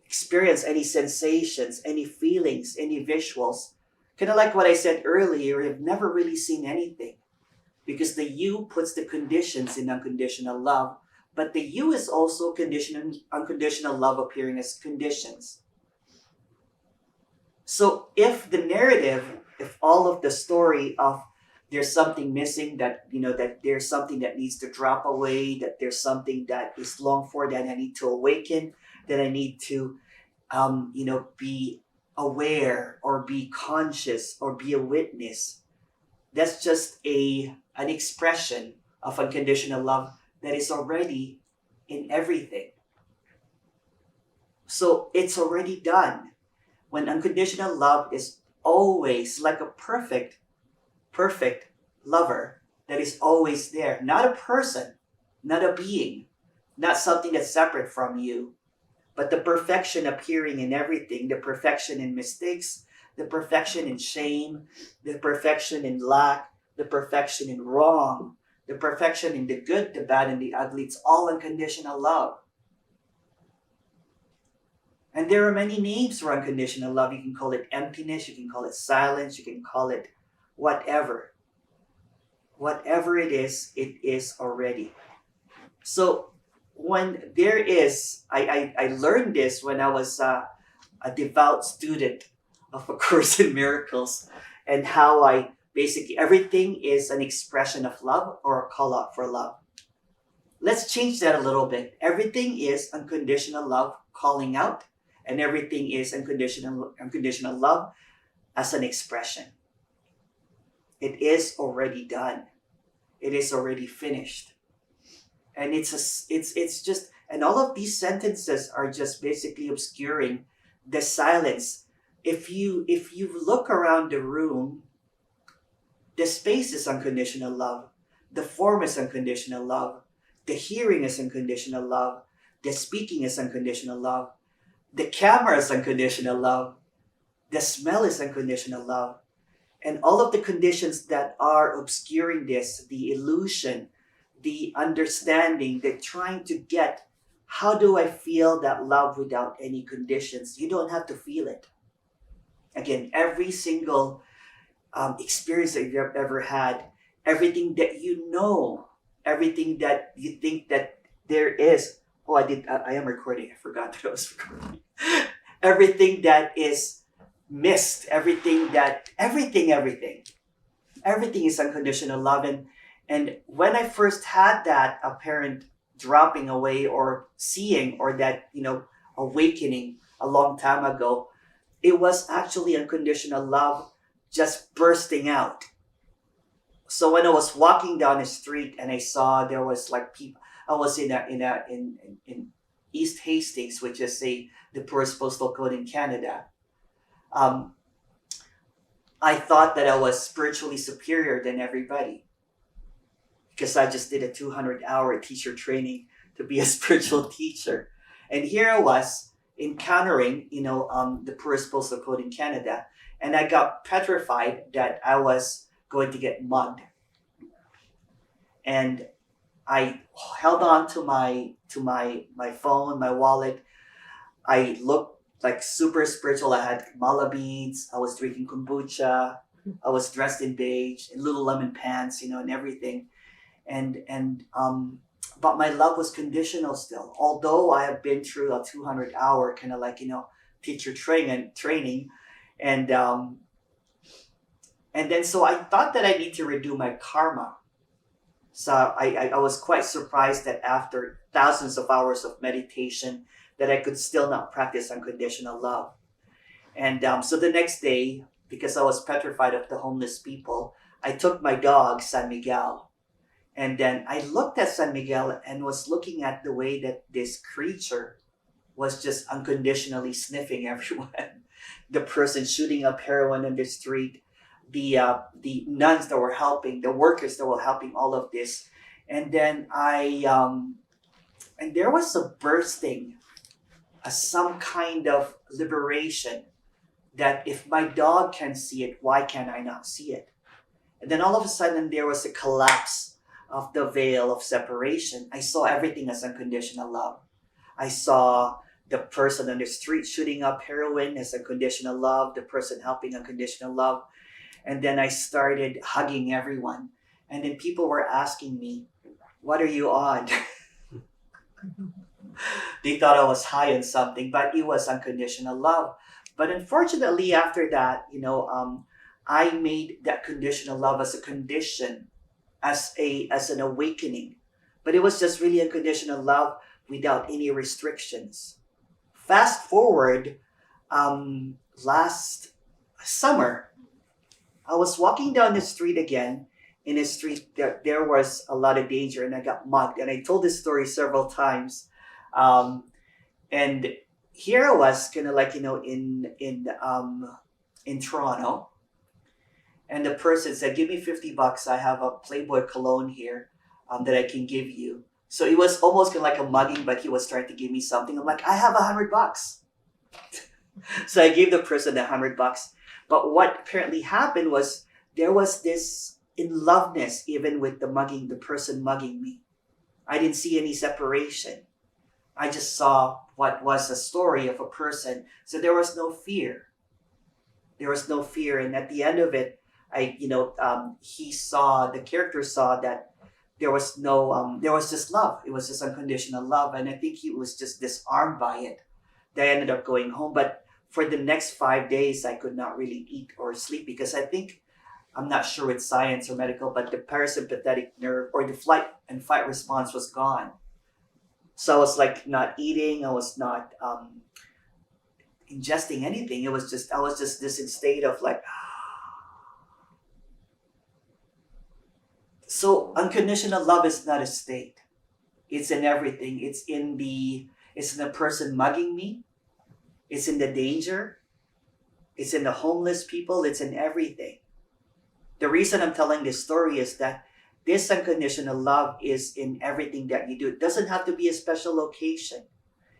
Speaker 1: experience any sensations, any feelings, any visuals, kind of like what I said earlier, you've never really seen anything, because the you puts the conditions in unconditional love, but the you is also unconditional love appearing as conditions. So if the narrative, if all of the story of there's something missing, that that there's something that needs to drop away, that there's something that is longed for, that I need to awaken, that I need to be aware or be conscious or be a witness, that's just an expression of unconditional love that is already in everything. So it's already done. When unconditional love is always like a perfect lover that is always there, not a person, not a being, not something that's separate from you, but the perfection appearing in everything, the perfection in mistakes, the perfection in shame, the perfection in lack, the perfection in wrong, the perfection in the good, the bad, and the ugly. It's all unconditional love. And there are many names for unconditional love. You can call it emptiness, you can call it silence, you can call it whatever. Whatever it is already. So when there is, I learned this when I was a devout student of A Course in Miracles, and how I basically, everything is an expression of love or a call out for love. Let's change that a little bit. Everything is unconditional love calling out, and everything is unconditional love as an expression. It is already done. It is already finished. And it's just, and all of these sentences are just basically obscuring the silence. If you look around the room, the space is unconditional love, the form is unconditional love, the hearing is unconditional love, the speaking is unconditional love, the camera is unconditional love, the smell is unconditional love, and all of the conditions that are obscuring this, the illusion, the understanding, the trying to get, how do I feel that love without any conditions? You don't have to feel it. Again, every single experience that you've ever had, everything that you know, everything that you think that there is. Oh, I am recording. I forgot that I was recording. Everything that is missed, everything is unconditional love. And when I first had that apparent dropping away or seeing, or that, awakening a long time ago, it was actually unconditional love just bursting out. So when I was walking down the street and I saw there was like people, I was in East Hastings, which is the poorest postal code in Canada. I thought that I was spiritually superior than everybody, because I just did a 200-hour teacher training to be a spiritual teacher. And here I was encountering, the poorest postal code in Canada, and I got petrified that I was going to get mugged. And I held on to my phone, my wallet. I looked like super spiritual. I had mala beads. I was drinking kombucha. I was dressed in beige, in Lululemon pants, and everything. But my love was conditional still. Although I have been through a 200-hour kind of like, teacher training. And then so I thought that I need to redo my karma. So I was quite surprised that after thousands of hours of meditation that I could still not practice unconditional love. And so the next day, because I was petrified of the homeless people, I took my dog, San Miguel. And then I looked at San Miguel and was looking at the way that this creature was just unconditionally sniffing everyone. The person shooting up heroin in the street, the nuns that were helping, the workers that were helping, all of this. And then and there was a bursting, some kind of liberation, that if my dog can see it, why can I not see it? And then all of a sudden, there was a collapse of the veil of separation. I saw everything as unconditional love. I saw the person on the street shooting up heroin as unconditional love, the person helping unconditional love. And then I started hugging everyone. And then people were asking me, what are you on? They thought I was high on something, but it was unconditional love. But unfortunately, after that, I made that conditional love as a condition, as an awakening. But it was just really unconditional love without any restrictions. Fast forward, last summer, I was walking down the street again. In the street, there was a lot of danger, and I got mugged. And I told this story several times. And here I was, kind of like, in Toronto, and the person said, "Give me $50. I have a Playboy cologne here, that I can give you." So it was almost kind of like a mugging, but he was trying to give me something. I'm like, "I have $100." So I gave the person $100. But what apparently happened was there was this in loveness, even with the person mugging me. I didn't see any separation. I just saw what was a story of a person. So there was no fear. There was no fear. And at the end of it, the character saw that there was just love. It was just unconditional love. And I think he was just disarmed by it. They ended up going home. But for the next 5 days, I could not really eat or sleep because I'm not sure with science or medical, but the parasympathetic nerve or the flight and fight response was gone. So I was like not eating. I was not ingesting anything. I was just this in state of like. So unconditional love is not a state. It's in everything. It's in the person mugging me. It's in the danger. It's in the homeless people. It's in everything. The reason I'm telling this story is that this unconditional love is in everything that you do. It doesn't have to be a special location.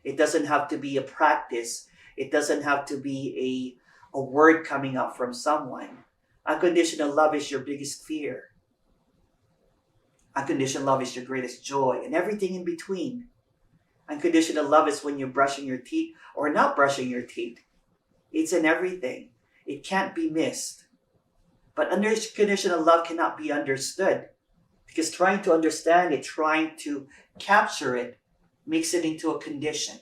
Speaker 1: It doesn't have to be a practice. It doesn't have to be a word coming up from someone. Unconditional love is your biggest fear. Unconditional love is your greatest joy, and everything in between. Unconditional love is when you're brushing your teeth or not brushing your teeth. It's in everything. It can't be missed. But unconditional love cannot be understood because trying to understand it, trying to capture it, makes it into a condition.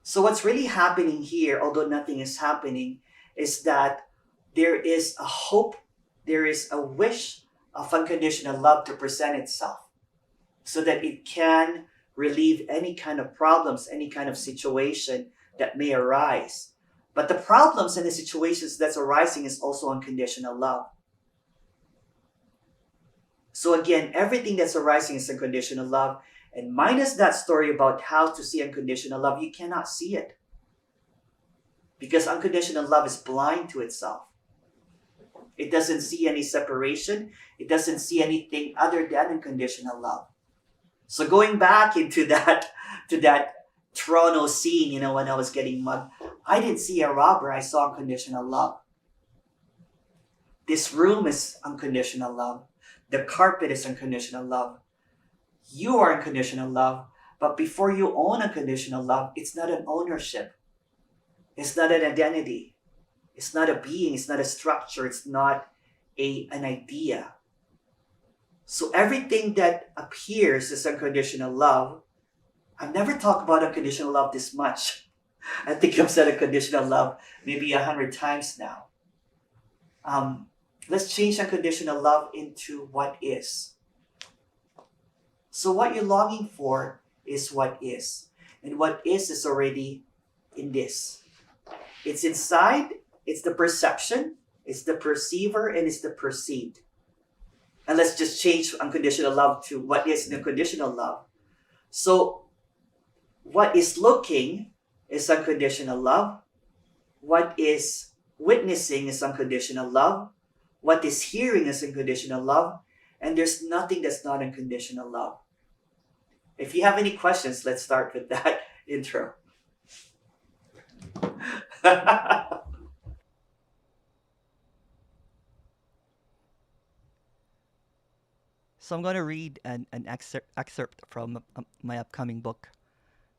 Speaker 1: So what's really happening here, although nothing is happening, is that there is a hope, there is a wish of unconditional love to present itself so that it can relieve any kind of problems, any kind of situation that may arise. But the problems and the situations that's arising is also unconditional love. So again, everything that's arising is unconditional love. And minus that story about how to see unconditional love, you cannot see it. Because unconditional love is blind to itself. It doesn't see any separation. It doesn't see anything other than unconditional love. So going back into that Toronto scene, when I was getting mugged, I didn't see a robber. I saw unconditional love. This room is unconditional love. The carpet is unconditional love. You are unconditional love. But before you own unconditional love, it's not an ownership. It's not an identity. It's not a being. It's not a structure. It's not an idea. So everything that appears as unconditional love, I've never talked about unconditional love this much. I think I've said unconditional love maybe 100 times now. Let's change unconditional love into what is. So what you're longing for is what is. And what is already in this. It's inside, it's the perception, it's the perceiver, and it's the perceived. And let's just change unconditional love to what is unconditional love. So what is looking is unconditional love. What is witnessing is unconditional love. What is hearing is unconditional love. And there's nothing that's not unconditional love. If you have any questions, let's start with that intro. So I'm going to read an excerpt from my upcoming book.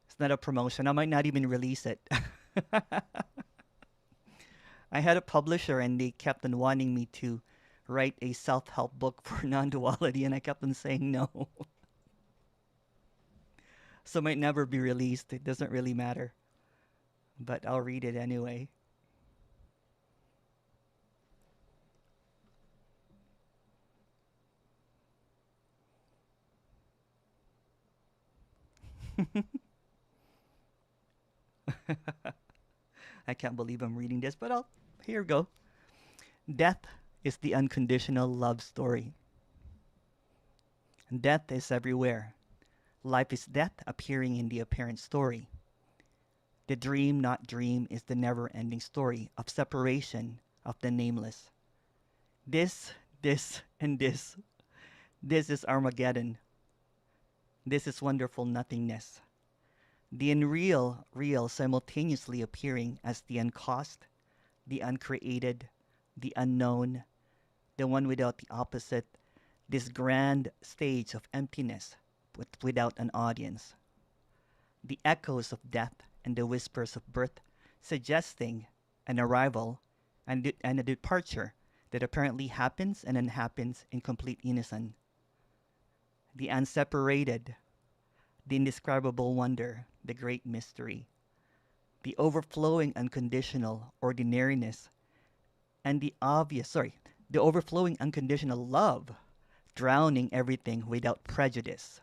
Speaker 1: It's not a promotion. I might not even release it. I had a publisher and they kept on wanting me to write a self-help book for non-duality, and I kept on saying no. So it might never be released. It doesn't really matter. But I'll read it anyway. I can't believe I'm reading this, but here we go. Death is the unconditional love story. Death is everywhere. Life is death appearing in the apparent story. The dream, not dream, is the never-ending story of separation of the nameless. This, and this. This is Armageddon. This is wonderful nothingness. The unreal, real, simultaneously appearing as the uncaused, the uncreated, the unknown, the one without the opposite, this grand stage of emptiness without an audience. The echoes of death and the whispers of birth suggesting an arrival and a departure that apparently happens and unhappens in complete unison. The unseparated, the indescribable wonder, the great mystery, the overflowing unconditional ordinariness, and the overflowing unconditional love, drowning everything without prejudice.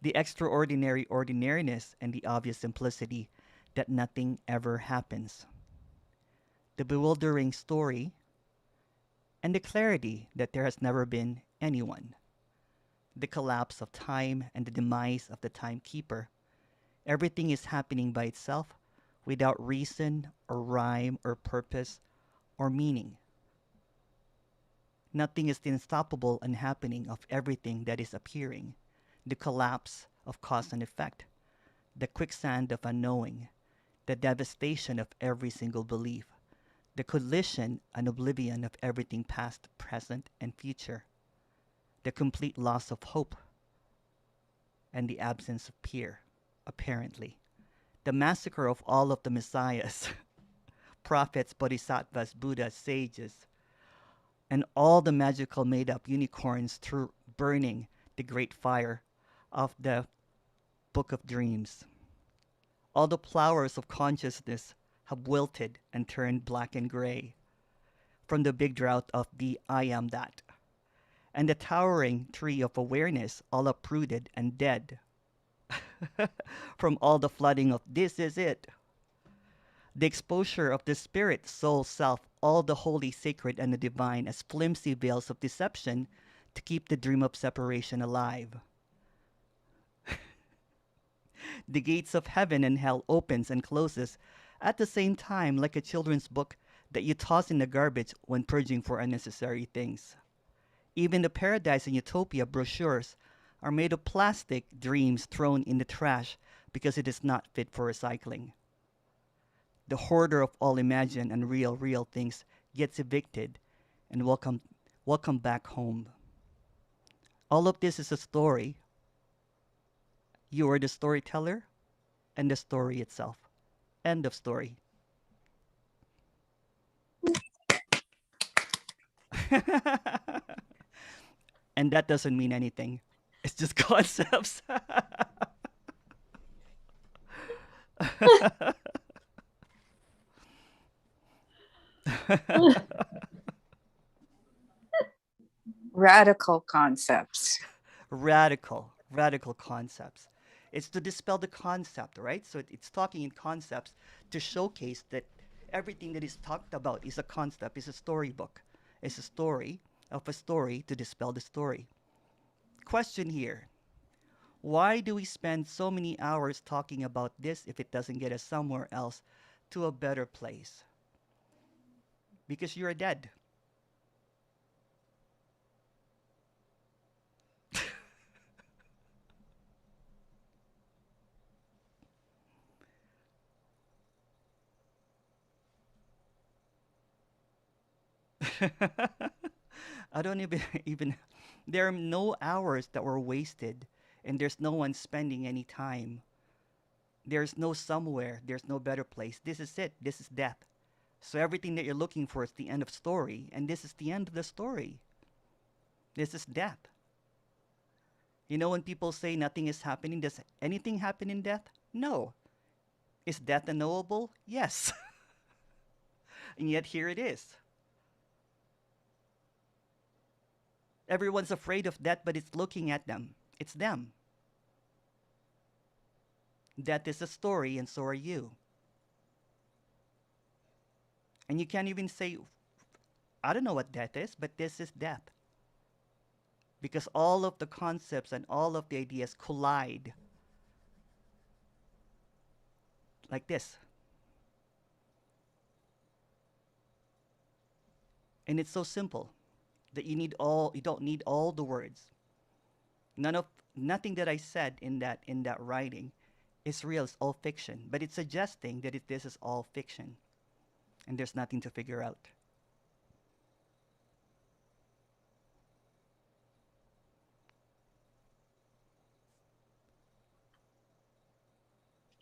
Speaker 1: The extraordinary ordinariness and the obvious simplicity that nothing ever happens. The bewildering story and the clarity that there has never been anyone. The collapse of time and the demise of the timekeeper. Everything is happening by itself without reason or rhyme or purpose or meaning. Nothing is the unstoppable unhappening of everything that is appearing. The collapse of cause and effect. The quicksand of unknowing. The devastation of every single belief. The collision and oblivion of everything past, present, and future. The complete loss of hope and the absence of fear, apparently. The massacre of all of the messiahs, prophets, bodhisattvas, buddhas, sages, and all the magical made-up unicorns through burning the great fire of the Book of Dreams. All the flowers of consciousness have wilted and turned black and gray from the big drought of the I am that. And the towering tree of awareness all uprooted and dead from all the flooding of this is it. The exposure of the spirit, soul, self, all the holy, sacred, and the divine as flimsy veils of deception to keep the dream of separation alive. The gates of heaven and hell opens and closes at the same time like a children's book that you toss in the garbage when purging for unnecessary things. Even the paradise and utopia brochures are made of plastic dreams thrown in the trash because it is not fit for recycling. The hoarder of all imagined and real things gets evicted and welcome back home. All of this is a story. You are the storyteller and the story itself. End of story. And that doesn't mean anything. It's just concepts.
Speaker 4: Radical concepts.
Speaker 1: Radical concepts. It's to dispel the concept, right? So it's talking in concepts to showcase that everything that is talked about is a concept, is a storybook, is a story of a story to dispel the story. Question here. Why do we spend so many hours talking about this if it doesn't get us somewhere else to a better place? Because you're dead. I don't even even there are no hours that were wasted, and there's no one spending any time. There's no somewhere, there's no better place. This is it. This is death. So everything that you're looking for is the end of story, and this is the end of the story. This is death. You know when people say nothing is happening, does anything happen in death? No. Is death unknowable? Yes. And yet here it is. Everyone's afraid of death, but it's looking at them. It's them. Death is a story, and so are you. And you can't even say, I don't know what death is, but this is death. Because all of the concepts and all of the ideas collide like this. And it's so simple that you don't need all the words. Nothing that I said in that writing is real. It's all fiction. But it's suggesting that this is all fiction. And there's nothing to figure out.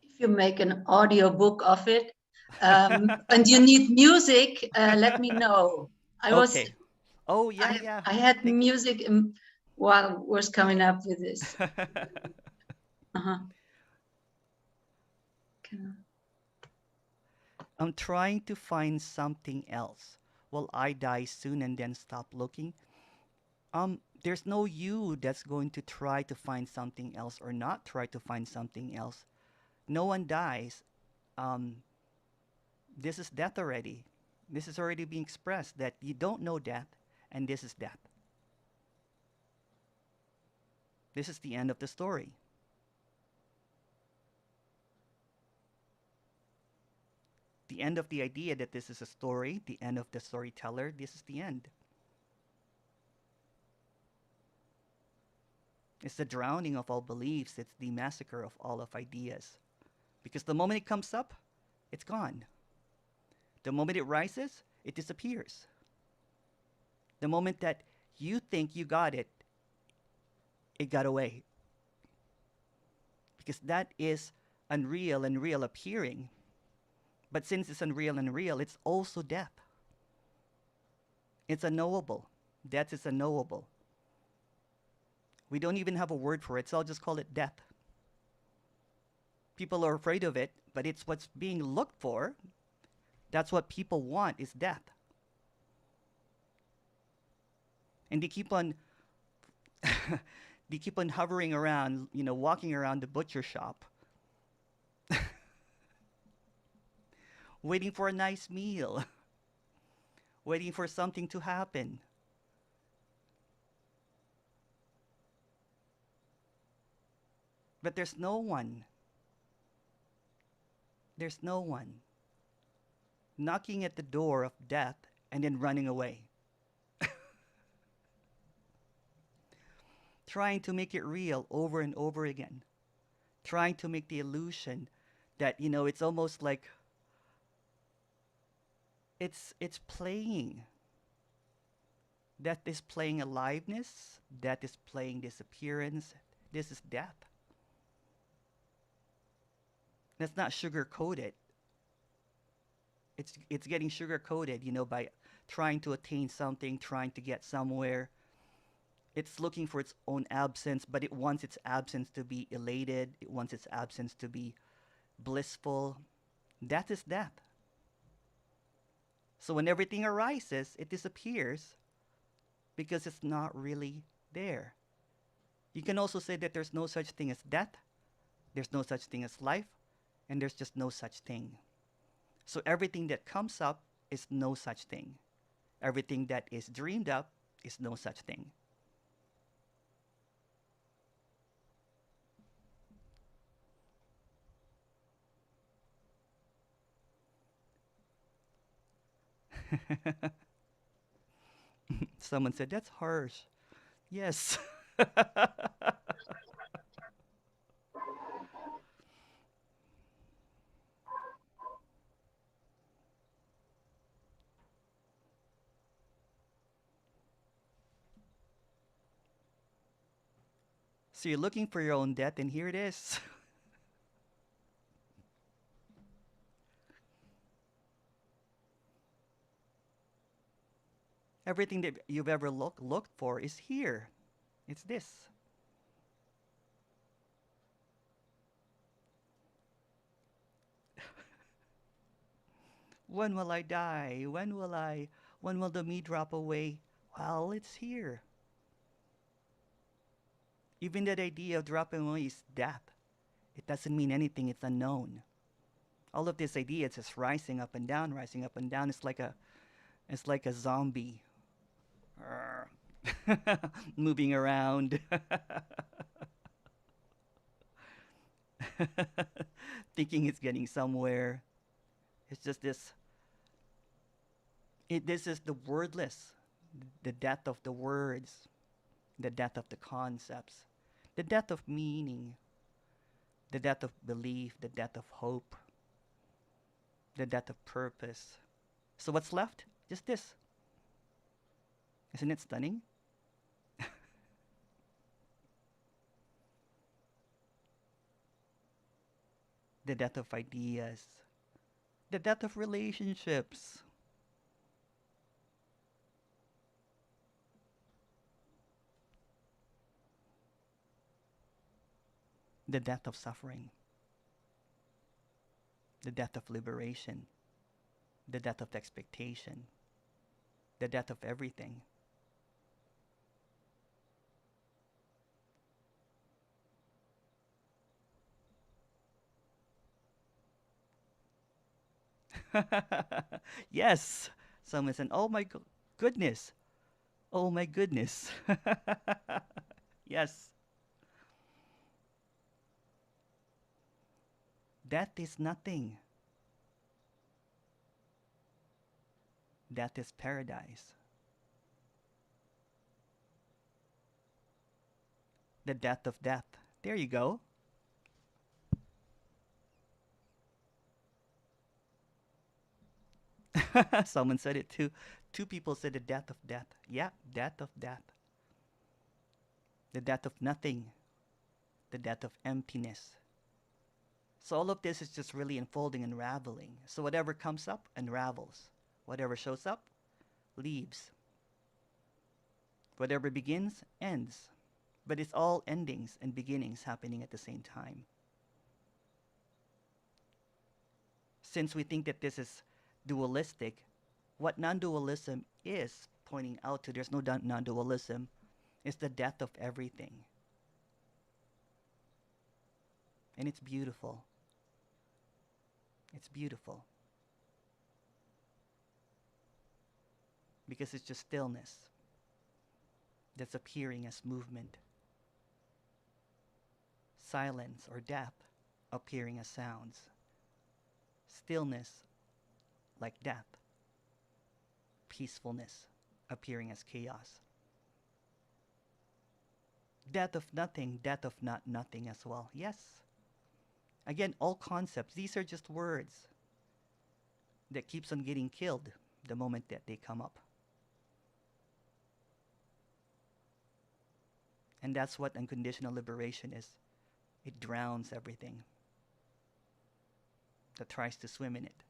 Speaker 5: If you make an audio book of it, and you need music, let me know.
Speaker 1: Okay. Oh yeah, yeah.
Speaker 5: I had music while I was coming up with this.
Speaker 1: I'm trying to find something else. Will I die soon and then stop looking? There's no you that's going to try to find something else or not try to find something else. No one dies. This is death already. This is already being expressed that you don't know death, and this is death. This is the end of the story. The end of the idea that this is a story, the end of the storyteller, this is the end. It's the drowning of all beliefs. It's the massacre of all of ideas. Because the moment it comes up, it's gone. The moment it rises, it disappears. The moment that you think you got it, it got away. Because that is unreal and real appearing. But since it's unreal and real, it's also death. It's unknowable. Death is unknowable. We don't even have a word for it, so I'll just call it death. People are afraid of it, but it's what's being looked for. That's what people want, is death. And they keep on hovering around, walking around the butcher shop, waiting for a nice meal, waiting for something to happen. But there's no one. There's no one knocking at the door of death and then running away. Trying to make it real over and over again. Trying to make the illusion that, it's almost like it's playing. Death is playing aliveness. Death is playing disappearance. This is death. That's not sugar-coated. It's getting sugar-coated, by trying to attain something, trying to get somewhere. It's looking for its own absence, but it wants its absence to be elated. It wants its absence to be blissful. That is death. So when everything arises, it disappears because it's not really there. You can also say that there's no such thing as death, there's no such thing as life, and there's just no such thing. So everything that comes up is no such thing. Everything that is dreamed up is no such thing. Someone said, that's harsh. Yes. So you're looking for your own death, and here it is. Everything that you've ever looked for is here. It's this. When will I die? When will the me drop away? Well, it's here. Even that idea of dropping away is death. It doesn't mean anything, it's unknown. All of this idea is just rising up and down, rising up and down. It's like a zombie. Moving around. Thinking it's getting somewhere. It's just this. This is the wordless, the death of the words, the death of the concepts, the death of meaning, the death of belief, the death of hope, the death of purpose. So what's left? Just this. Isn't it stunning? The death of ideas, the death of relationships, the death of suffering, the death of liberation, the death of expectation, the death of everything. Yes, someone said, "Oh my goodness, oh my goodness." Yes, death is nothing. Death is paradise. The death of death. There you go. Someone said it too. Two people said the death of death. Yeah, death of death. The death of nothing. The death of emptiness. So all of this is just really unfolding, unraveling. So whatever comes up, unravels. Whatever shows up, leaves. Whatever begins, ends. But it's all endings and beginnings happening at the same time. Since we think that this is dualistic, what non-dualism is pointing out to, there's no non-dualism, is the death of everything. And it's beautiful. It's beautiful. Because it's just stillness that's appearing as movement. Silence or death appearing as sounds. Stillness like death. Peacefulness appearing as chaos. Death of nothing, death of not nothing as well. Yes. Again, all concepts, these are just words that keeps on getting killed the moment that they come up. And that's what unconditional liberation is. It drowns everything that tries to swim in it.